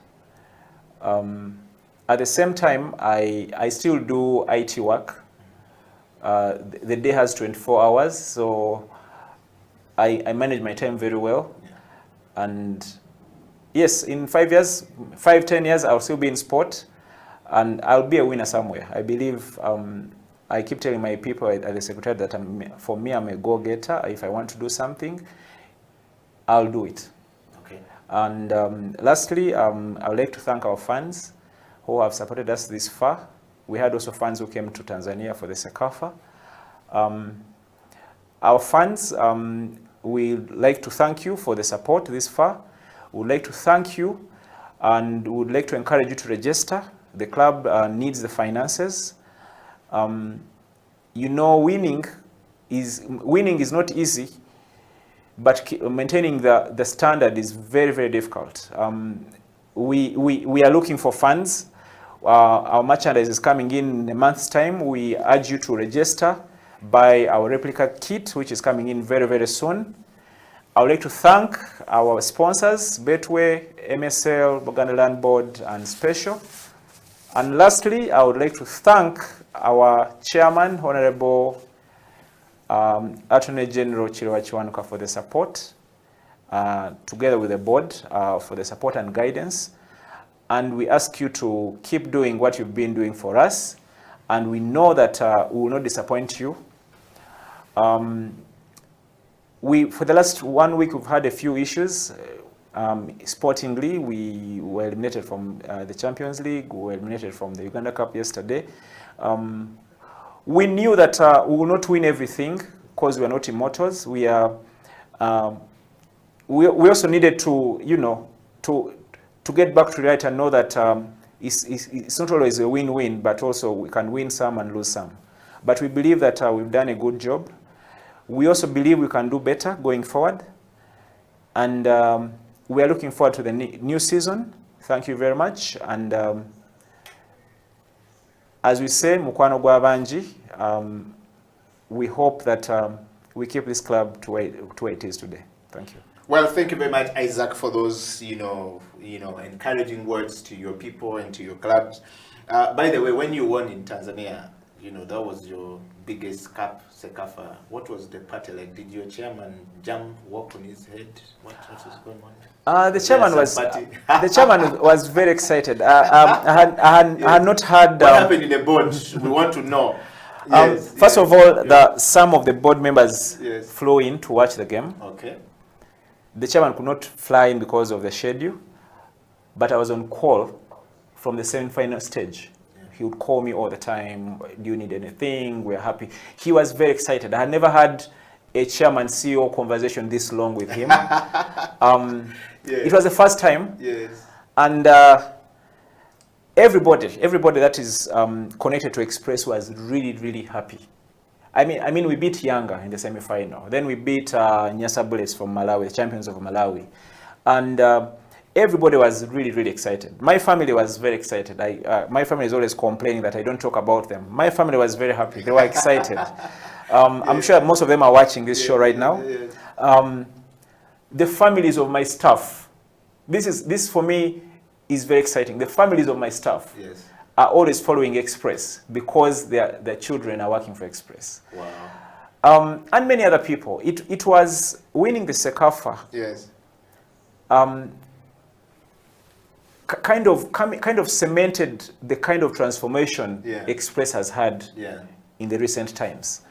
At the same time, I still do IT work. The day has 24 hours, so I manage my time very well. And yes, in 5-10 years, I'll still be in sport, and I'll be a winner somewhere. I believe, I keep telling my people at the Secretariat that for me, I'm a go-getter. If I want to do something, I'll do it. Okay. And lastly, I would like to thank our fans who have supported us this far. We had also fans who came to Tanzania for the Sekafa. Our fans, we'd like to thank you for the support this far. We'd like to thank you, and would like to encourage you to register. The club needs the finances. Winning is not easy, but maintaining the standard is very, very difficult. We are looking for funds. Our merchandise is coming in a month's time. We urge you to register, buy our replica kit, which is coming in very, very soon. I would like to thank our sponsors, Betway, MSL, Buganda Land Board, and Special. And lastly, I would like to thank our chairman, Honorable Attorney General Chirwa Kiwanuka, for the support, together with the board, for the support and guidance. And we ask you to keep doing what you've been doing for us. And we know that we will not disappoint you. For the last 1 week, we've had a few issues. Sportingly, we were eliminated from the Champions League. We were eliminated from the Uganda Cup yesterday. We knew that we will not win everything because we are not immortals. We also needed to, to get back to reality and know that it's not always a win-win, but also we can win some and lose some. But we believe that we've done a good job. We also believe we can do better going forward. And we are looking forward to the new season. Thank you very much. And as we say, Mukwano gwa banji, we hope that we keep this club to where it is today. Thank you. Well, thank you very much, Isaac, for those encouraging words to your people and to your clubs. By the way, when you won in Tanzania, that was your biggest cup, Sekafa. What was the party like? Did your chairman walk on his head? What was going on? The chairman was very excited. I had not heard. What happened in the board? We want to know. First of all, some of the board members flew in to watch the game. Okay. The chairman could not fly in because of the schedule, but I was on call from the semi-final stage. he would call me all the time. Do you need anything? We're happy. He was very excited. I had never had a chairman CEO conversation this long with him. It was the first time. Yes. And everybody that is connected to Express was really, really happy. I mean, we beat Yanga in the semi-final. Then we beat Nyasa Bullets from Malawi, the champions of Malawi. And everybody was really, really excited. My family was very excited. My family is always complaining that I don't talk about them. My family was very happy. They were excited. I'm sure most of them are watching this show right now. The families of my staff, this for me is very exciting. The families of my staff are always following Express because their children are working for Express. Wow. And many other people. It was winning the Sekafa. Yes. Kind of cemented the kind of transformation Express has had in the recent times.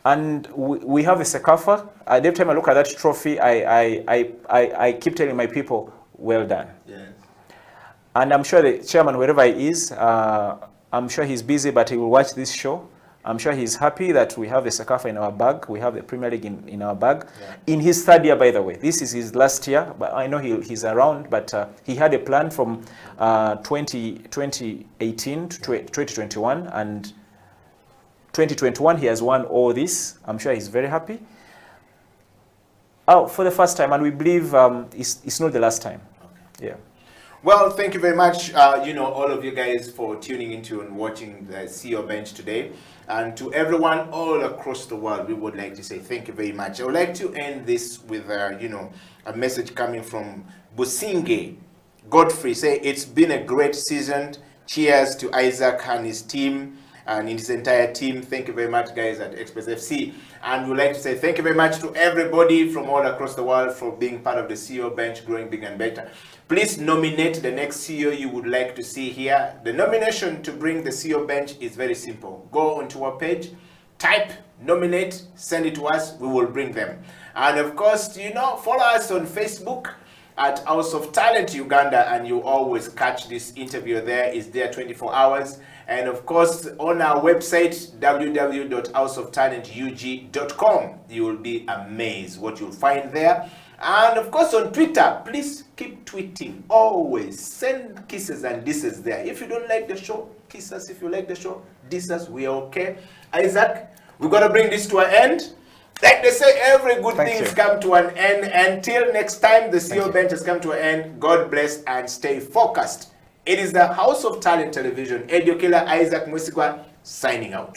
And we have a Sekafa. Every time I look at that trophy, I keep telling my people, well done. Yes. And I'm sure the chairman, wherever he is, I'm sure he's busy, but he will watch this show. I'm sure he's happy that we have the Sekafa in our bag. We have the Premier League in our bag. In his third year, by the way. This is his last year, but I know he's around, but he had a plan from 2018 to 2021, and 2021 he has won all this. I'm sure he's very happy. For the first time, and we believe it's not the last time. Okay. Yeah. Well, thank you very much, all of you guys for tuning into and watching the CEO Bench today. And to everyone all across the world, we would like to say thank you very much. I would like to end this with, a message coming from Businge Godfrey. Say, it's been a great season. Cheers to Isaac and his team and his entire team. Thank you very much, guys, at Express FC. And we'd like to say thank you very much to everybody from all across the world for being part of the CEO Bench, growing bigger and better. Please nominate the next CEO you would like to see here. The nomination to bring the CEO Bench is very simple. Go onto our page, type, nominate, send it to us, we will bring them. And of course, follow us on Facebook at House of Talent Uganda, and you always catch this interview there. It's there 24 hours. And of course, on our website, www.houseoftalentug.com, you will be amazed what you'll find there. And of course, on Twitter, please keep tweeting. Always send kisses and disses there. If you don't like the show, kiss us. If you like the show, diss us. We are okay. Isaac, we're going to bring this to an end. Like they say, every good thing has come to an end. Until next time, the CEO Bench has come to an end. God bless and stay focused. It is the House of Talent Television. Edio Killer, Isaac Musigwa, signing out.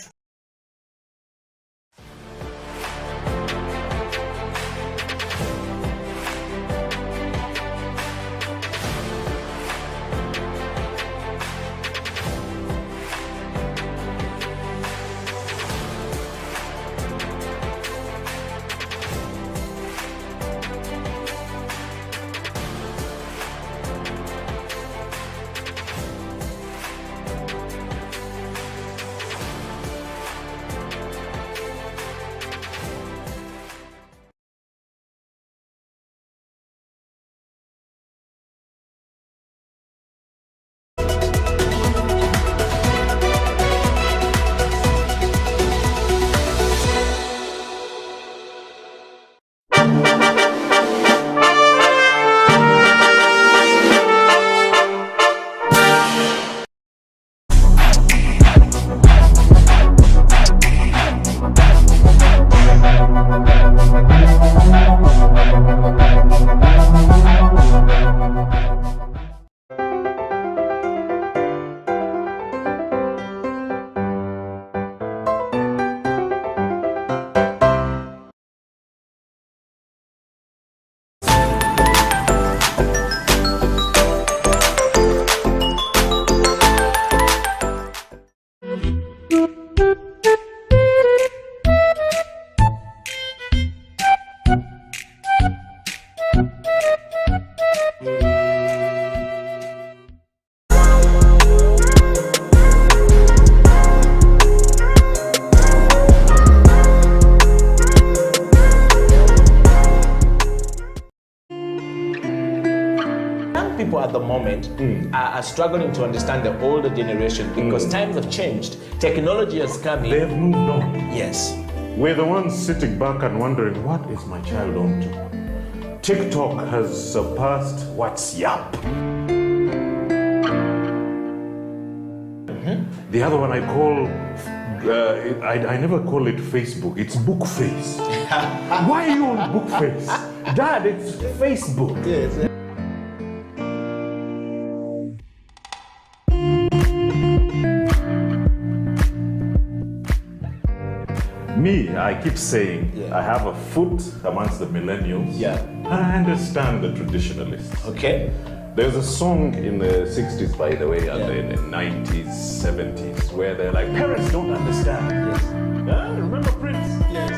people at the moment are struggling to understand the older generation because times have changed. Technology has come in. They've moved on. Yes. We're the ones sitting back and wondering, what is my child on to? TikTok has surpassed WhatsApp. The other one I call, I never call it Facebook, it's Bookface. Why are you on Bookface? Dad, it's Facebook. Yes. Me, I keep saying, I have a foot amongst the millennials. Yeah. I understand the traditionalists. Okay. There's a song in the 60s, by the way, and in the 90s, 70s, where they're like, parents don't understand. Yes. Remember Prince? Yes.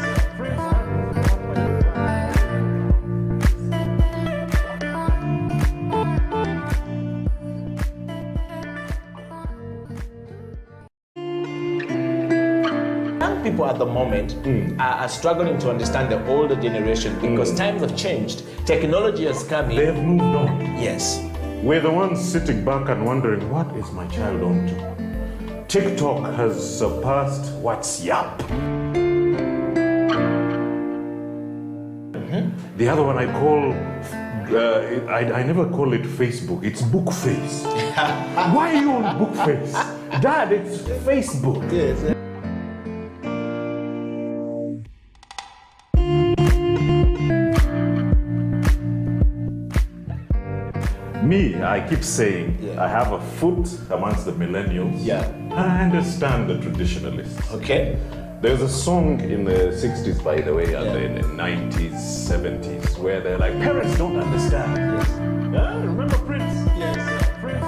People at the moment are struggling to understand the older generation because times have changed. Technology has come in. They've moved on. Yes. We're the ones sitting back and wondering, what is my child on to? TikTok has surpassed WhatsApp. The other one I call, I never call it Facebook, it's Bookface. Why are you on Bookface? Dad, it's Facebook. Yes. Me, I keep saying, I have a foot amongst the millennials. Yeah. I understand the traditionalists. Okay. There's a song in the 60s, by the way, and in the 90s, 70s, where they're like, parents don't understand. Yes. Remember Prince? Yes. Prince.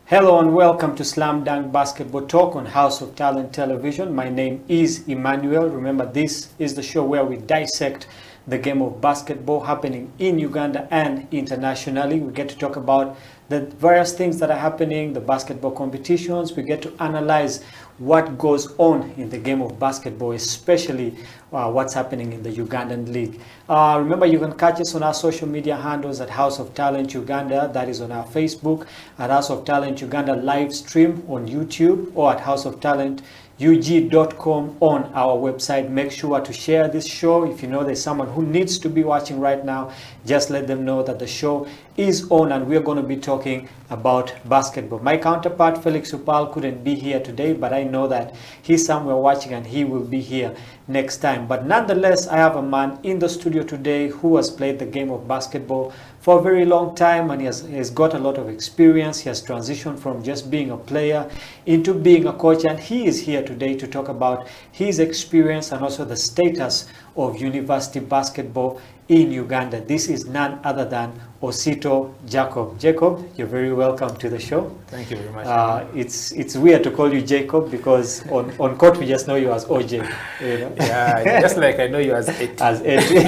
Hello and welcome to Slam Dunk Basketball Talk on House of Talent Television. My name is Emmanuel. Remember, this is the show where we dissect the game of basketball happening in Uganda and internationally. We get to talk about the various things that are happening, the basketball competitions. We get to analyze what goes on in the game of basketball, especially what's happening in the Ugandan League. Remember, you can catch us on our social media handles at House of Talent Uganda, that is on our Facebook, at House of Talent Uganda live stream on YouTube, or at House of Talent ug.com on our website. Make sure to share this show. If you know there's someone who needs to be watching right now, just let them know that the show is on and we're going to be talking about basketball. My counterpart Felix Upal couldn't be here today, but I know that he's somewhere watching and he will be here next time. But nonetheless, I have a man in the studio today who has played the game of basketball for a very long time, and he has got a lot of experience. He has transitioned from just being a player into being a coach, and he is here today to talk about his experience and also the status of university basketball in Uganda. This is none other than Osito Jacob. Jacob, you're very welcome to the show. Thank you very much. It's weird to call you Jacob because on court we just know you as OJ. You know? Yeah, just like I know you as Eti. As Eti.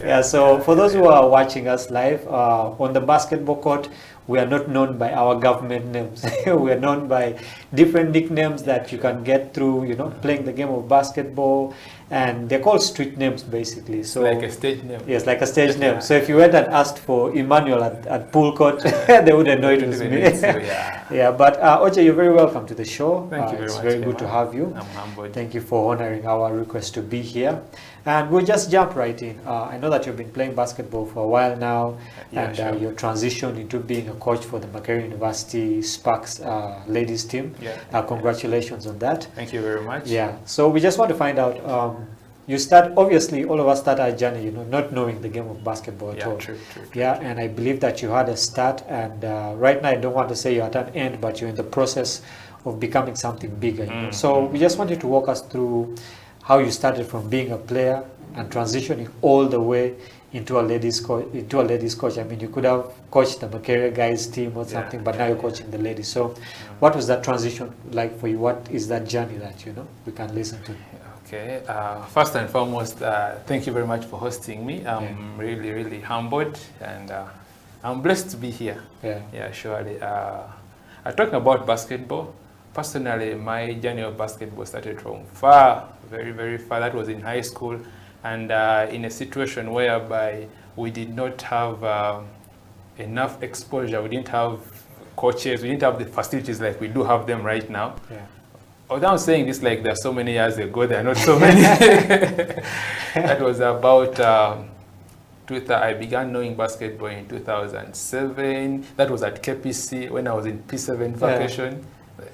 Yeah, so for those who are watching us live on the basketball court, we are not known by our government names. We are known by different nicknames that you can get through, you know, playing the game of basketball, and they're called street names basically. So like a stage name. Yes, like a stage name. So if you went and asked for Emmanuel at pool court, they wouldn't know it was me. Yeah, but Oche, you're very welcome to the show. Thank you very it's much. very good to have you. I'm humbled. Thank you for honoring our request to be here. And we'll just jump right in. I know that you've been playing basketball for a while now, and sure. your transition into being a coach for the Makerere University Sparks ladies team. Yeah. Congratulations on that. Thank you very much. Yeah. So we just want to find out. You start, obviously, all of us start our journey, you know, not knowing the game of basketball at all. True. Yeah, and I believe that you had a start, and right now I don't want to say you're at an end, but you're in the process of becoming something bigger. You know? So we just wanted to walk us through how you started from being a player and transitioning all the way into a ladies coach. I mean, you could have coached the Makerere guys team or something, but now you're coaching the ladies. So what was that transition like for you? What is that journey that, you know, we can listen to? Okay, first and foremost, thank you very much for hosting me. I'm really humbled, and I'm blessed to be here. Yeah, surely. Talking about basketball, personally, my journey of basketball started from far, very far. That was in high school, and in a situation whereby we did not have enough exposure. We didn't have coaches. We didn't have the facilities like we do have them right now. Although I'm saying this like there's so many years ago, there are not so many. That was about, I began knowing basketball in 2007. That was at KPC when I was in P7 vacation.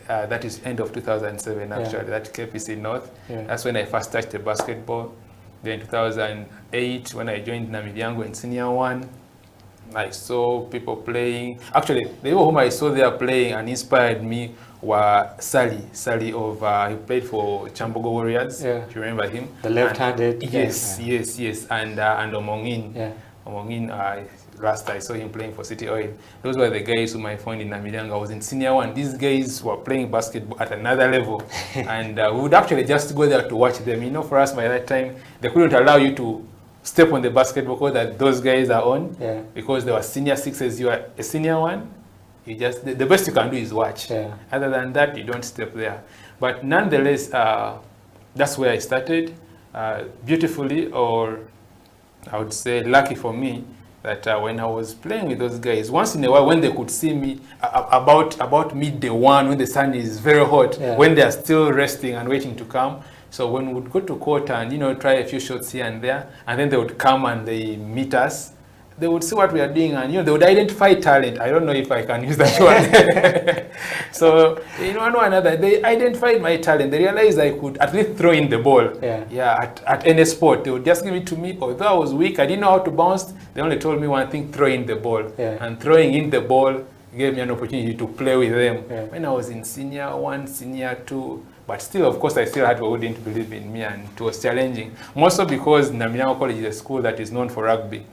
That is end of 2007 actually, that KPC North. That's when I first touched the basketball. Then 2008 when I joined Namilyango in Senior 1. I saw people playing. Actually, the people whom I saw there playing and inspired me were Sally of, he played for Chambogo Warriors. Do you remember him? The left-handed. Yes. And Omongin. Omongin, last I saw him playing for City Oil. Those were the guys whom I found in Namilyango. I was in Senior 1. These guys were playing basketball at another level. And we would actually just go there to watch them. You know, for us by that time, they couldn't allow you to step on the basketball court that those guys are on, because they were senior 6s, you are a senior 1. You just, the best you can do is watch. Other than that, you don't step there. But nonetheless, that's where I started. Beautifully, or I would say lucky for me, that when I was playing with those guys, once in a while when they could see me about midday 1, when the sun is very hot, when they are still resting and waiting to come. So when we would go to court and, you know, try a few shots here and there, and then they would come and they meet us, they would see what we are doing, and, you know, they would identify talent. I don't know if I can use that word. So, you know, one or another, they identified my talent. They realized I could at least throw in the ball. At any sport. They would just give it to me. Although I was weak, I didn't know how to bounce. They only told me one thing: throw in the ball. And throwing in the ball gave me an opportunity to play with them. When I was in Senior 1, Senior 2, but still, of course, I still had people who didn't believe in me, and it was challenging. More so because Namilyango College is a school that is known for rugby.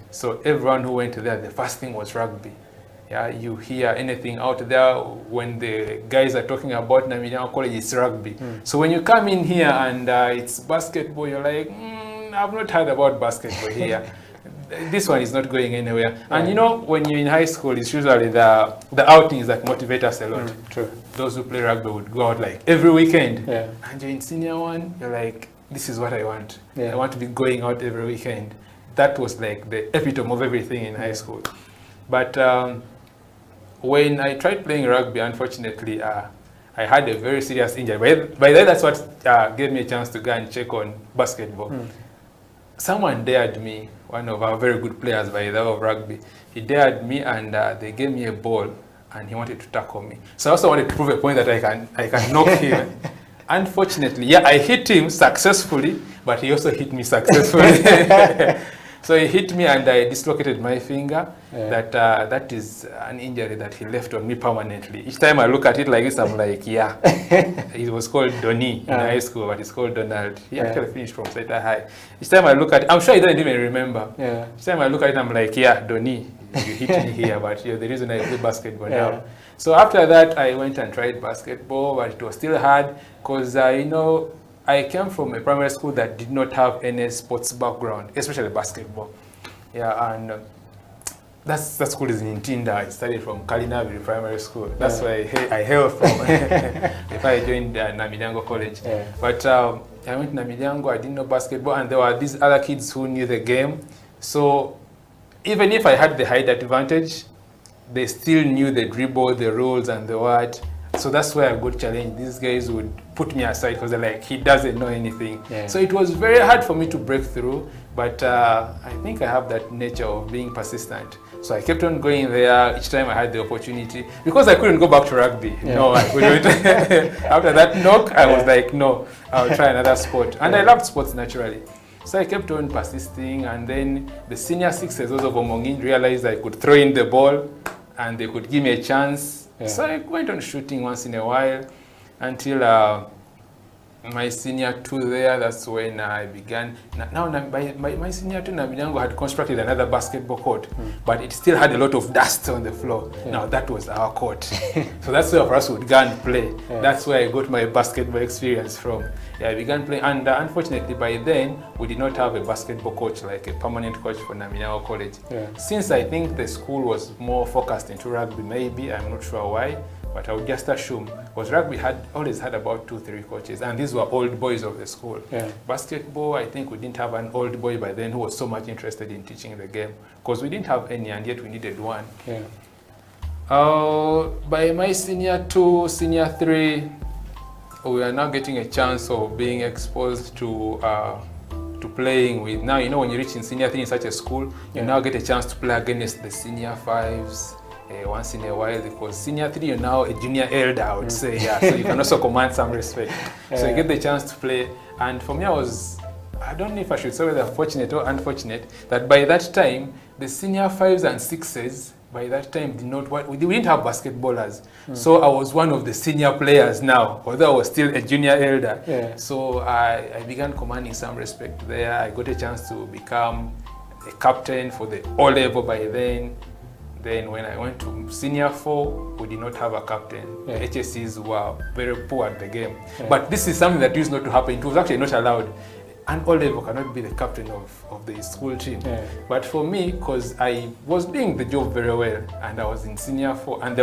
So everyone who went there, the first thing was rugby. You hear anything out there when the guys are talking about Namilyango College, it's rugby. So when you come in here and it's basketball, you're like, I've not heard about basketball here. This one is not going anywhere. And you know, when you're in high school, it's usually the outings that motivate us a lot. Those who play rugby would go out like every weekend. And you're in Senior 1, you're like, this is what I want. I want to be going out every weekend. That was like the epitome of everything in high school. But when I tried playing rugby, unfortunately, I had a very serious injury. By then, that's what gave me a chance to go and check on basketball. Someone dared me, one of our very good players by the way of rugby. He dared me, and they gave me a ball, and he wanted to tackle me. So I also wanted to prove a point that I can knock him. Unfortunately, I hit him successfully, but he also hit me successfully. So he hit me and I dislocated my finger. That is an injury that he left on me permanently. Each time I look at it like this, I'm like, It was called Donnie in high school, but it's called Donald. He actually finished from Seta High. Each time I look at it, I'm sure he doesn't even remember. Each time I look at it, I'm like, Donnie, you hit me here, but you're the reason I play basketball now. So after that, I went and tried basketball, but it was still hard because, you know, I came from a primary school that did not have any sports background, especially basketball. And that school is in Ntinda. I studied from Kalinabiri Primary School. That's where I hail from. Before I joined Namilyango College. But I went to Namilyango, I didn't know basketball, and there were these other kids who knew the game. So even if I had the height advantage, they still knew the dribble, the rules, and the what. So that's where I got challenged. These guys would put me aside because they're like, he doesn't know anything. So it was very hard for me to break through, but I think I have that nature of being persistent. So I kept on going there each time I had the opportunity, because I couldn't go back to rugby. No, I couldn't. After that knock, I was like, no, I'll try another sport. And I loved sports naturally. So I kept on persisting, and then the senior sixes, those of Omongin, realized I could throw in the ball and they could give me a chance. So I went on shooting once in a while until my senior two there. That's when I began. Now my senior two, Namilyango had constructed another basketball court, but it still had a lot of dust on the floor. Now that was our court. So that's where for us would go and play. That's where I got my basketball experience from. I began playing, and unfortunately by then we did not have a basketball coach, like a permanent coach for Namilyango College. Since I think the school was more focused into rugby, maybe, I'm not sure why, but I would just assume, because rugby always had about 2-3 coaches, and these were old boys of the school. Basketball, I think we didn't have an old boy by then who was so much interested in teaching the game, because we didn't have any, and yet we needed one. By my senior 2, senior 3, we are now getting a chance of being exposed to playing with. Now, you know, when you reach in senior 3 in such a school, you now get a chance to play against the senior 5s once in a while, because senior 3, you're now a junior elder, I would say. So you can also command some respect. So you get the chance to play. And for me, I don't know if I should say whether fortunate or unfortunate, that by that time, the senior 5s and 6s, by that time, we didn't have basketballers. So I was one of the senior players now, although I was still a junior elder. So I began commanding some respect there. I got a chance to become a captain for the O level by then. Then when I went to senior 4, we did not have a captain. The HSCs were very poor at the game. But this is something that used not to happen. It was actually not allowed. An O level cannot be the captain of the school team. But for me, because I was doing the job very well, and I was in senior 4, and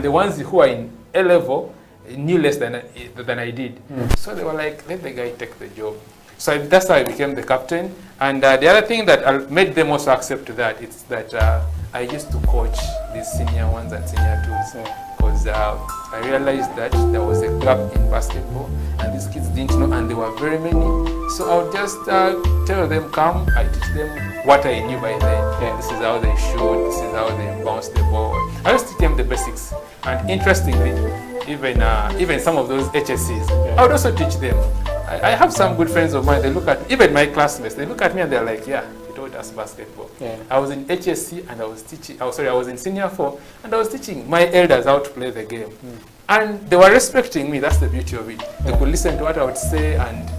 the ones who are in A level knew less than I did. So they were like, let the guy take the job. So that's how I became the captain. And the other thing that made them also accept that is that I used to coach these senior 1s and senior 2s. Because I realized that there was a gap in basketball, and these kids didn't know, and there were very many. So I would just tell them, come, I teach them what I knew by then. This is how they shoot, this is how they bounce the ball. I just teach them the basics. And interestingly, even some of those HSCs, I would also teach them. I have some good friends of mine, they look at, even my classmates, they look at me and they're like, yeah, he taught us basketball. I was in HSC and I was teaching, I was in senior 4, and I was teaching my elders how to play the game. And they were respecting me, that's the beauty of it. They could listen to what I would say, and